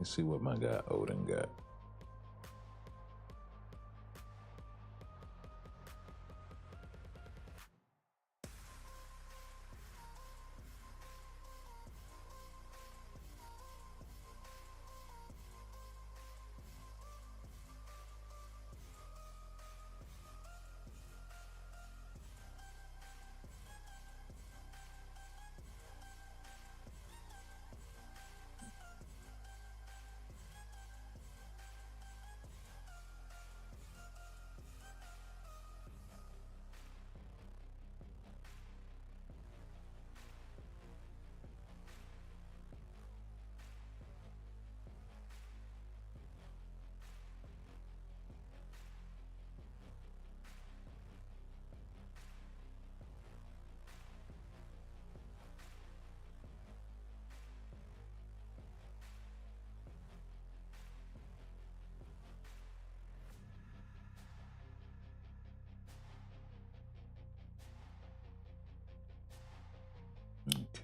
S3: Let's see what my guy Odin got.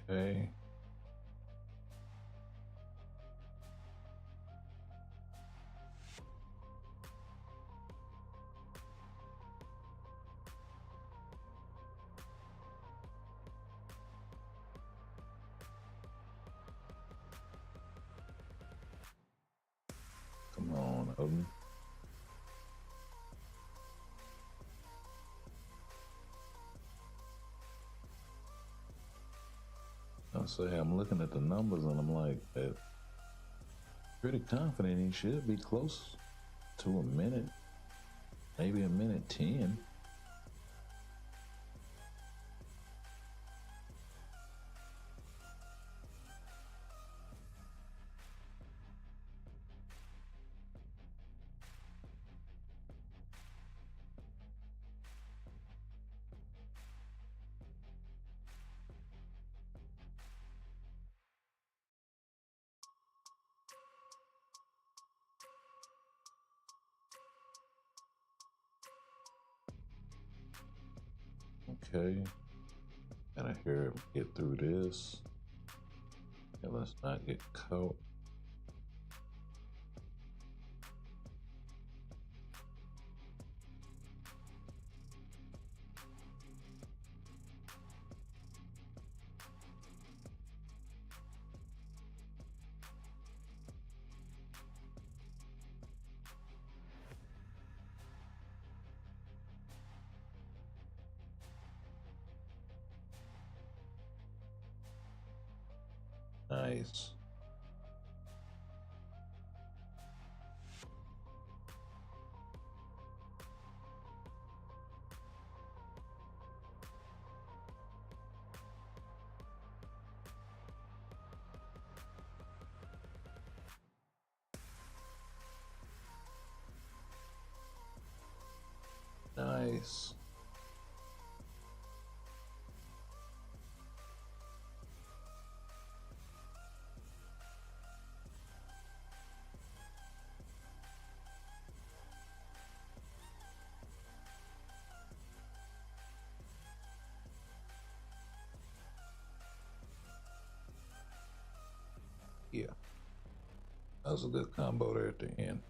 S3: Okay. Come on, Odin. I say I'm looking at the numbers and I'm like, pretty confident he should be close to a minute, maybe a minute 10. Okay, gotta hear him get through this. Okay, let's not get caught. Nice. Nice. Yeah, that was a good combo there at the end.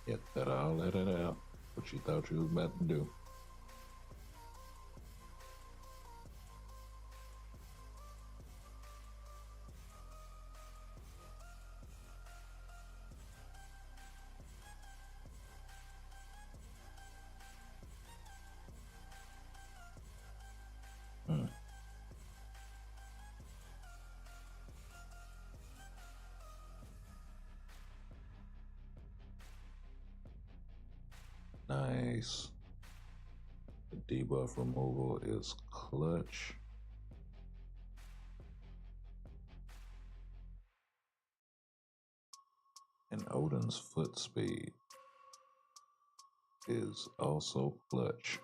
S3: Yeah, that all let it out. What you thought you was about to do. Hmm. Nice. The debuff removal is clutch. And Odin's foot speed is also clutch.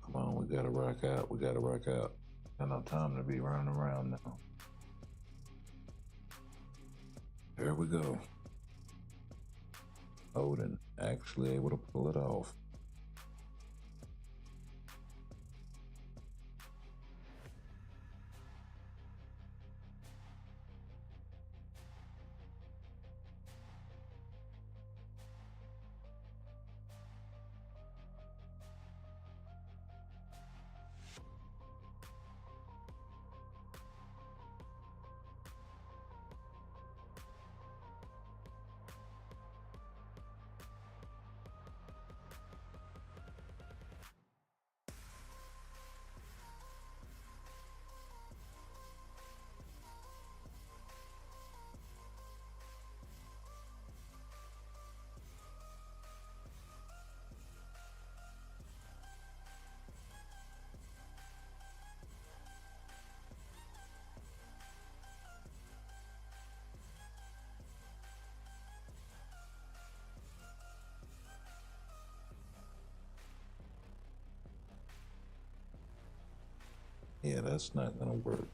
S3: Come on, we gotta rock out. We gotta rock out. Got no time to be running around now. There we go. Odin actually able to pull it off. Yeah, that's not gonna work.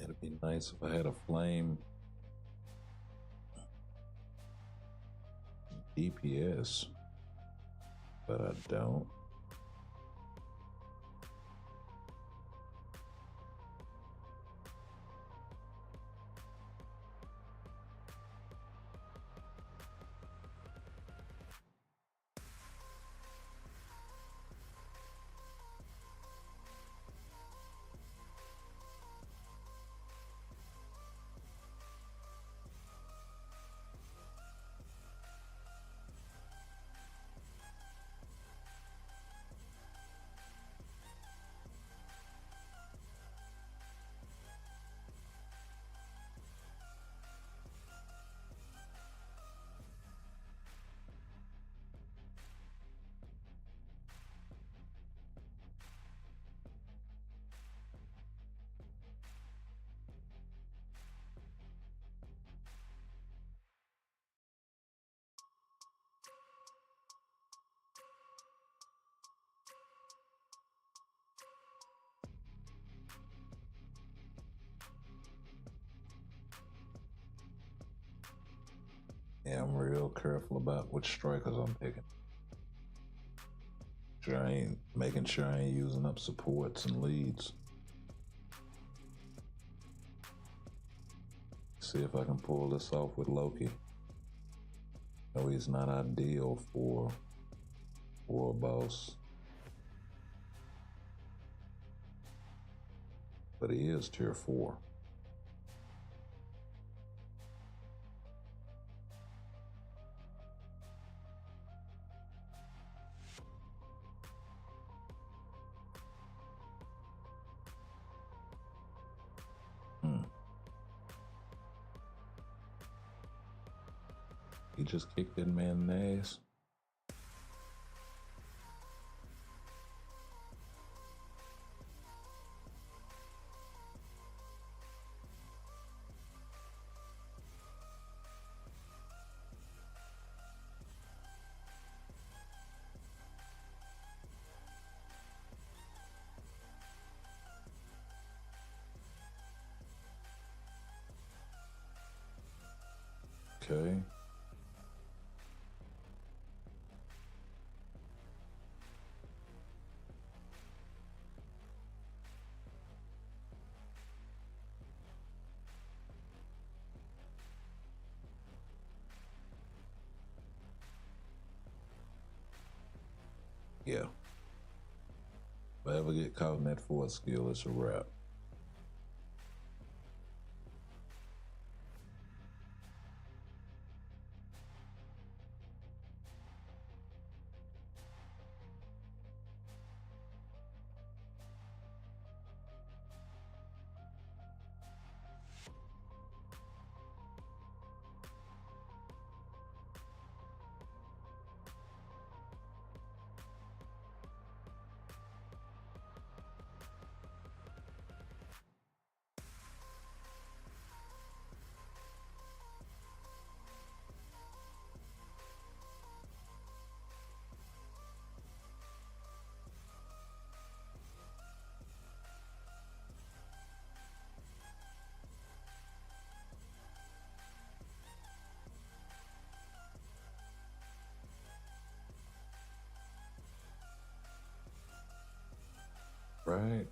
S3: It'd be nice if I had a flame DPS, but I don't. real careful about which strikers I'm picking. Making sure I ain't using up supports and leads. See if I can pull this off with Loki. No, he's not ideal for a boss, but he is tier 4. He just kicked that man in the ass. Okay. Yeah. If I ever get caught in that fourth skill, it's a wrap. Right?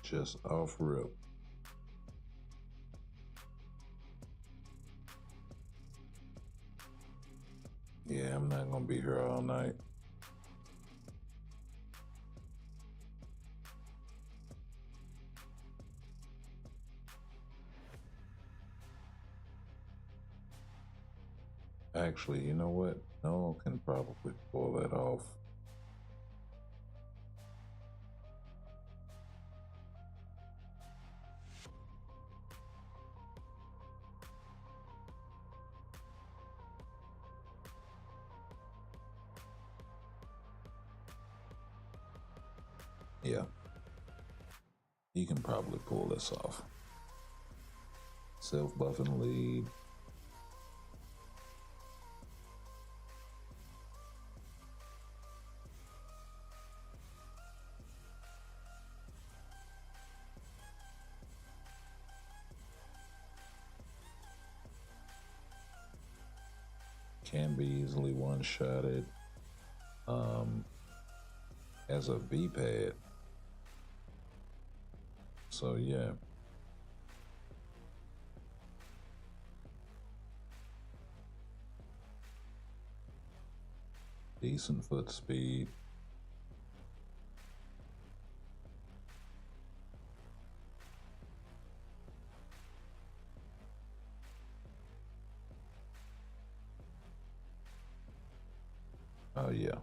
S3: Just off rip. Yeah, I'm not gonna be here all night. Actually, you know what? No one can probably pull that off. Yeah. He can probably pull this off. Self-buffing lead. Can be easily one-shotted as a V-pad. So yeah. Decent foot speed. Oh yeah.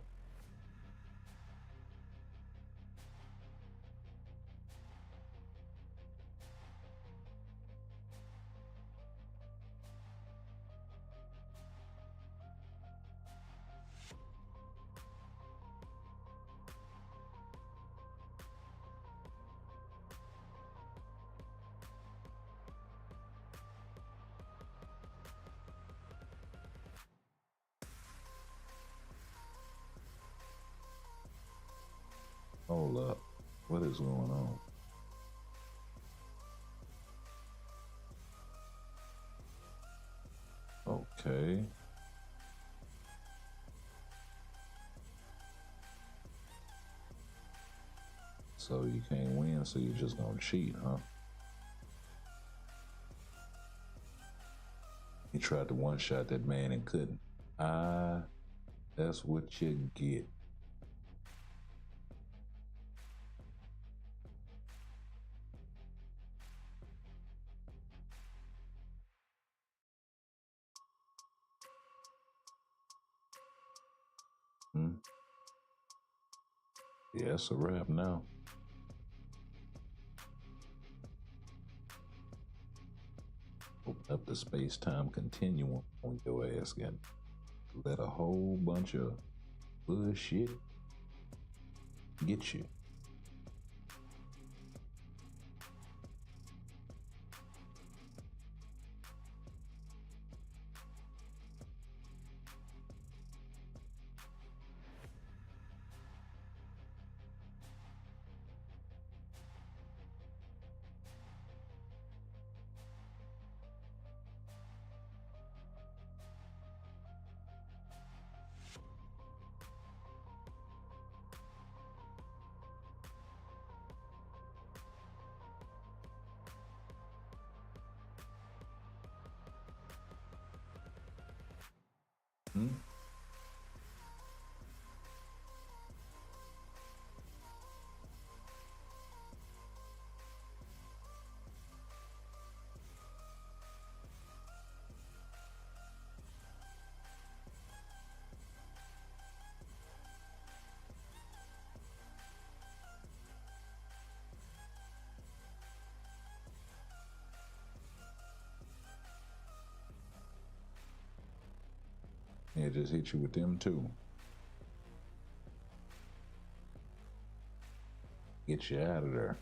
S3: Hold up. What is going on? Okay. So you can't win, so you're just gonna cheat, huh? He tried to one-shot that man and couldn't. That's what you get. Hmm? Yeah, it's a wrap now. Open up the space-time continuum on your ass and let a whole bunch of bullshit get you. Hmm? Yeah, just hit you with them too. Get you out of there.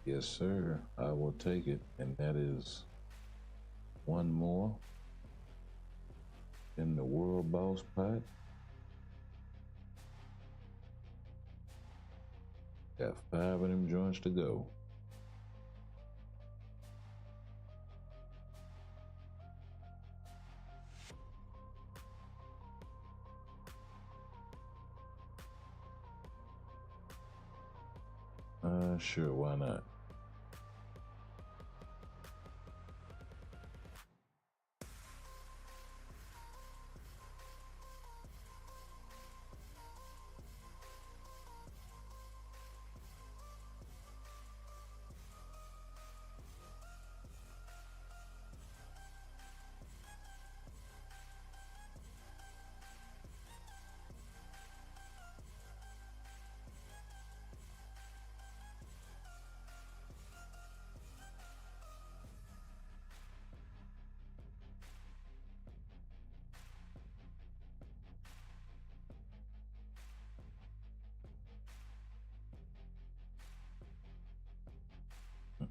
S3: Yes, sir. I will take it. And that is one more in the world boss pot. Got 5 of them joints to go. Sure, why not?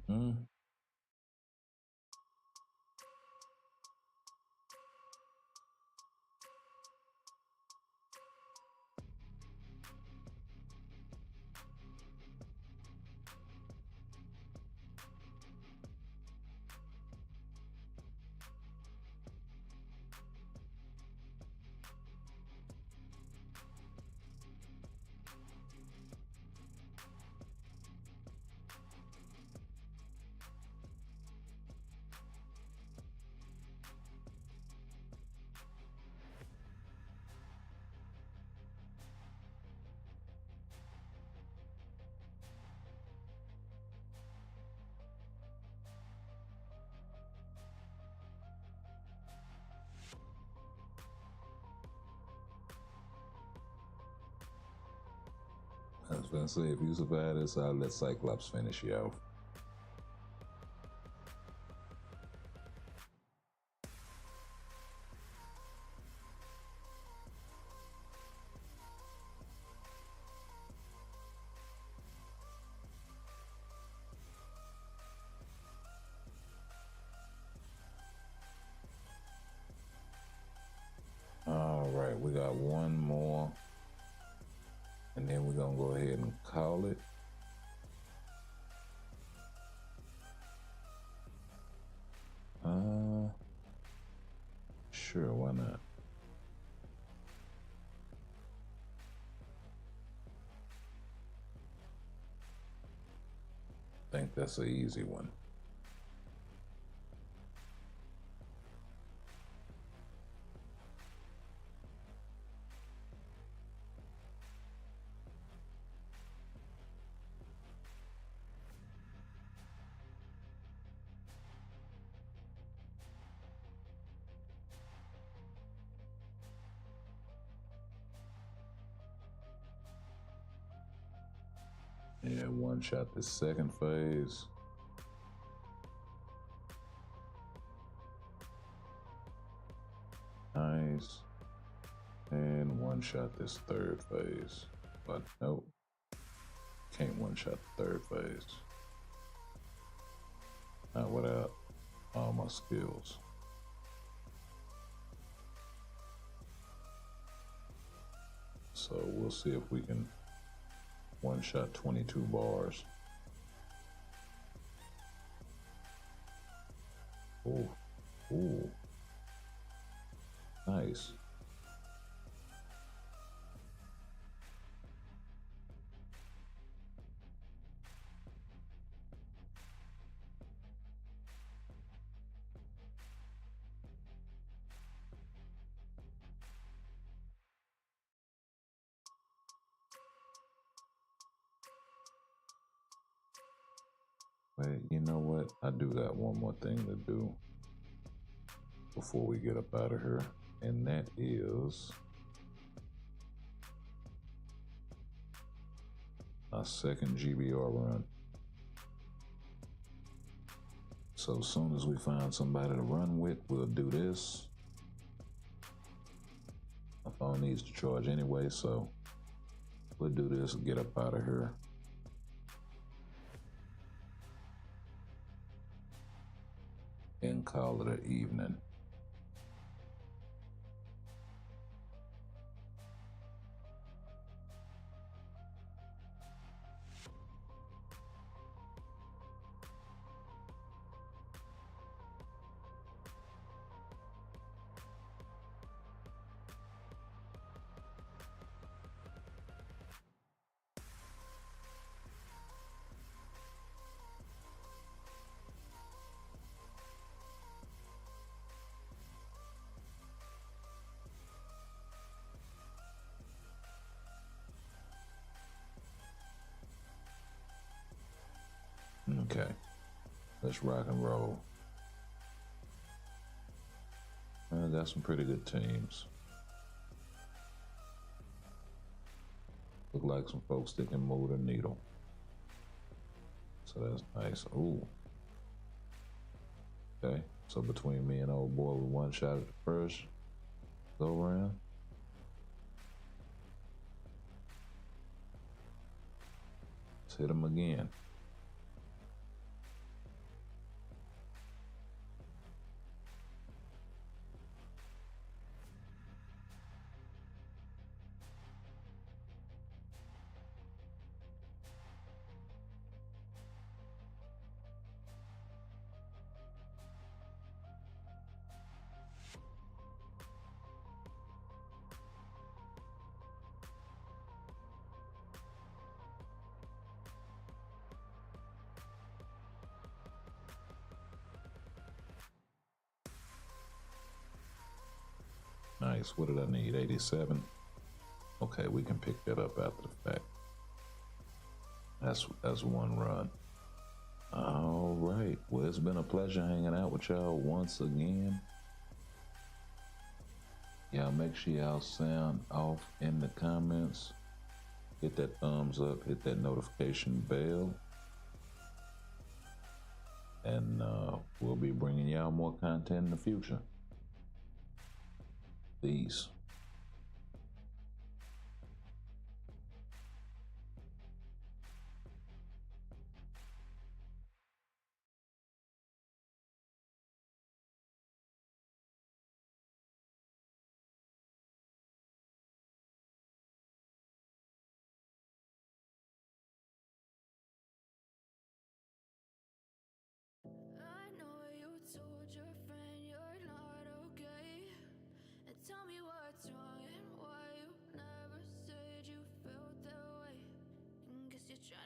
S3: Mm-hmm. I was gonna say, if you survive this, I'll let Cyclops finish you off. we got one more, and then we're gonna go ahead and call it. Sure, why not? I think that's an easy one. Yeah, one shot the second phase. Nice. And one shot this third phase. But nope. Can't one shot the third phase. Not without all my skills. So we'll see if we can one shot 22 bars. Ooh, ooh, nice. Wait, you know what? I do got one more thing to do before we get up out of here, and that is our second GBR run. So as soon as we find somebody to run with, we'll do this. My phone needs to charge anyway, so we'll do this and get up out of here. And call it an evening. Okay, let's rock and roll. I got some pretty good teams. Look like some folks that can move the needle. So that's nice. Ooh. Okay, so between me and old boy, we one shot at the first go round. Let's hit him again. Nice. What did I need? 87. Okay, we can pick that up after the fact. That's one run. All right. Well, it's been a pleasure hanging out with y'all once again. Y'all make sure y'all sound off in the comments. Hit that thumbs up. Hit that notification bell. And we'll be bringing y'all more content in the future. Peace.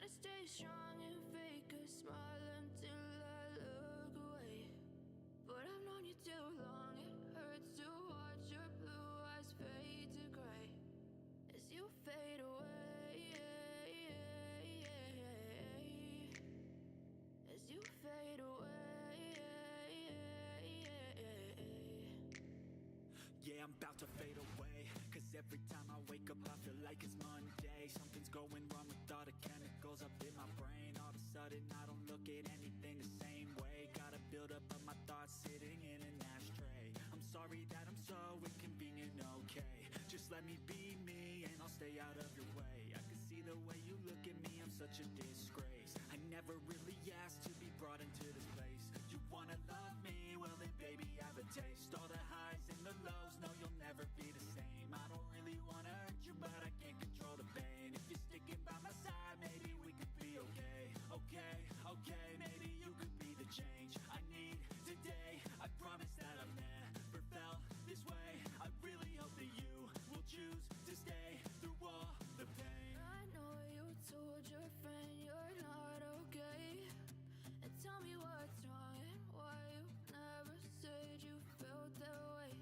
S2: to stay strong and fake a smile until I look away. But I've known you too long, it hurts to watch your blue eyes fade to gray as you fade away. As you fade away.
S1: Yeah, I'm about to fade away, 'cause every time I wake up I feel like it's Monday. Something's going wrong with all the chemicals up in my brain. All of a sudden I don't look at anything the same way. Gotta build up of my thoughts sitting in an ashtray. I'm sorry that I'm so inconvenient, okay. Just let me be me and I'll stay out of your way. I can see the way you look at me, I'm such a disgrace. I never really asked to be brought into this place. You wanna love me? Well then baby, have a taste. All the highs and the lows, no you'll never be the same. I don't really wanna hurt you, but I can't control the pain. If you're sticking by my side, maybe we could be okay. Okay, okay, maybe you could be the change I need today. I promise that I've never felt this way. I really hope that you will choose to stay through all the pain.
S2: I know you told your friend you're not okay, and tell me what's wrong and why you never said you felt that way.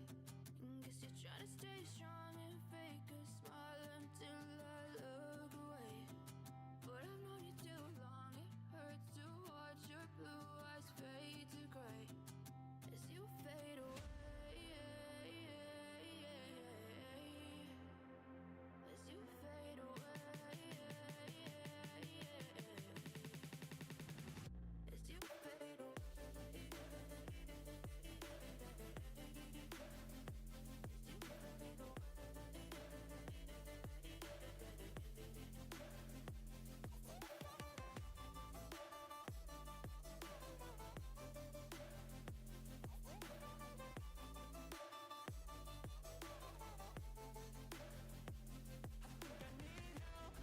S2: Guess you're trying to stay strong and fake a smile until I look away. But I've known you too long, it hurts to watch your blue eyes fade to gray as you fade away. As you fade away. As you fade away.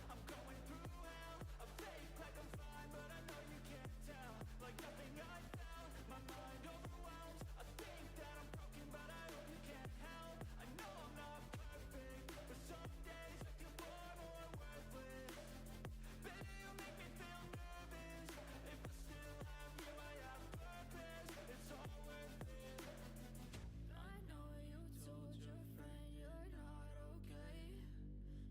S1: I'm going through hell. I fake like I'm fine, but I know you can't tell. Like nothing I felt, my mind overwhelms. I think that I'm broken, but I hope you can't help. I know I'm not perfect, but some days I feel more worthless. Baby, you make me feel nervous. If I still have you, I have purpose. It's all worth it.
S2: I know you told your friend you're not okay,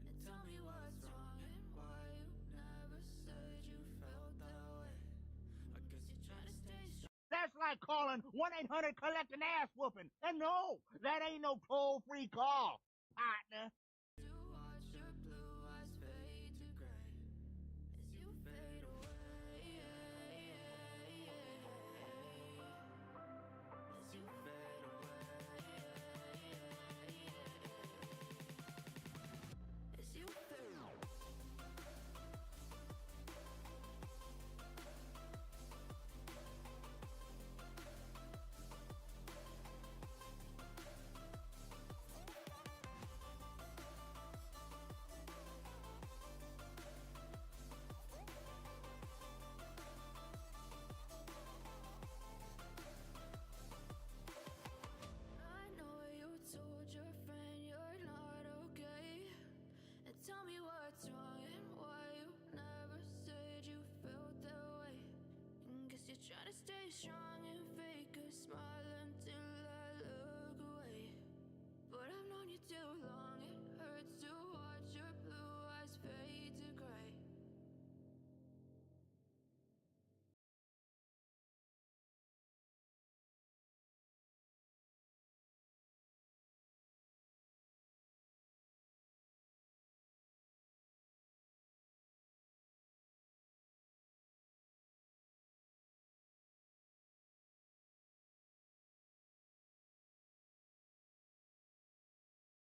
S2: and tell me what's wrong and why you never said you felt that way. I guess you're trying to stay strong.
S6: That's like calling 1-800 collect an ass whooping. And no, that ain't no toll-free call, partner.
S2: To watch your blue eyes fade to gray as you fade away. As you fade away. As you fade away. I know you told your friend you're not okay, and tell me what's wrong and why you never said you felt that way. Guess you're trying to stay strong